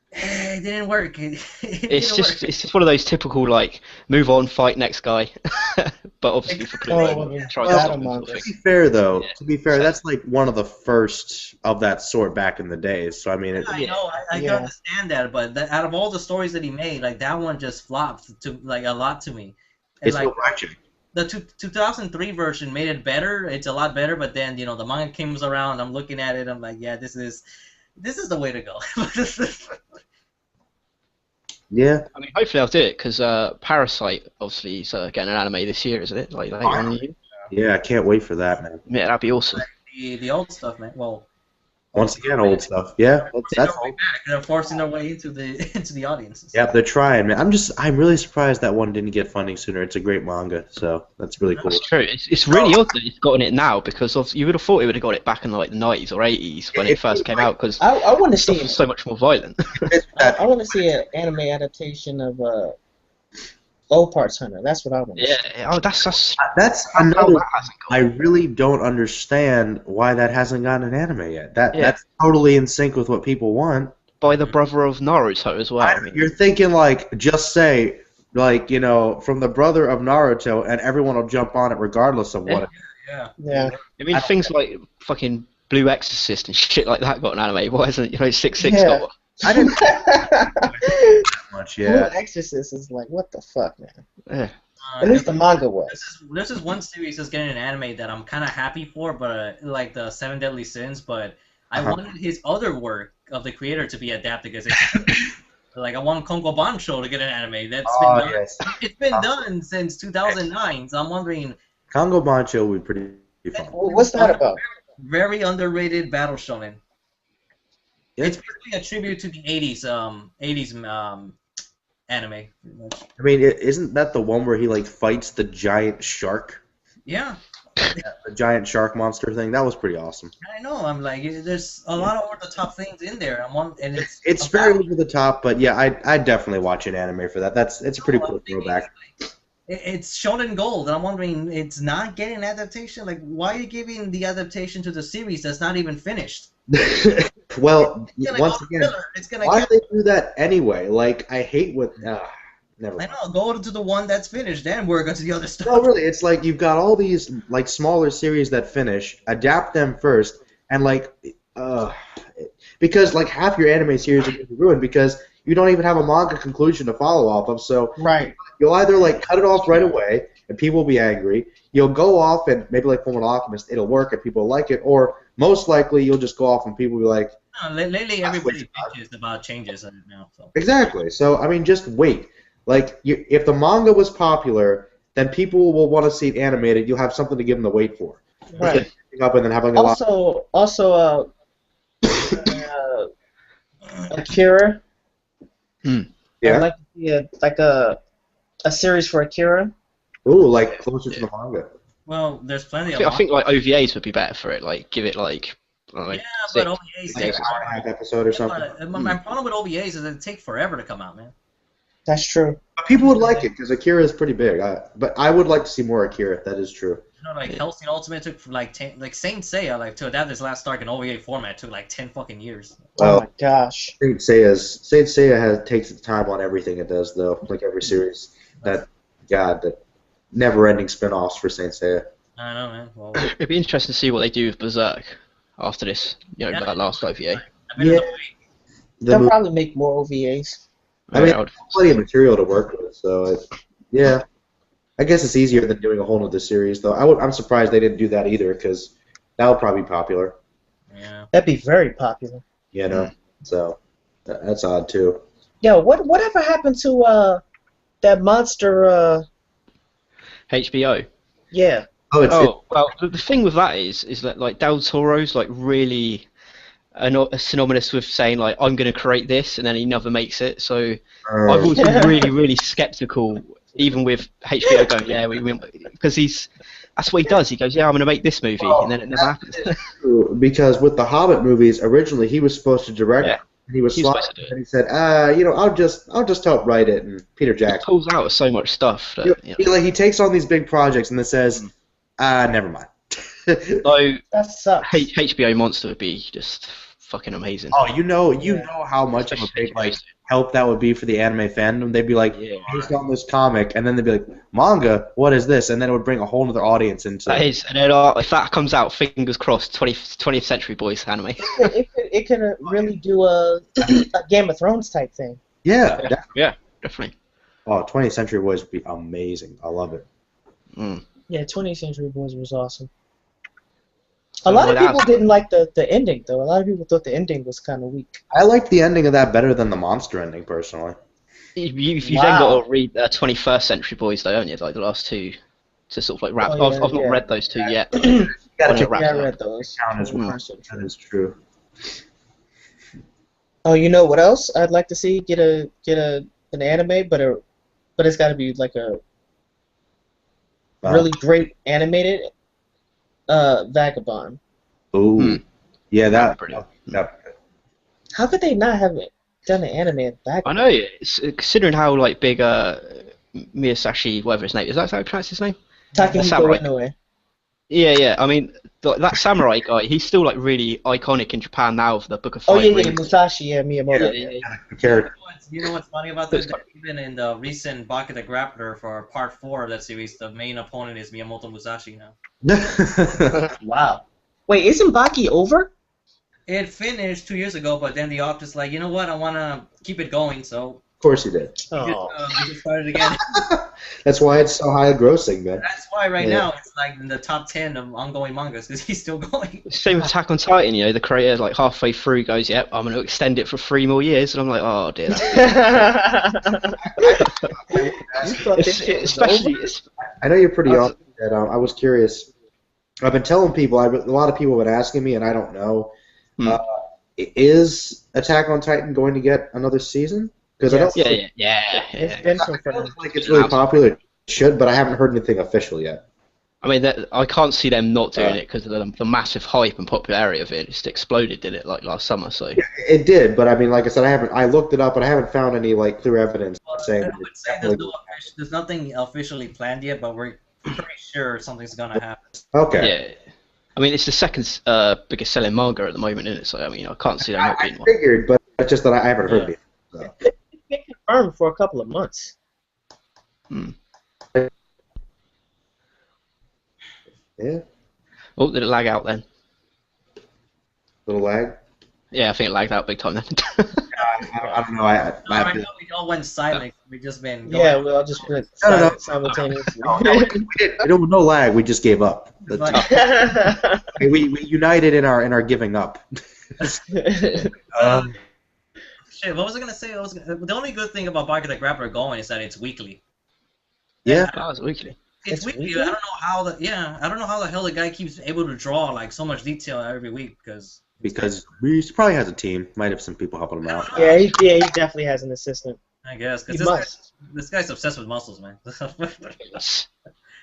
It didn't work. It's just one of those typical like move on, fight next guy, but obviously for Pluto, to be fair though, that's like one of the first of that sort back in the days. So I mean, I know, I can understand that, but out of all the stories that he made, like that one just flopped to like a lot to me. And, it's like the 2003 version made it better. It's a lot better, but then the manga comes around. I'm looking at it. I'm like, yeah, this is the way to go. Yeah. I mean, hopefully I'll do it because Parasite obviously is getting an anime this year, isn't it? Like later on in the year. Yeah, I can't wait for that, man. Yeah, that'd be awesome. The old stuff, man. Well, Once again, old stuff. Yeah, that's They're way back. They're forcing their way into the audiences. yeah, they're trying, man. I'm really surprised that one didn't get funding sooner. It's a great manga, so that's really cool. That's true. It's really odd that it's gotten it now because you would have thought it would have got it back in like the 90s or 80s when it first came out because I want to stuff see was so much more violent. I want to see an anime adaptation of Old Parts Hunter. That's what I want. Yeah. Oh, that's another. I really don't understand why that hasn't gotten an anime yet. That's totally in sync with what people want. By the brother of Naruto as well. I mean, You're thinking like, just say, like, you know, from the brother of Naruto, and everyone will jump on it regardless of what. Yeah. I mean, things like fucking Blue Exorcist and shit like that got an anime. Why isn't 6-6 got one? I didn't that much. Yeah. Blue Exorcist is like, what the fuck, man? Yeah. At least the manga was. This is one series that's getting an anime that I'm kind of happy for, but like the Seven Deadly Sins. But I wanted his other work of the creator to be adapted because like I want Kongo Bancho to get an anime. That's been done. Yes. It's been done since 2009. So I'm wondering. Kongo Bancho would be pretty fun. What's that about? Very underrated battle shonen. Yeah. It's basically a tribute to the 80s anime. Pretty much. I mean, isn't that the one where he like fights the giant shark? Yeah. The giant shark monster thing. That was pretty awesome. I know. I'm like, there's a lot of over the top things in there. And it's very over the top, but yeah, I'd definitely watch an anime for that. It's a pretty cool throwback. It's Shonen Gold, and I'm wondering, it's not getting an adaptation? Like, why are you giving the adaptation to the series that's not even finished? Well, once again, why do they do that anyway? Like, I hate what... never mind. I know, go to the one that's finished, then work on to the other stuff. No, really, it's like you've got all these, like, smaller series that finish, adapt them first, and, like, because, like, half your anime series are going to be ruined because you don't even have a manga conclusion to follow off of, so... Right. You'll either like cut it off right away and people will be angry. You'll go off and maybe like Fullmetal Alchemist, it'll work and people will like it, or most likely you'll just go off and people will be like. Lately, everybody bitches about changes now. So. Exactly. So I mean, just wait. Like, if the manga was popular, then people will want to see it animated. You'll have something to give them to wait for. Right. Up and then having a also, Akira. Yeah. I'd like to see a series for Akira. Ooh, like closer to the manga. Well, there's plenty of. I think like OVAs would be better for it. Like give it like. Yeah, but OVAs take forever. Episode or something. My problem with OVAs is that it takes forever to come out, man. That's true. But people would like it because Akira is pretty big. But I would like to see more Akira. That is true. You know, like Hellsing Ultimate took like Saint Seiya, like to adapt this last arc in OVA format took like 10 fucking years. Oh my gosh. Saint Seiya takes its time on everything it does though, like every series. That never-ending spin-offs for Saint Seiya. I know, man. Well, it'd be interesting to see what they do with Berserk after this, that last OVA. Yeah. They'll probably make more OVAs. I mean, there's plenty of material to work with, so yeah. I guess it's easier than doing a whole other series, though. I'm surprised they didn't do that either, because that would probably be popular. Yeah. That'd be very popular. You know, so that's odd too. Yo, whatever happened to that monster? HBO. Yeah. Well, the thing with that is that like Del Toro's like really synonymous with saying like I'm going to create this, and then he never makes it. So I've always been really, really skeptical, even with HBO going because that's what he does. He goes, I'm going to make this movie, and then it never happens. Because with the Hobbit movies, originally he was supposed to direct. Yeah. He was supposed to do it. And he said, I'll just help write it. And Peter Jackson pulls out so much stuff. That, he takes on these big projects and then says, never mind. So that sucks. HBO Monster would be just fucking amazing. Oh, you know how much of a big help that would be for the anime fandom. They'd be like, based on this comic, and then they'd be like, manga, what is this? And then it would bring a whole other audience into that. And then if that comes out, fingers crossed, 20th Century Boys anime. It could really do a Game of Thrones type thing. Yeah, definitely. Oh, 20th Century Boys would be amazing. I love it. Yeah, 20th Century Boys was awesome. A lot of people didn't like the ending, though. A lot of people thought the ending was kind of weak. I liked the ending of that better than the monster ending, personally. You then got to read 21st Century Boys, though, don't you? Like the last two to sort of like wrap. I've not read those two yet. I read those. That is true. Oh, you know what else I'd like to see get an anime, but it's got to be like a really great animated Vagabond. Ooh. Yeah, that. How could they not have done an anime of I Vagabond? know, considering how like big Miyasashi, whatever his name is, that how you pronounce his name? Takehiko samurai. Inoue. Yeah. I mean, that samurai guy, he's still like really iconic in Japan now for the Book of Five Oh yeah, Rings. Musashi, Miyamoto. Character. You know what's funny about this? Even in the recent Baki the Grappler for Part 4 of that series, the main opponent is Miyamoto Musashi now. Wow. Wait, isn't Baki over? It finished 2 years ago, but then the author's like, you know what? I want to keep it going, so Of course he did. we just started again. That's why it's so high grossing, man. That's why right now it's like in the top 10 of ongoing mangas because he's still going. Same with Attack on Titan, you know, the creator like halfway through goes, "Yep, I'm going to extend it for 3 more years," and I'm like, "Oh dear." I know you're pretty on that. I was curious. I've been telling people. A lot of people have been asking me, and I don't know. Is Attack on Titan going to get another season? Because I don't. Yeah. It's been confirmed. Like it's really popular. It should, but I haven't heard anything official yet. I mean, I can't see them not doing it because of the massive hype and popularity of it. It just exploded, did it, like last summer? So it did, but I mean, like I said, I looked it up, and I haven't found any like clear evidence saying. I would say there's nothing officially planned yet, but we're pretty sure something's gonna happen. Okay. Yeah. I mean, it's the second biggest selling manga at the moment, isn't it? So I mean, I can't see that not being I one. figured, but it's just that I haven't heard it. So. It's been confirmed for a couple of months. Yeah. Oh, did it lag out then? Little lag. Yeah, I think it lagged out big time then. I don't know. I Right now we all went silent. We've just been going. Yeah, we all just went No, no, no. simultaneously. no lag. We just gave up. We united in our giving up. Shit, what was I gonna say? The only good thing about Baki the Grappler going is that it's weekly. Yeah. That was weekly. It's weekly. I don't know how the hell the guy keeps able to draw like so much detail every week because he probably has a team. Might have some people helping him out. Yeah, he definitely has an assistant. I guess He because this guy's obsessed with muscles, man.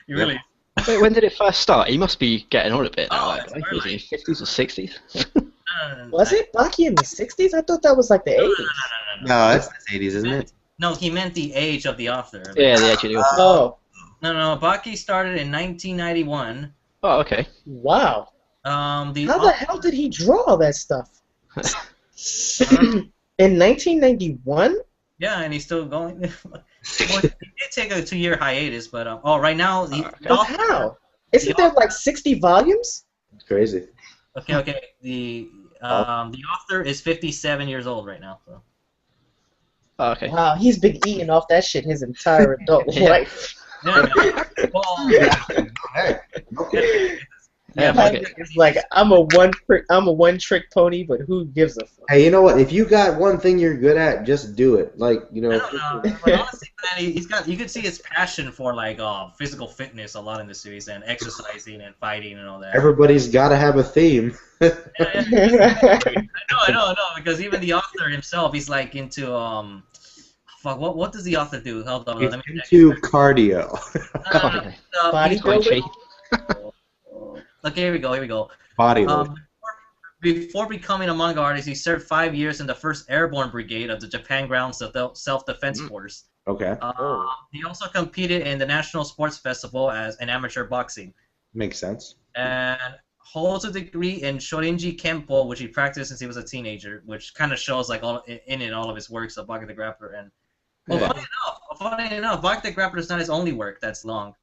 He really. Wait, when did it first start? He must be getting on a bit now. Oh, Like, was he 50s or 60s? Was it Baki in the 60s? I thought that was like the 80s. No, that's the 80s, isn't it? No, he meant the age of the author. Yeah, the actually. Oh, No, Baki started in 1991. Oh, okay. wow. How How the hell did he draw all that stuff? In 1991? Yeah, and he's still going. Well, he did take a 2-year hiatus, but right now the But how? Isn't there like 60 volumes? It's crazy. Okay. The author is 57 years old right now. So. Oh, okay. Wow, he's been eating off that shit his entire adult Yeah. life. Yeah. Well, Yeah, fuck it. It's like I'm a one-trick pony, but who gives a fuck? Hey, you know what? If you got one thing you're good at, just do it. Like, you know. I don't know. But honestly, man, you can see his passion for like physical fitness a lot in the series and exercising and fighting and all that. Everybody's got to have a theme. I know, because even the author himself, he's like into fuck. What does the author do? Hold on, He's let me check. into cardio. Bodybuilding? Okay, here we go. Bodyload. Before becoming a manga artist, he served 5 years in the 1st Airborne Brigade of the Japan Ground Self-Defense Force. Okay. He also competed in the National Sports Festival as an amateur boxing. Makes sense. And holds a degree in Shorinji Kempo, which he practiced since he was a teenager, which kind of shows like all of his works of Baki the Grappler. And funny enough, Baki the Grappler is not his only work that's long.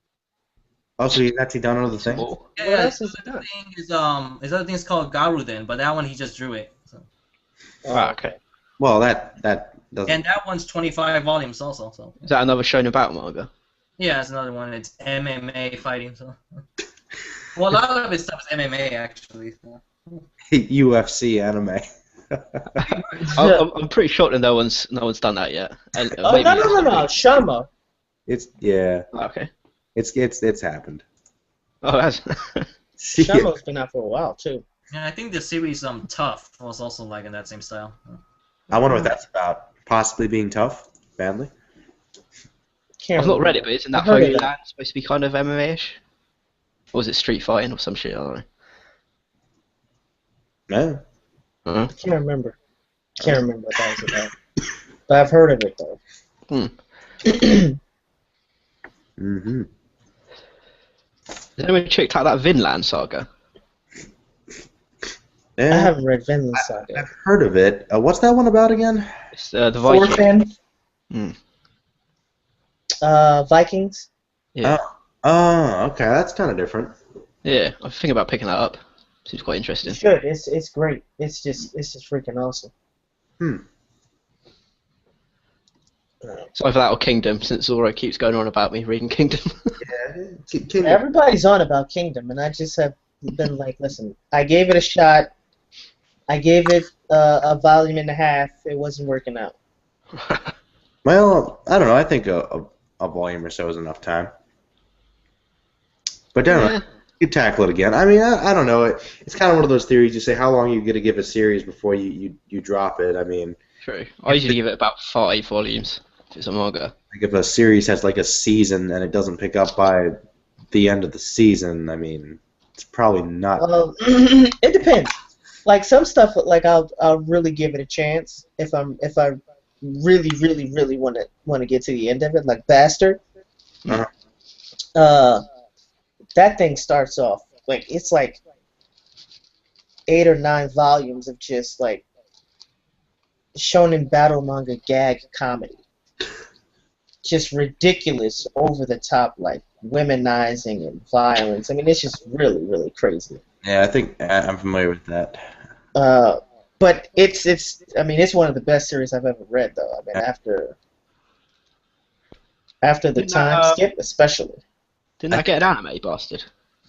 Oh, so he's actually done another thing? Yeah, his other thing is called Garuden, but that one he just drew it. So. Oh, okay. Well, that doesn't. And that one's 25 volumes also. So. Is that another shown about manga? Yeah, it's another one. It's MMA fighting. So. Well, a lot of his stuff is MMA actually. So. UFC anime. I'm pretty sure that no one's done that yet. No, Shama. It's Okay. It's happened. Oh, that's. Shama's been out for a while too. Yeah, I think the series Tough was also like in that same style. I wonder what that's about. Possibly being tough, badly. I've not read it, but isn't that I've heard of Holy that. Land supposed to be kind of MMA-ish? Or was it Street Fighting or some shit? I don't know. No. Uh-huh. I can't remember. Can't remember what that was about. But I've heard of it though. Mm-hmm. Has anyone checked out that Vinland Saga? I haven't read Vinland Saga. I've heard of it. What's that one about again? It's the Viking. Thorfinn. Vikings. Yeah. Oh, okay. That's kind of different. Yeah, I'm thinking about picking that up. Seems quite You interesting. should. It's great. It's just freaking awesome. So either that or Kingdom, since Zoro keeps going on about me reading Kingdom. Yeah. Everybody's on about Kingdom, and I just have been like, listen, I gave it a shot. I gave it a volume and a half. It wasn't working out. Well, I don't know. I think a volume or so is enough time. But then you tackle it again. I mean, I don't know. It's kind of one of those theories. You say how long you get to give a series before you drop it. I mean, True. I usually give it about 5 volumes if it's a manga. like if a series has like a season and it doesn't pick up by the end of the season, I mean, it's probably not. Well, it depends. Like some stuff, like I'll really give it a chance if I really want to get to the end of it. Like Bastard. That thing starts off like it's like 8 or 9 volumes of just like shonen battle manga gag comedy. Just ridiculous, over the top, like womenizing and violence. I mean, it's just really, really crazy. Yeah, I think I'm familiar with that. But it's I mean, it's one of the best series I've ever read, though. I mean, after the time skip, especially. Didn't that get an anime, Bastard?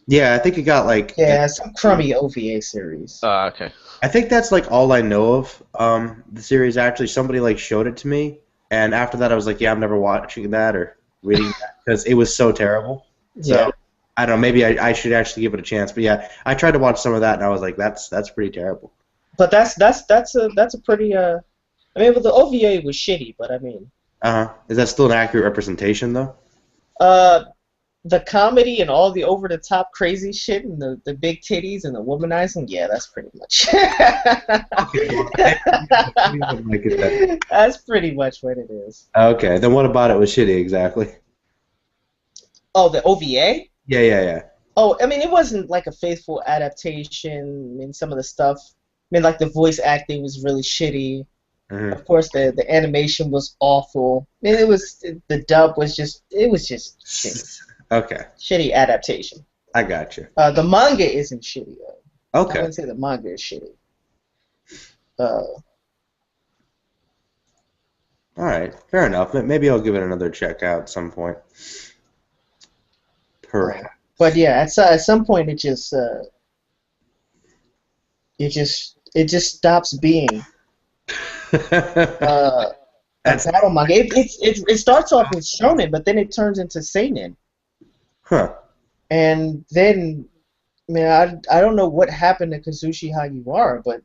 Yeah, I think it got like. Yeah, some crummy OVA series. Oh, okay. I think that's like all I know of the series. Actually, somebody like showed it to me, and after that, I was like, yeah, I'm never watching that or reading that because it was so terrible. So Yeah. I don't know. Maybe I should actually give it a chance. But yeah, I tried to watch some of that, and I was like, that's pretty terrible. But that's a pretty I mean, well, the OVA was shitty, but I mean. Is that still an accurate representation though? The comedy and all the over-the-top crazy shit and the big titties and the womanizing, yeah, that's pretty much. That's pretty much what it is. Okay, then what about it was shitty exactly? Oh, the OVA? Yeah. Oh, I mean, it wasn't like a faithful adaptation. I mean, some of the stuff. I mean, like the voice acting was really shitty. Mm-hmm. Of course, the animation was awful. I mean, the dub was just shitty. Okay. Shitty adaptation. I got you. The manga isn't shitty though. Okay. I wouldn't say the manga is shitty. All right, fair enough. Maybe I'll give it another check out at some point. Perhaps. But yeah, at some point it just stops being a battle manga. It starts off as shonen, but then it turns into seinen. Huh. And then, I mean, I don't know what happened to Kazushi Hagiwara, but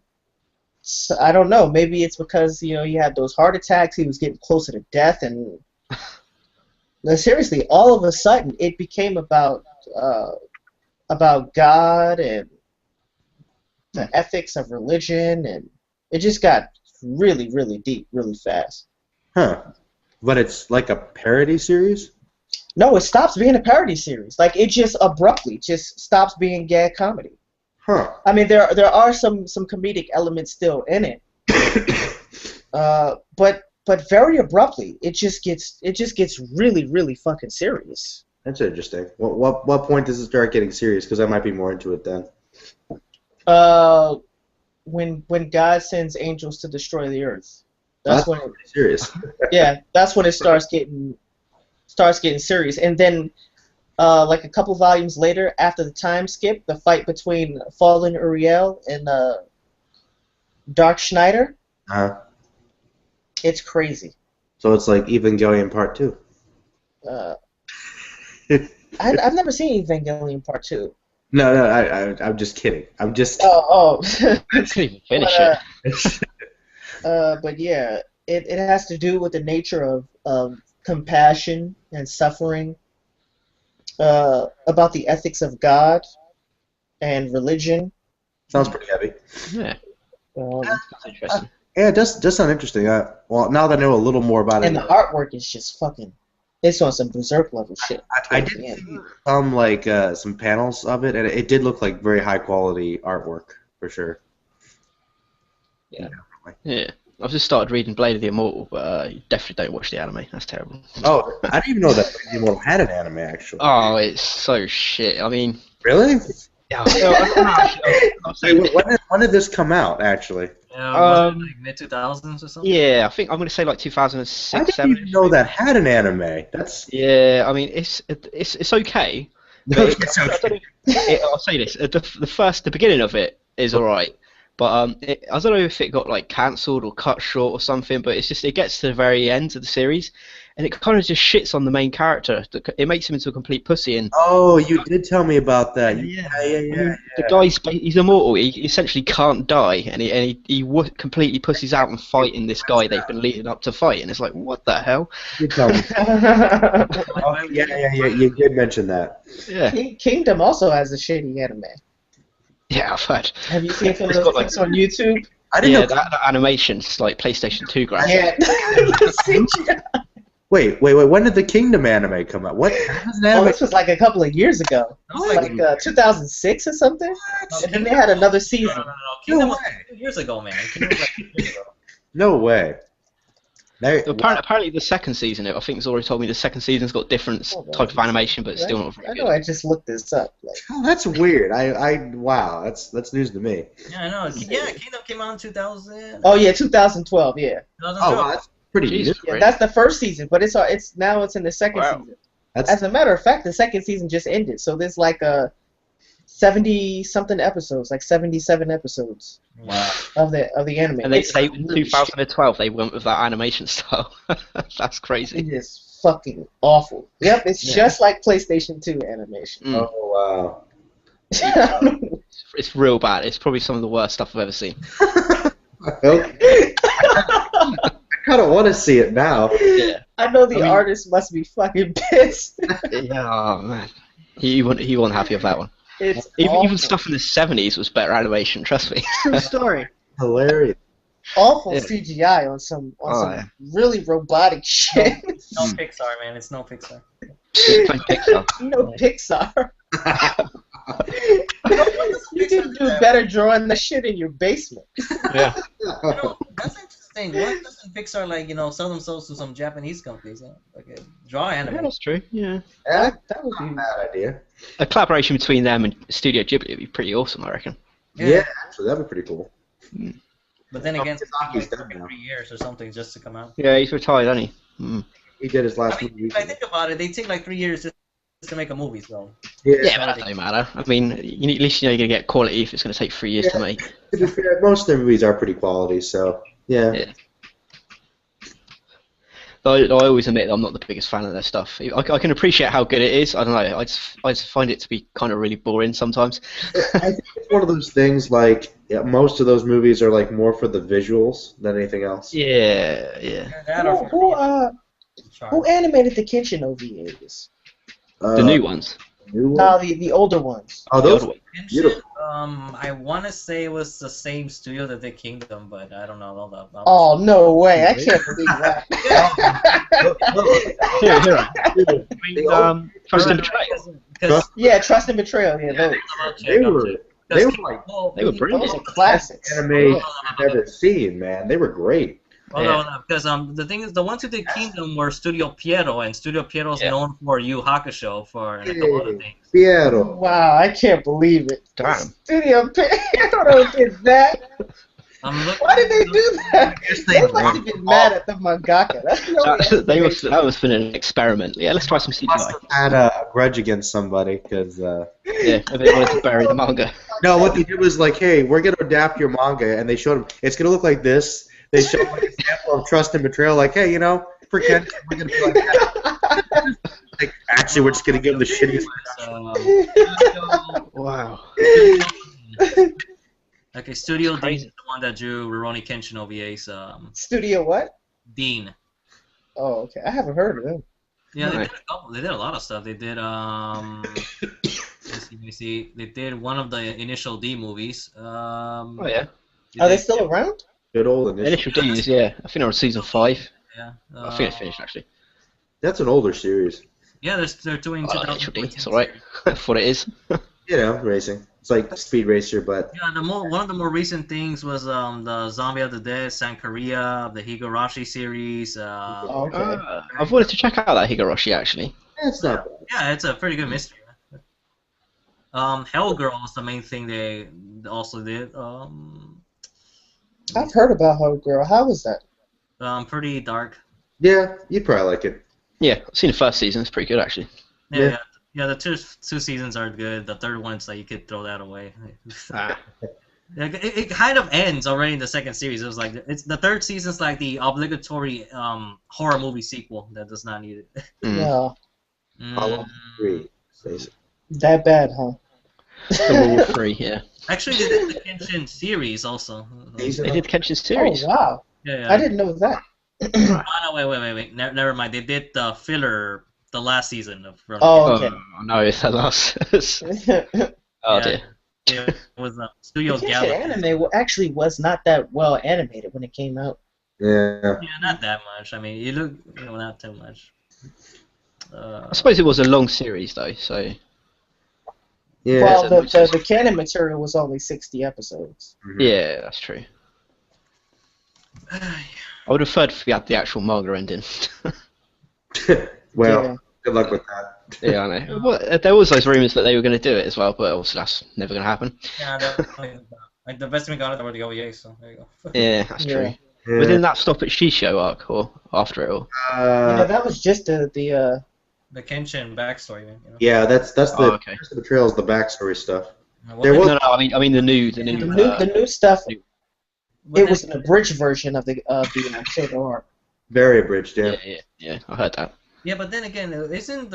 I don't know. Maybe it's because he had those heart attacks. He was getting closer to death, and seriously, all of a sudden, it became about God and the ethics of religion, and it just got really, really deep, really fast. Huh. But it's like a parody series? No, it stops being a parody series. Like, it just abruptly just stops being gag comedy. Huh. I mean, there are some comedic elements still in it, but very abruptly, it just gets really, really fucking serious. That's interesting. What point does it start getting serious? Because I might be more into it then. When God sends angels to destroy the earth, that's when pretty serious. Yeah, that's when it starts getting serious. And then, like a couple volumes later, after the time skip, the fight between Fallen Uriel and Dark Schneider, it's crazy. So it's like Evangelion Part 2. I've never seen Evangelion Part 2. I'm just kidding. I'm just. Oh. I couldn't even finish it. But yeah, it has to do with the nature of compassion and suffering, about the ethics of God and religion. Sounds pretty heavy. Yeah, Um, that's interesting. Yeah, it does sound interesting. Well, now that I know a little more about and it, the artwork is just fucking. It's on some berserk level shit. I did see some panels of it, and it did look like very high quality artwork for sure. Yeah. I've just started reading Blade of the Immortal, but you definitely don't watch the anime. That's terrible. Oh, I didn't even know that Blade of the Immortal had an anime actually. Oh, it's so shit. I mean, Really? yeah. When did this come out actually? Was it like mid 2000s or something? Yeah, I think I'm going to say like 2006, I didn't 7. even know that had an anime. That's Yeah, I mean it's okay. But I'll say this: the beginning of it is alright, but I don't know if it got like cancelled or cut short or something. But it's just it gets to the very end of the series, and it kind of just shits on the main character. It makes him into a complete pussy. And oh, you did tell me about that. Yeah. the guy's he's immortal. He essentially can't die, and he completely pussies out and fighting this guy they've been leading up to fight. And it's like, what the hell? You did tell me. Oh, yeah. You did mention that. Yeah. Kingdom also has a shady anime. Yeah, I've heard. Have you seen some of It's those got, clips on YouTube? I didn't know. That animation's like PlayStation 2 graphics. Yeah. Wait. When did the Kingdom anime come out? What? Oh, this was like a couple of years ago. That was Like 2006 or something. And then they had another season. No. Kingdom No was 2 years ago, man. Kingdom was like 2 years ago. No way. Apparently the second season, I think Zori told me the second season's got different type of animation, but it's still not very I good. know. I just looked this up. Like, Oh, that's weird. Wow, that's news to me. Yeah, I know. Yeah, Kingdom came out in 2000. oh yeah, 2012. Yeah. 2012. Oh, wow, that's pretty Jesus. new. Yeah, that's the first season, but it's now it's in the second Wow. season. That's As a matter of fact, the second season just ended, so there's like 70-something episodes, like 77 episodes Wow. of the anime. And they It's in really 2012 they went with that animation style. That's crazy. It is fucking awful. Yep, it's just like PlayStation 2 animation. Mm. Oh It's real bad. It's probably some of the worst stuff I've ever seen. wow. Okay. I kind of want to see it now. Yeah. I know the I mean- artist must be fucking pissed. Yeah, oh, man. He wasn't happy with that one. It's Even awful. stuff in the 70s was better animation, trust me. True story. Hilarious. Awful Yeah. CGI on some yeah. really robotic shit. No Pixar, man. It's no Pixar. Like Pixar. No Pixar. You can do better drawing the shit in your basement. Yeah. That's interesting. Why doesn't Pixar sell themselves to some Japanese companies? Draw Yeah, anime. that's true. Yeah. That would Not a be. bad idea. A collaboration between them and Studio Ghibli would be pretty awesome, I reckon. Yeah, actually, that'd be pretty cool. But then again, it's Miyazaki's like done now. 3 years or something just to come out. Yeah, he's retired, hasn't he? Mm. He did his last I mean, movie. if I think about it, they take like 3 years just to make a movie, so. Yeah, but that don't matter. I mean, at least you know you're going to get quality if it's going to take 3 years to make. To be fair, most of their movies are pretty quality, so yeah. Yeah. Though I always admit that I'm not the biggest fan of their stuff. I can appreciate how good it is. I don't know. I just find it to be kind of really boring sometimes. I think it's one of those things like most of those movies are like more for the visuals than anything else. Yeah. Who animated the Kenshin OVAs? The new ones. New one? No, the older ones. Oh, The those. old one. Beautiful. I want to say it was the same studio that did Kingdom, but I don't know all that. Oh no way! I can't believe that. Here. Trust and Betrayal. Because Yeah, Trust and Betrayal. Yeah, those. They were like They were Those brilliant. are classics. anime I've ever seen, man. They were great. because the thing is, the ones who did Kingdom were Studio Piero, and Studio Piero is known for Yu Hakusho for a couple other things. Piero. Wow, I can't believe it. Damn. Studio Piero did that. Why did they do that? They must have been mad at the mangaka. That's the only That was been an experiment. Yeah, let's try some CGI. Had a grudge against somebody because. Yeah, they wanted to bury the manga. No, what they did was like, hey, we're gonna adapt your manga, and they showed them it's gonna look like this. They showed an example of Trust and Betrayal, like, hey, pretend we're gonna be like that. Like, actually, we're just gonna give them the shittiest. wow. Okay, Studio Dean Crazy. is the one that drew Rurouni Kenshin OVA's Studio what? Dean. Oh, okay. I haven't heard of him. Yeah, they Right. did a couple. They did a lot of stuff. They did let me see. They did one of the Initial D movies. Oh yeah. Are they still around? Good old Initial D's, yeah. I think they're on season 5. Yeah. I think it's finished actually. That's an older series. Yeah, they're doing Oh, Initial D, 2014. it's alright. That's what it is. You know, racing. It's like Speed Racer, but Yeah, one of the more recent things was the Zombie of the Dead, Sankaria, the Higurashi series. Oh, okay. I've wanted to check out that Higurashi actually. it's not bad. Yeah, it's a pretty good mystery. Hellgirl is the main thing they also did. I've heard about Ho Girl. How was that? Pretty dark. Yeah, you'd probably like it. Yeah, I've seen the first season. It's pretty good actually. Yeah, the two seasons are good. The third one's like you could throw that away. Ah. Like, it kind of ends already in the second series. It was like the third season's like the obligatory horror movie sequel that does not need it. Mm. Yeah. Follow 3. Basic. That bad, huh? The Rule 3, yeah. Actually, they did the Kenshin series also. They did Kenshin series. Oh, wow. Yeah. I didn't know that. Oh, no, wait. Never mind. They did the filler, the last season of. Oh, okay. Oh no, it's that last. Oh Yeah. dear. It was Studio The Galaxy. anime actually was not that well animated when it came out. Yeah. Yeah, not that much. I mean, not too much. I suppose it was a long series though, so Yeah. Well, the canon material was only 60 episodes. yeah, that's true. I would have preferred if we had the actual manga ending. Well, Yeah. good luck with that. Yeah, I know. Well, there was those rumors that they were going to do it as well, but obviously that's never going to happen. Yeah, like the best we got were the OVA, so there you go. Yeah, that's true. Yeah. Yeah. But didn't that stop at Shisho arc or after it all? Yeah, that was just the The Kenshin backstory, man. Yeah, that's the Oh, okay. rest of the trails, the backstory stuff. What There they- was- No, I mean the new. the new stuff. what It they- was an abridged version of the Silver Arc. Very abridged, yeah. Yeah, I heard that. Yeah, but then again, isn't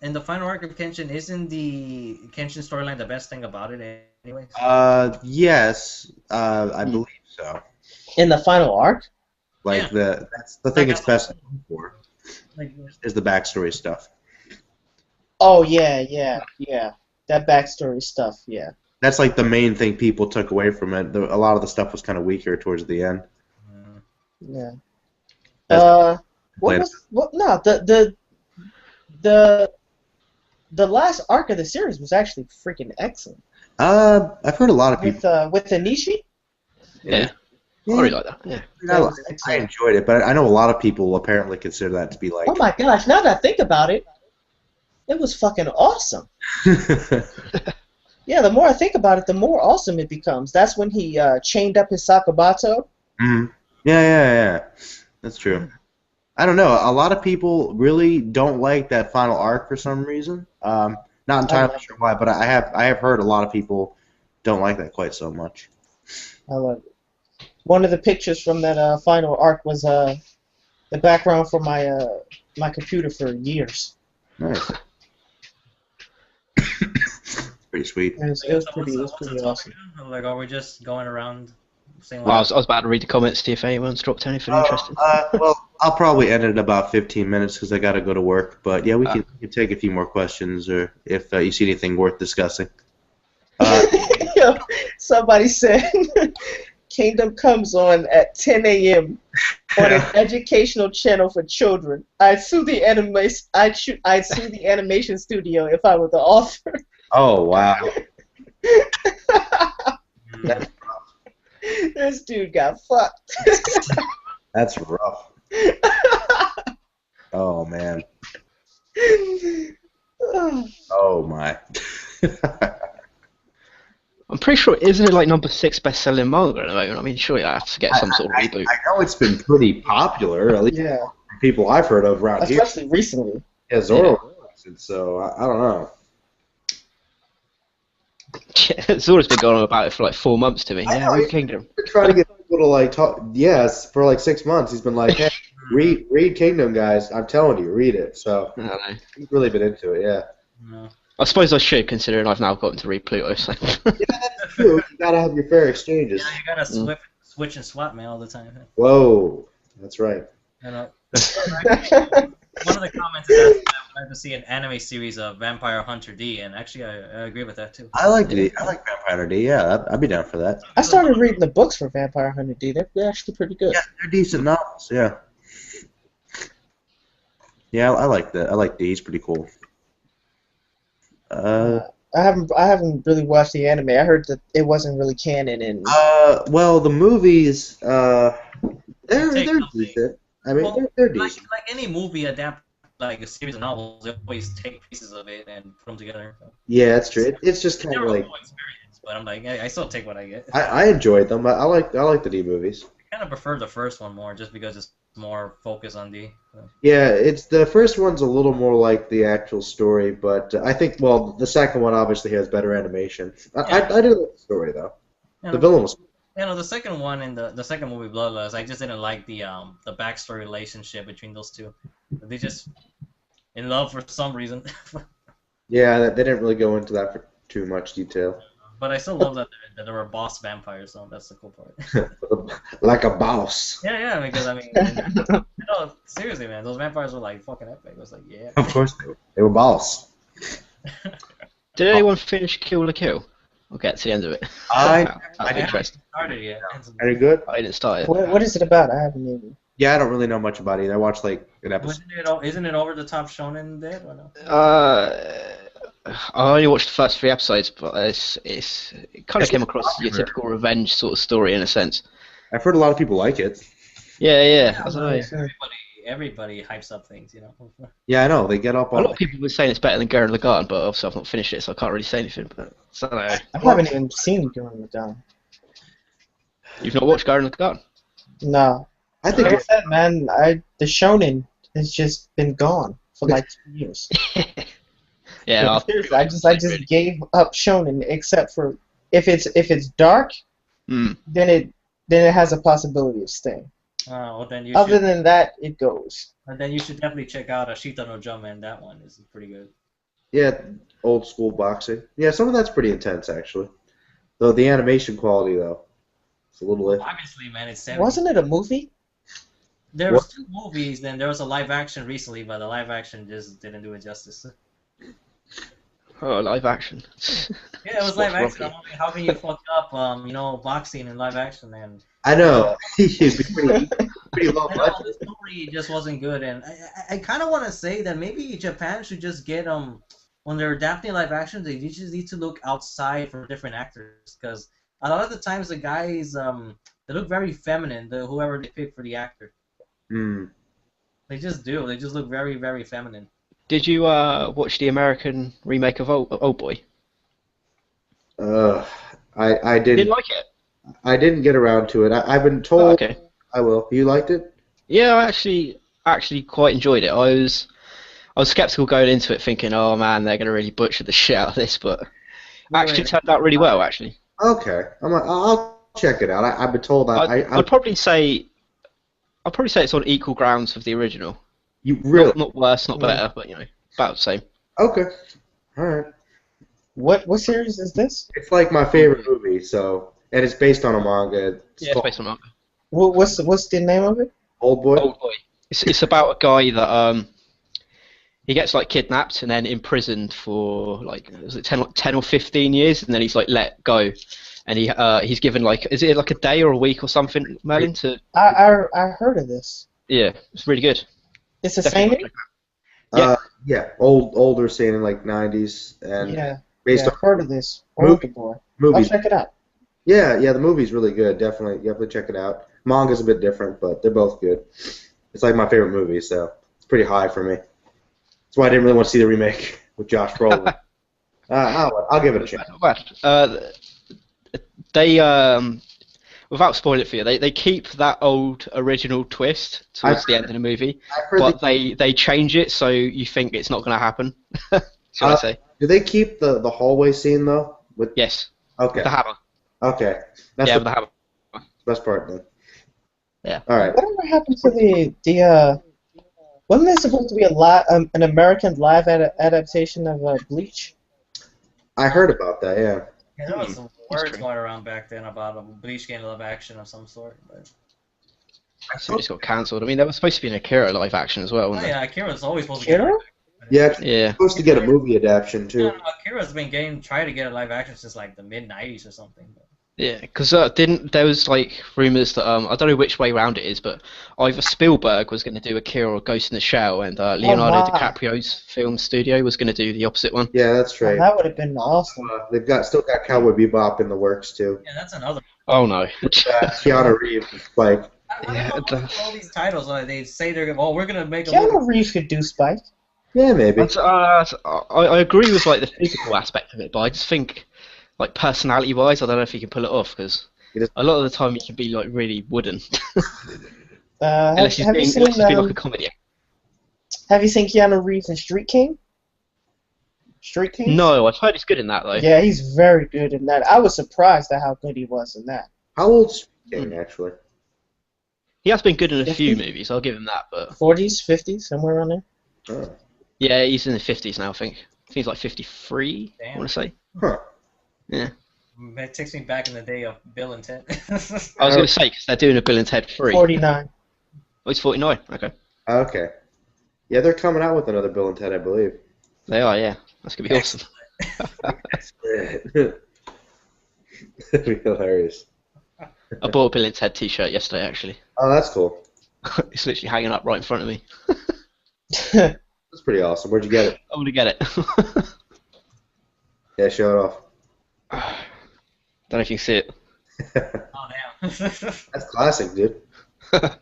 in the final arc of Kenshin, isn't the Kenshin storyline the best thing about it, anyways? Yes, I believe so. In the final arc. Like Yeah. that's the thing it's best for Like, is the backstory stuff. Oh yeah. That backstory stuff. Yeah. That's like the main thing people took away from it. A lot of the stuff was kind of weaker towards the end. Yeah. That's- The last arc of the series was actually freaking excellent. I've heard a lot of people. With Anishi. Yeah. I really like that. Yeah. That was I excellent. enjoyed it, but I know a lot of people apparently consider that to be like. Oh my gosh! Now that I think about it, it was fucking awesome. Yeah, the more I think about it, the more awesome it becomes. That's when he chained up his Sakabato. Mhm. Yeah. That's true. I don't know. A lot of people really don't like that final arc for some reason. Not entirely sure why, but I have heard a lot of people don't like that quite so much. I love it. One of the pictures from that final arc was the background for my computer for years. Nice. Pretty sweet. It was pretty awesome. Like, are we just going around saying Well, I was about to read the comments, see if anyone's dropped anything interesting. Well, I'll probably end it in about 15 minutes because I got to go to work. But yeah, we can take a few more questions, or if you see anything worth discussing. Somebody said Kingdom comes on at 10 a.m. on an educational channel for children. I'd sue the animation studio if I were the author. Oh wow. This dude got fucked. That's rough. Oh man. Oh my. I'm pretty sure, isn't it like number 6 best-selling manga at the moment? I mean, surely I have to get some sort of reboot. I know it's been pretty popular, at least Yeah, from people I've heard of around here. especially recently. Yeah, Zoro likes it, so I don't know. Zora's been going on about it for like 4 months to me. I Yeah, know, read Kingdom. We're trying to get people to like talk. Yes, for like 6 months, he's been like, "Hey, read Kingdom, guys. I'm telling you, read it." So I don't know. he's really been into it. Yeah. No. I suppose I should, considering I've now gotten to read Pluto. So. Yeah, that's true. You gotta have your fair exchanges. Yeah, you gotta switch and swap man all the time. Whoa, that's right. You know, one of the comments is that I'd like to see an anime series of Vampire Hunter D, and actually I agree with that too. I like Vampire Hunter D. Yeah, I'd be down for that. I started reading the books for Vampire Hunter D. They're actually pretty good. Yeah, they're decent novels. Yeah. Yeah, I like that. I like D. He's pretty cool. I haven't really watched the anime. I heard that it wasn't really canon and. Well, the movies, they're decent. I mean, Well, they're decent. like any movie adapt like a series of novels, they always take pieces of it and put them together. So. Yeah, that's true. It's just kind Never of a like full experience, but I'm like, I still take what I get. I enjoyed them. I like the D movies. I kind of prefer the first one more, just because it's more focused on D. So. Yeah, it's the first one's a little more like the actual story, but I think the second one obviously has better animation. I did like the story though. Yeah. The villain was. You know, the second one in the second movie, Bloodlust, I just didn't like the backstory relationship between those two. They just in love for some reason. Yeah, they didn't really go into that for too much detail. But I still love that there were boss vampires, so that's the cool part. Like a boss. Yeah, because I mean, no, seriously, man, those vampires were like fucking epic. It was like, yeah. Of course they were boss. Did anyone finish Kill la Kill? We'll get to the end of it. I interesting. Started yet. Very good. I didn't start it. What is it about? I haven't even. Yeah, I don't really know much about it. I watched like an episode. Isn't it over the top shonen dead or no? I only watched the first 3 episodes, but it kind of came across your typical revenge sort of story in a sense. I've heard a lot of people like it. Yeah. I don't know. Everybody hypes up things, you know. Yeah, I know. They get up on. A lot of people were saying it's better than Gurren Lagann, but obviously I've not finished it, so I can't really say anything. But I don't know. I haven't even seen Gurren Lagann. You've not watched Gurren Lagann? No. I think Like I said, man, the shonen has just been gone for like 2 years. Yeah. Seriously, I just gave up shonen, except for if it's dark, then it has a possibility of staying. Well, then you Other should, than that, it goes. then you should definitely check out Ashita no Jomen. That one is pretty good. Yeah, old school boxing. Yeah, some of that's pretty intense actually. Though the animation quality though, it's a little iffy. Obviously, man, it's 70s. Wasn't it a movie? There was 2 movies, then there was a live action recently, but the live action just didn't do it justice. Oh, live action. Yeah, it was live action. I'm wondering, how can you fuck up, boxing in live action? And I know. It'd be pretty low I know, budget. the story just wasn't good, and I kind of want to say that maybe Japan should just get when they're adapting live action, they just need to look outside for different actors, because a lot of the times the guys they look very feminine. Whoever they pick for the actor, they just do. They just look very, very feminine. Did you watch the American remake of Old Boy? I You didn't. didn't like it? I didn't get around to it. I've been told. Oh, okay. I will. You liked it? Yeah, I actually quite enjoyed it. I was skeptical going into it, thinking, oh man, they're gonna really butcher the shit out of this, but actually turned out really well. Actually. Okay. I'll check it out. I've been told that. I'd probably say it's on equal grounds with the original. You really? Not worse, not better, but about the same. Okay. All right. What series is this? It's like my favorite movie, and it's based on a manga. It's based on manga. What's the name of it? Old Boy. Old Boy. It's about a guy that he gets like kidnapped and then imprisoned for like 10 or 15 years, and then he's like let go, and he's given like, is it like a day or a week or something, Merlin? I heard of this. Yeah, it's really good. It's the same. Yeah. Older scene in like 90s and based on I've heard of this. Old Boy. Movies. I'll check it out. Yeah, the movie's really good. Definitely check it out. Manga's a bit different, but they're both good. It's like my favorite movie, so it's pretty high for me. That's why I didn't really want to see the remake with Josh Brolin. I'll give it a chance. They without spoiling it for you, they keep that old original twist towards the end of the movie, but they change it so you think it's not going to happen. Should I say? Do they keep the hallway scene though? Yes. Okay. The hammer. Okay. That's with the hammer. Best part then. Yeah. All right. Whatever happened to the wasn't there supposed to be an American live adaptation of Bleach? I heard about that. Yeah. Yeah, there was some words going around back then about a Bleach getting live action of some sort. But... So it just got cancelled. I mean, there was supposed to be an Akira live action as well, wasn't yeah, there? Akira's always supposed to Akira? get Yeah, supposed to get a movie adaptation too. Yeah, Akira's been trying to get a live action since like the mid-90s or something. But... Yeah, because there was like rumors that I don't know which way round it is, but either Spielberg was going to do Akira or Ghost in the Shell, and Leonardo DiCaprio's film studio was going to do the opposite one. Yeah, that's right. That would have been awesome. They've still got Cowboy Bebop in the works too. Yeah, that's another. Oh no. Keanu Reeves, Spike. Yeah, all these titles, they say we're gonna make a Keanu Reeves could do Spike. Yeah, maybe. I agree with like the physical aspect of it, but I just think like personality-wise, I don't know if he can pull it off because a lot of the time he can be like really wooden. Unless he's being like a comedy. Have you seen Keanu Reeves in Street King? Street King? No, I've heard he's good in that though. Yeah, he's very good in that. I was surprised at how good he was in that. How old's Street King actually? He has been good in a few movies. I'll give him that, but 40s, 50s, somewhere around there. Oh. Yeah, he's in the 50s now. I think he's like 53. Damn. I want to say. Huh. Yeah. It takes me back in the day of Bill and Ted. I was going to say because they're doing a Bill and Ted 3. 49. Oh, he's 49. Okay. Okay. Yeah, they're coming out with another Bill and Ted, I believe. They are. Yeah. That's gonna be awesome. That'd be hilarious. I bought a Bill and Ted T-shirt yesterday, actually. Oh, that's cool. It's literally hanging up right in front of me. That's pretty awesome. Where'd you get it? I'm gonna get it. Yeah, show it off. Don't know if you can see it. Oh damn. That's classic, dude. And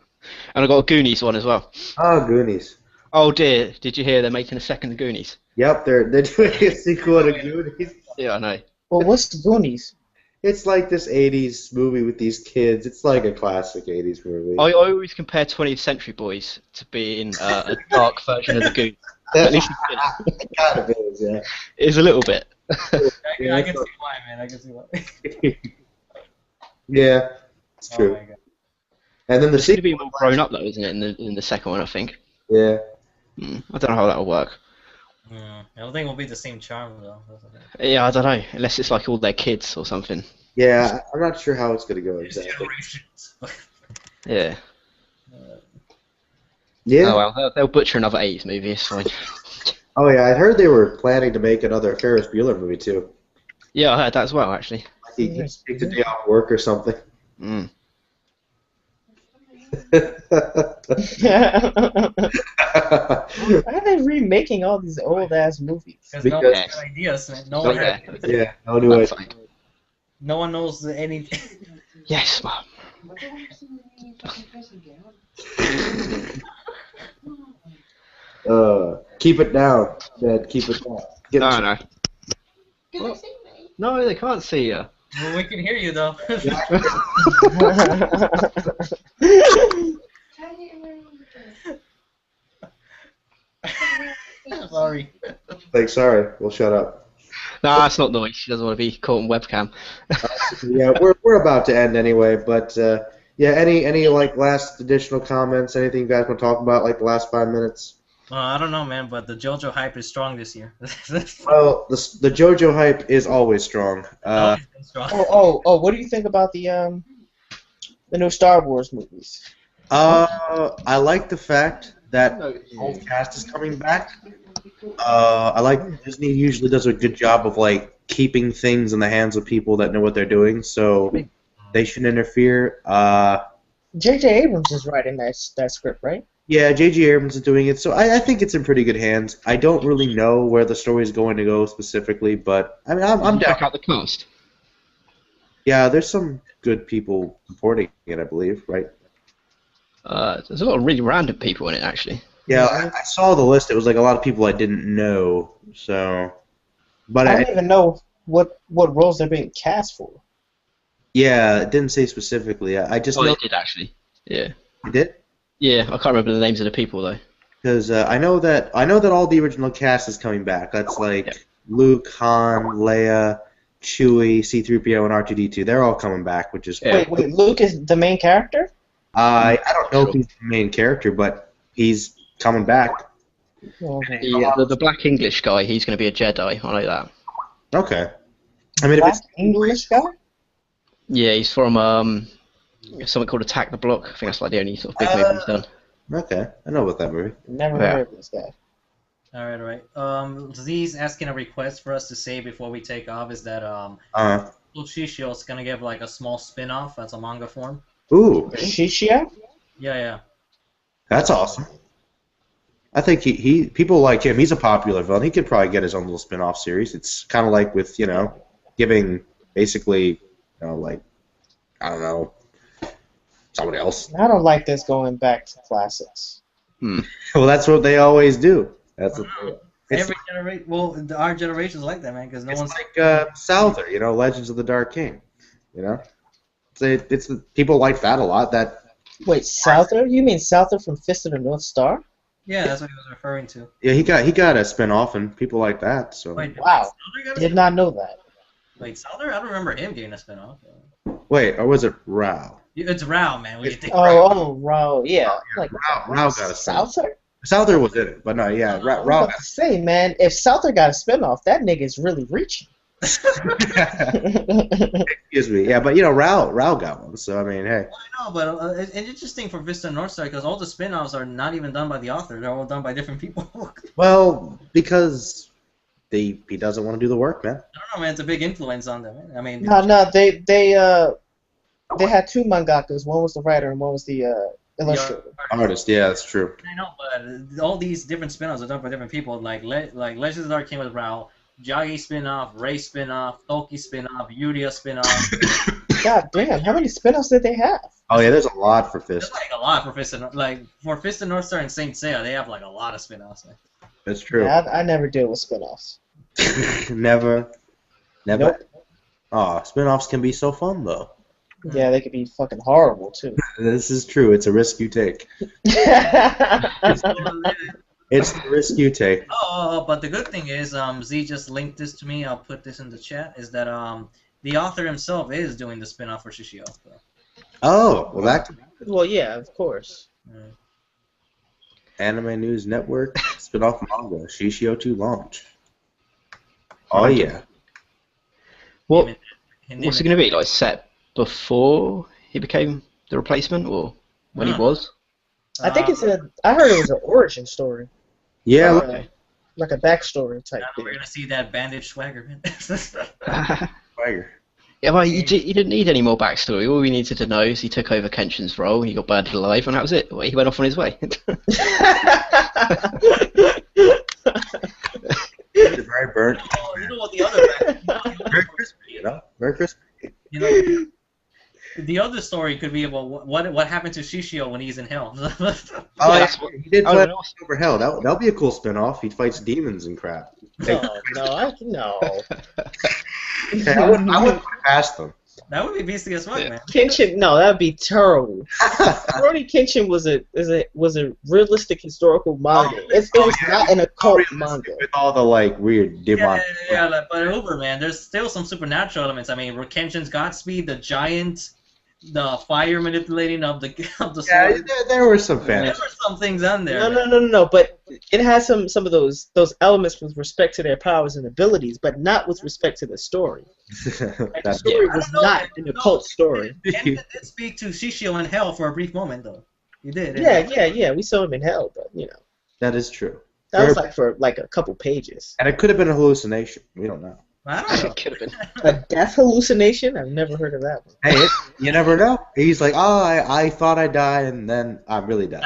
I got a Goonies one as well. Oh, Goonies. Oh dear, did you hear they're making a second Goonies? Yep, they're doing a sequel to Goonies. Yeah, I know. Well, what's the Goonies? It's like this 80s movie with these kids. It's like a classic 80s movie. I always compare 20th Century Boys to being a dark version of the Goonies. At least It kind of is, yeah. it is a little bit. I can see why, man. I can see why. Yeah, it's true. Oh my God. And then the It's going to be sequel. more grown up though, isn't it? In the second one, I think. Yeah. I don't know how that'll work. I don't think it'll be the same charm though. Yeah, I don't know. Unless it's like all their kids or something. Yeah, I'm not sure how it's going to go exactly. Generations. Yeah. Yeah. Oh well, they'll butcher another 80s movie. It's fine. Oh yeah, I heard they were planning to make another Ferris Bueller movie too. Yeah, I heard that as well, actually. He takes a day off work or something. Mm. Why are they remaking all these old ass movies? Because no one has ideas, man. No one has. Yeah, no new idea. No one knows anything. Yes, Mom. Keep it down, Dad. Keep it down. No. Well, no, they can't see you. Well, we can hear you though. Sorry. Like, sorry, we'll shut up. No, that's not noise. She doesn't want to be caught on webcam. Yeah, we're about to end anyway, but yeah, any like last additional comments? Anything you guys want to talk about, like the last 5 minutes? I don't know, man, but the JoJo hype is strong this year. Well, the JoJo hype is always strong. Always been strong. What do you think about the new Star Wars movies? I like the fact that the whole cast is coming back. I like Disney usually does a good job of like keeping things in the hands of people that know what they're doing, so they shouldn't interfere. J.J. Abrams is writing that script, right? Yeah, J.J. Abrams is doing it, so I think it's in pretty good hands. I don't really know where the story is going to go specifically, but I mean, I'm down. Check out the cast. Yeah, there's some good people supporting it, I believe, right? There's a lot of really random people in it, actually. Yeah, I saw the list. It was like a lot of people I didn't know, so. But I don't even know what roles they're being cast for. Yeah, it didn't say specifically. I just know it did actually. Yeah. It did? Yeah, I can't remember the names of the people though. Because I know that all the original cast is coming back. That's like Luke, Han, Leia, Chewie, C-3PO, and R2-D2. They're all coming back, which is Wait, Luke is the main character? I don't know if he's the main character, but he's coming back. Okay. The Black English guy, he's going to be a Jedi. I know that. Okay. I mean, if Black it's English guy? Yeah, he's from something called Attack the Block. I think that's like the only sort of big movie he's done. okay, I know about that movie. Never Yeah. heard of this guy. All right. Z's asking a request for us to say before we take off is that Shishio is gonna give like a small spin-off as a manga form. Ooh, Shishio? Yeah. that's awesome. I think he people like him. He's a popular villain. He could probably get his own little spin-off series. It's kind of like with giving basically like I don't know somebody else. I don't like this going back to classics. Well, that's what they always do. That's what it's Every generation, well, our generation's like that, man, because no one's like Souther, Legends of the Dark King. It's people like that a lot. That Wait, Souther? You mean Souther from Fist of the North Star? Yeah, that's what he was referring to. yeah, he got a spin-off, and people like that. So Wait, Wow. Souther got a Did not know that. Wait, Souther? I don't remember him getting a spinoff. wait, or was it Rao? It's Rao, man. What do you think? Rao? Oh, Rao, yeah. Like, Rao got a spin-off. Souther? Souther was in it, but no, yeah, I was Rao about to say, man, if Souther got a spinoff, that nigga's really reaching. Excuse me. Yeah, but Rao got one. So I mean, hey. I know, but it's interesting for Vista North Star because all the spin-offs are not even done by the author. They're all done by different people. Well, because he doesn't want to do the work, man. I don't know, man. It's a big influence on them. Man. I mean, No, they had two mangakas. One was the writer and one was the illustrator. Artist, yeah, that's true. I know, but all these different spin-offs are done by different people. Like Legends of the Dark King with Rao, Jagi spin-off, Ray spin-off, Toki spin-off, Yuria spin-off. God damn, how many spin-offs did they have? Oh yeah, there's a lot for Fist. There's like a lot for Fist of North Star and Saint Seiya. They have like a lot of spin-offs. Man. That's true. Yeah, I never deal with spin-offs. Never. Nope. Oh, spin-offs can be so fun though. Yeah, they could be fucking horrible too. This is true. It's a risk you take. It's the risk you take. Oh, but the good thing is, Z just linked this to me. I'll put this in the chat. Is that the author himself is doing the spin-off for Shishio. So. Oh, well that. Well, yeah, of course. Anime News Network spin-off manga Shishio 2 launch. Oh yeah. What's it going to be? Like set before he became the replacement, or when he was? I think I heard it was an origin story. Yeah. Like a backstory type We're thing. gonna see that bandage swagger, man. Swagger. Yeah, well, you didn't need any more backstory. All we needed to know is he took over Kenshin's role, he got burned alive, and that was it. Well, he went off on his way. Very burnt. Oh, you know what the other Very crispy, Very crispy. The other story could be about what happened to Shishio when he's in hell. Oh, yeah, he did play over hell. That'll be a cool spin-off. He fights demons and crap. No. Okay, I wouldn't put it past them. That would be beastly as fuck, man. Kenshin, no, that would be terrible. Rurouni Kenshin was a realistic historical manga. It was not an occult manga. With all the weird demon. Yeah, but Uber, man, there's still some supernatural elements. I mean, Kenshin's Godspeed, the giant, the fire manipulating of the sword. Yeah, there were some fans. There were some things on there. No, but it has some of those elements with respect to their powers and abilities, but not with respect to the story. The story was not an occult story. Ken did speak to Shishio in hell for a brief moment, though. He did. Yeah. We saw him in hell, but That is true. that was for a couple pages. And it could have been a hallucination. We don't know. I don't know. Could have been. A death hallucination? I've never heard of that one. Hey, you never know. He's like, oh, I thought I died, and then I really died.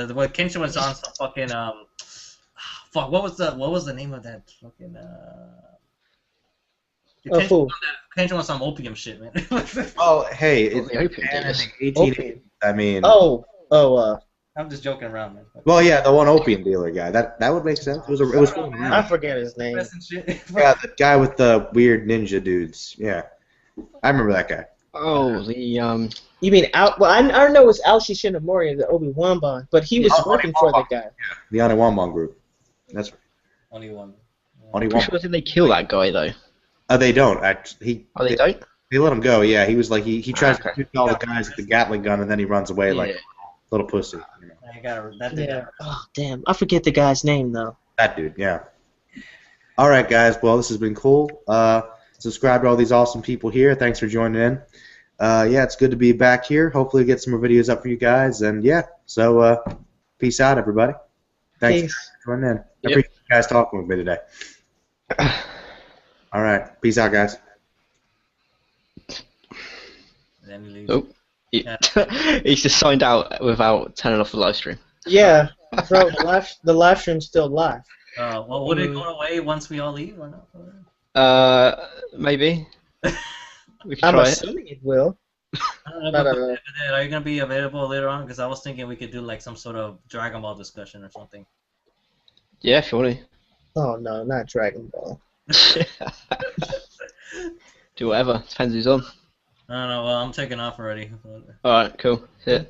No. What Kenshin was on some fucking fuck. What was the name of that fucking Kenshin was some opium shit, man. Oh, hey, it's the opium dealers. 1880. I mean. I'm just joking around, man. Well, yeah, the one opium dealer guy. That would make sense. It was. I forget his name. Yeah, the guy with the weird ninja dudes. Yeah, I remember that guy. Oh, the You mean Well, I know it's Aoshi Shinomori, the Obi-Wan, but he was working for the guy. Yeah, the Oniwanban group. That's right. Only one. Pretty sure did they kill that guy though? They don't actually. They don't. They let him go. Yeah, he was like he tries to shoot all the guys with the Gatling gun, and then he runs away like a little pussy. I got that. Yeah. Oh damn, I forget the guy's name though. That dude. Yeah. All right, guys. Well, this has been cool. Subscribe to all these awesome people here. Thanks for joining in. Yeah, it's good to be back here. Hopefully, get some more videos up for you guys. And yeah, so peace out, everybody. Thanks for joining in. I appreciate you guys talking with me today. All right, peace out, guys. Then he leaves. Oh, he's just signed out without turning off the live stream. Yeah, bro, the live stream's still live. Well, would it go away once we all leave or not? Maybe. We can I'm try it. assuming it will. I don't know. Are you gonna be available later on? Because I was thinking we could do like some sort of Dragon Ball discussion or something. Yeah, if you want Oh no, not Dragon Ball. to. Do whatever. Depends who's on. I don't know. Well, I'm taking off already. Alright, cool. See ya.